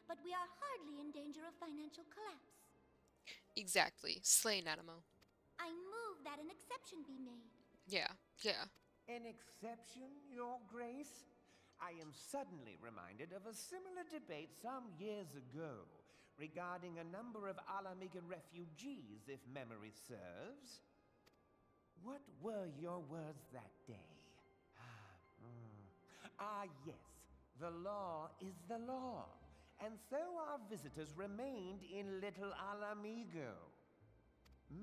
S6: But we are hardly in danger of financial collapse.
S1: Exactly. Slay Nanamo.
S6: I move that an exception be made.
S1: Yeah, yeah.
S9: An exception, Your Grace? I am suddenly reminded of a similar debate some years ago regarding a number of Alamigan refugees, if memory serves. What were your words that day? Yes. The law is the law. And so our visitors remained in Little Alamigo.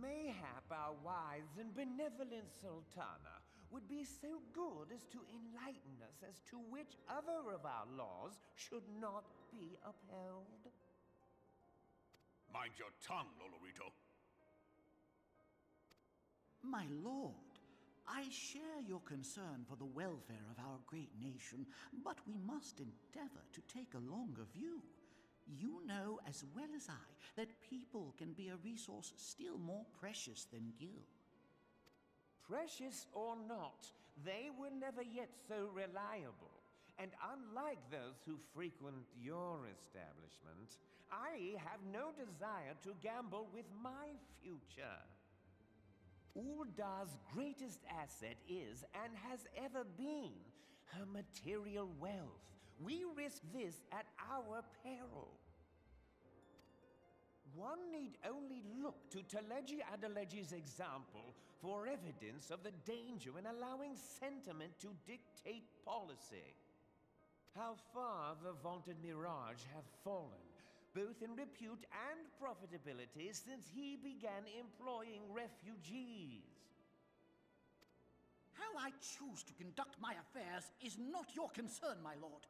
S9: Mayhap our wise and benevolent Sultana would be so good as to enlighten us as to which other of our laws should not be upheld.
S7: Mind your tongue, Lolorito.
S8: My lord, I share your concern for the welfare of our great nation, but we must endeavor to take a longer view. You know as well as I that people can be a resource still more precious than gil.
S9: Precious or not, they were never yet so reliable. And unlike those who frequent your establishment, I have no desire to gamble with my future. Uldar's greatest asset is, and has ever been, her material wealth. We risk this at our peril. One need only look to Teleji Adeleji's example for evidence of the danger in allowing sentiment to dictate policy. How far the vaunted Mirage have fallen, both in repute and profitability, since he began employing refugees.
S8: How I choose to conduct my affairs is not your concern, my lord.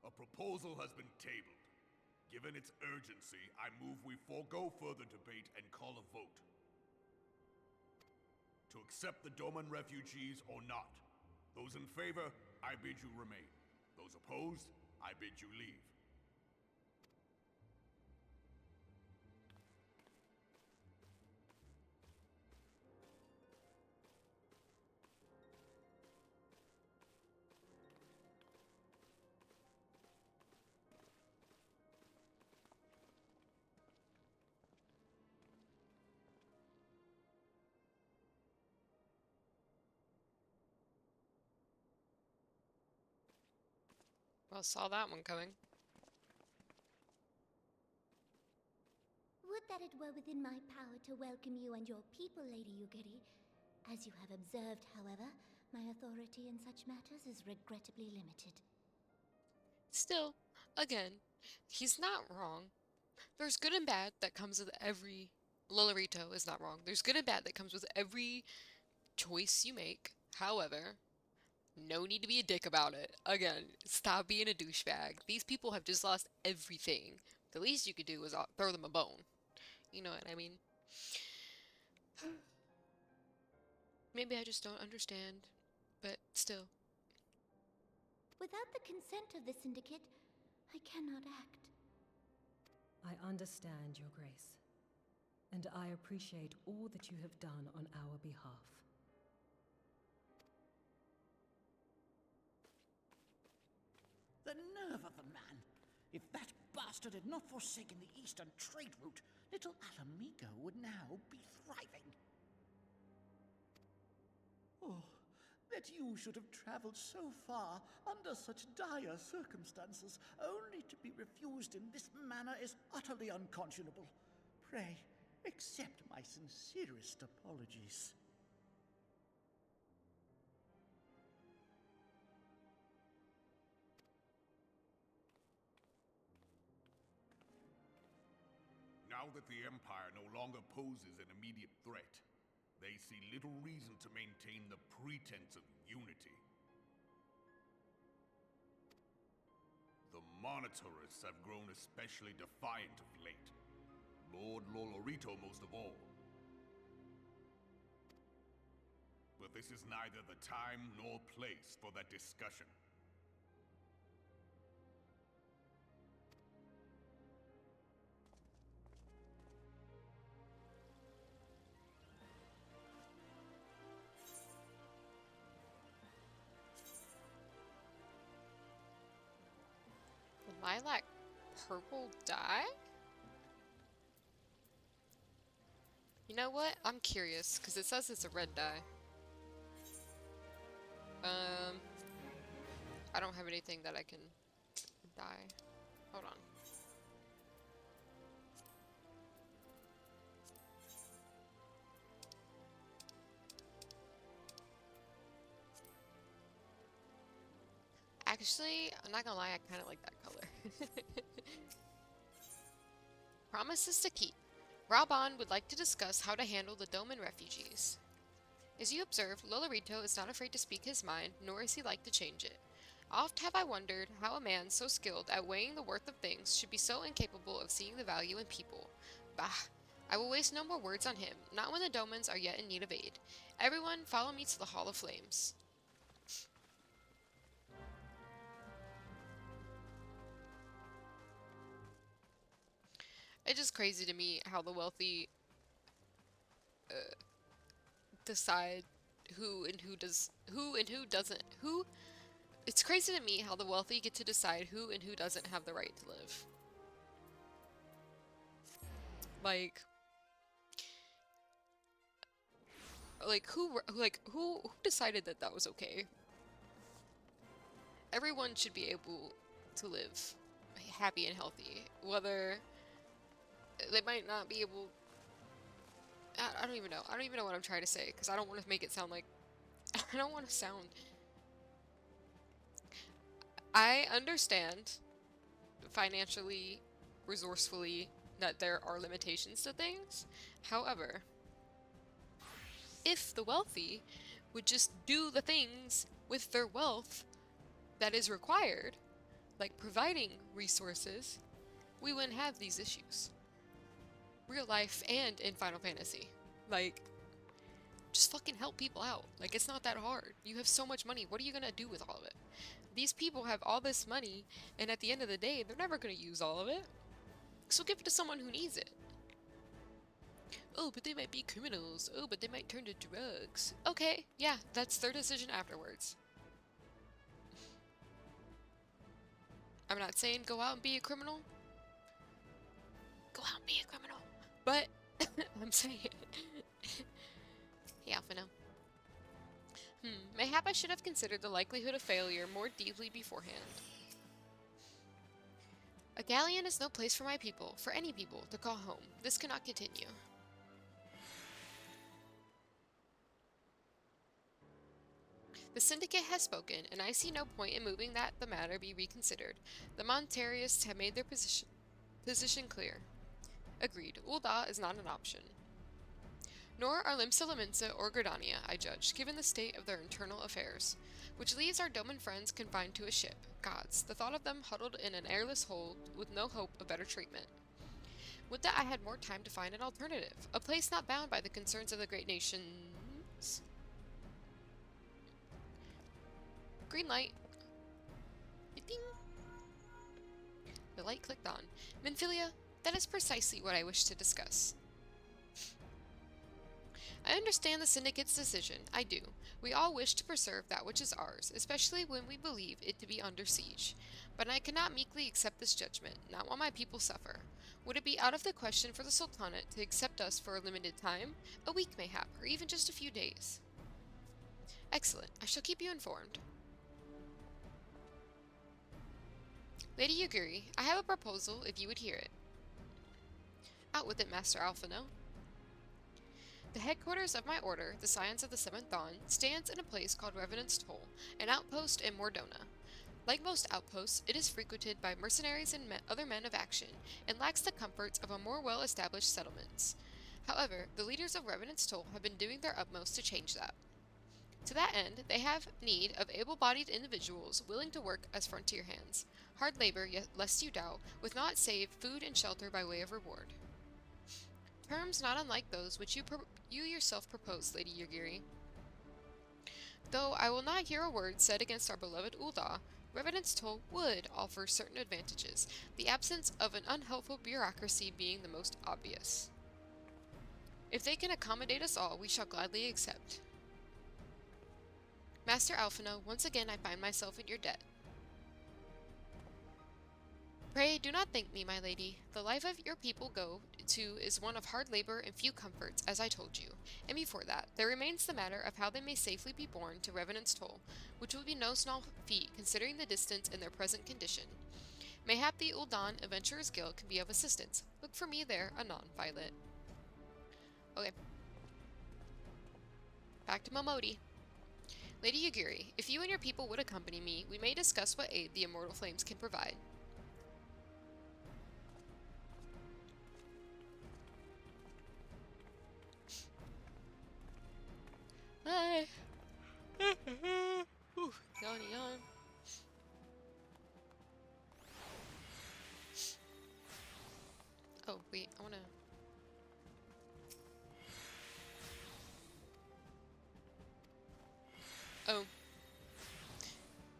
S7: A proposal has been tabled. Given its urgency, I move we forego further debate and call a vote. To accept the Doman refugees or not. Those in favor, I bid you remain. Those opposed, I bid you leave.
S1: Well, saw that one coming.
S6: Would that it were within my power to welcome you and your people, Lady Yugiri. As you have observed, however, my authority in such matters is regrettably limited.
S1: Still, again, he's not wrong. There's good and bad that comes with every... Lolorito is not wrong. There's good and bad that comes with every choice you make. However, no need to be a dick about it. Again, stop being a douchebag. These people have just lost everything. The least you could do is throw them a bone. You know what I mean? Maybe I just don't understand. But still.
S6: Without the consent of the Syndicate, I cannot act.
S4: I understand, Your Grace, and I appreciate all that you have done on our behalf.
S8: The nerve of the man! If that bastard had not forsaken the eastern trade route, Little Alamigo would now be thriving. Oh, that you should have traveled so far under such dire circumstances, only to be refused in this manner is utterly unconscionable. Pray, accept my sincerest apologies.
S7: Now that the Empire no longer poses an immediate threat, they see little reason to maintain the pretense of unity. The Monitorists have grown especially defiant of late. Lord Lolorito most of all. But this is neither the time nor place for that discussion.
S1: lilac purple dye? You know what? I'm curious, because it says it's a red dye. I don't have anything that I can dye. Hold on. Actually, I'm not gonna lie, I kind of like that color. Promises to keep. Raban would like to discuss how to handle the Doman refugees. As you observe, Lolorito is not afraid to speak his mind, nor is he like to change it. Oft have I wondered how a man so skilled at weighing the worth of things should be so incapable of seeing the value in people. Bah! I will waste no more words on him, not when the Domans are yet in need of aid. Everyone, follow me to the Hall of Flames. It's just crazy to me how the wealthy decide who and who doesn't. It's crazy to me how the wealthy get to decide who and who doesn't have the right to live. Who decided that that was okay? Everyone should be able to live happy and healthy, whether they might not be able. I don't even know. I don't even know what I'm trying to say because I don't want to make it sound like. I don't want to sound. I understand financially, resourcefully, that there are limitations to things. However, if the wealthy would just do the things with their wealth that is required, like providing resources, we wouldn't have these issues. Real life and in Final Fantasy. Like, just fucking help people out. Like, it's not that hard. You have so much money. What are you gonna do with all of it? These people have all this money, and at the end of the day, they're never gonna use all of it. So give it to someone who needs it. Oh, but they might be criminals. Oh, but they might turn to drugs. Okay, yeah, that's their decision afterwards. I'm not saying go out and be a criminal. Go out and be a criminal. But, I'm saying... Hey, Alphino. Mayhap I should have considered the likelihood of failure more deeply beforehand. A galleon is no place for my people, for any people, to call home. This cannot continue. The Syndicate has spoken, and I see no point in moving that the matter be reconsidered. The Montarists have made their position clear. Agreed. Ul'dah is not an option. Nor are Limsa Lominsa or Gridania, I judge, given the state of their internal affairs, which leaves our Doman friends confined to a ship. Gods, the thought of them huddled in an airless hold with no hope of better treatment. Would that I had more time to find an alternative, a place not bound by the concerns of the great nations. Green light. Ding. The light clicked on. Minfilia, that is precisely what I wish to discuss. I understand the Syndicate's decision. I do. We all wish to preserve that which is ours, especially when we believe it to be under siege. But I cannot meekly accept this judgment, not while my people suffer. Would it be out of the question for the Sultanate to accept us for a limited time? A week, mayhap, or even just a few days. Excellent. I shall keep you informed. Lady Yugiri, I have a proposal if you would hear it. Out with it, Master Alphino. The headquarters of my order, the Scions of the Seventh Dawn, stands in a place called Revenant's Toll, an outpost in Mordona. Like most outposts, it is frequented by mercenaries and other men of action, and lacks the comforts of a more well-established settlements. However, the leaders of Revenant's Toll have been doing their utmost to change that. To that end, they have need of able-bodied individuals willing to work as frontier hands. Hard labor, yet lest you doubt, with naught save food and shelter by way of reward. Terms not unlike those which you yourself proposed, Lady Yugiri. Though I will not hear a word said against our beloved Ul'dah, Revenant's Toll would offer certain advantages, the absence of an unhelpful bureaucracy being the most obvious. If they can accommodate us all, we shall gladly accept. Master Alphino, once again I find myself in your debt. Pray do not thank me, my lady. The life of your people go to is one of hard labor and few comforts, as I told you. And before that, there remains the matter of how they may safely be borne to Revenant's Toll, which will be no small feat considering the distance and their present condition. Mayhap the Uldan Adventurers Guild can be of assistance. Look for me there, anon, Violet. Okay. Back to Momodi. Lady Yugiri, if you and your people would accompany me, we may discuss what aid the Immortal Flames can provide. Hi. Ooh, yawn, yawn. Oh, wait, I wanna... Oh.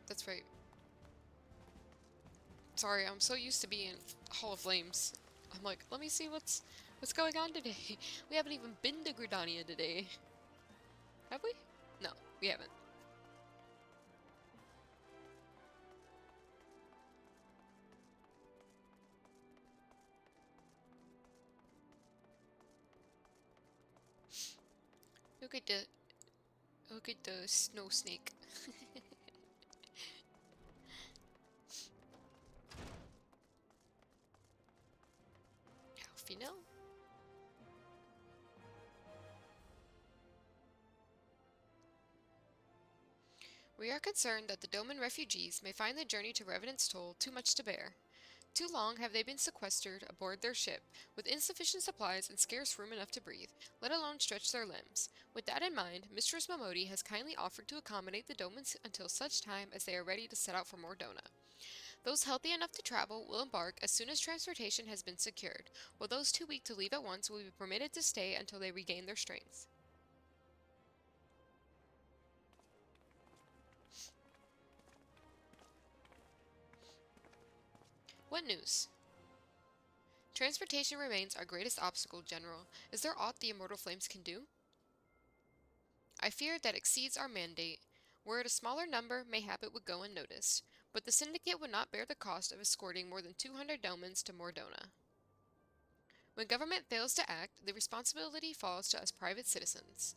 S1: That's right. Sorry, I'm so used to being Hall of Flames. I'm like, let me see what's going on today. We haven't even been to Gridania today. Have we? No, we haven't. Look at the snow snake. Alfino? We are concerned that the Doman refugees may find the journey to Revenant's Toll too much to bear. Too long have they been sequestered aboard their ship, with insufficient supplies and scarce room enough to breathe, let alone stretch their limbs. With that in mind, Mistress Momodi has kindly offered to accommodate the Domans until such time as they are ready to set out for Mordona. Those healthy enough to travel will embark as soon as transportation has been secured, while those too weak to leave at once will be permitted to stay until they regain their strength. What news? Transportation remains our greatest obstacle, General. Is there aught the Immortal Flames can do? I fear that exceeds our mandate. Were it a smaller number, mayhap it would go unnoticed, but the Syndicate would not bear the cost of escorting more than 200 Domans to Mordona. When government fails to act, the responsibility falls to us private citizens.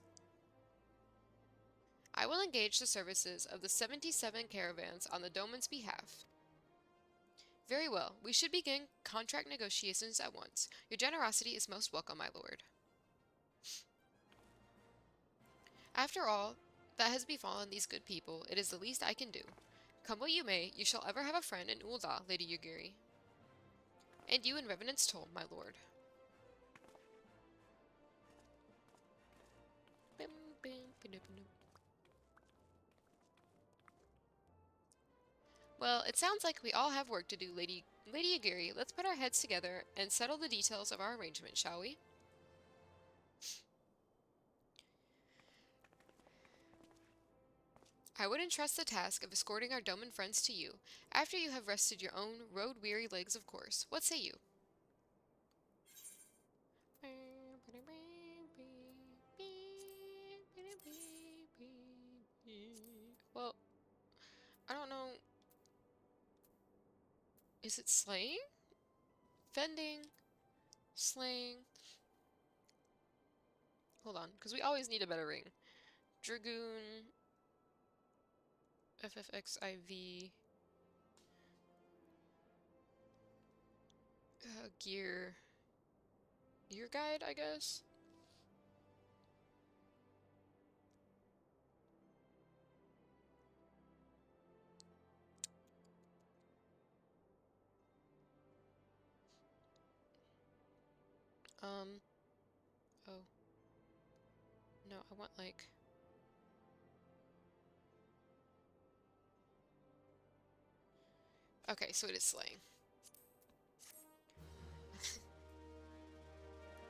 S1: I will engage the services of the 77 caravans on the Doman's behalf. Very well, we should begin contract negotiations at once. Your generosity is most welcome, my lord. After all that has befallen these good people, it is the least I can do. Come what you may, you shall ever have a friend in Ul'dah, Lady Yugiri. And you in Revenant's Toll, my lord. Well, it sounds like we all have work to do, Lady Yugiri. Let's put our heads together and settle the details of our arrangement, shall we? I would entrust the task of escorting our Doman friends to you, after you have rested your own road-weary legs, of course. What say you? Well, I don't know. Is it slaying? Fending? Slaying? Hold on, because we always need a better ring. Dragoon. XIV. Gear. Gear guide, I guess? Oh. No, I want like... Okay, so it is slaying.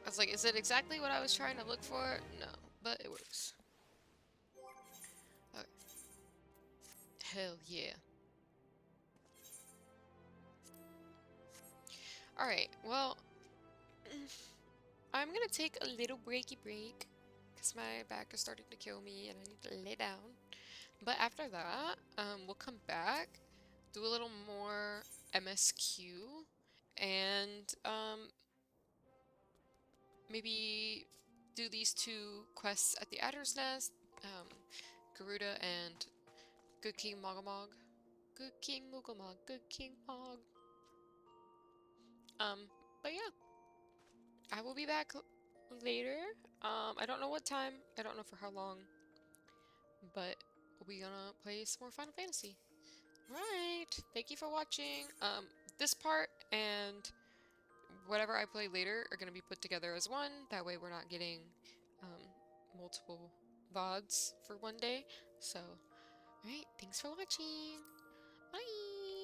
S1: I was like, is it exactly what I was trying to look for? No, but it works. Okay. Hell yeah. Alright, well... I'm gonna take a little breaky break, because my back is starting to kill me and I need to lay down. But after that, we'll come back, do a little more MSQ and maybe do these two quests at the Adder's Nest, Garuda and Good King Mogamog. Good King Mogamog, Good King Mog. But yeah, I will be back later. I don't know what time, I don't know for how long, but we're gonna play some more Final Fantasy. Right, thank you for watching. This part and whatever I play later are gonna be put together as one. That way we're not getting um, multiple VODs for one day. So, alright, thanks for watching. Bye!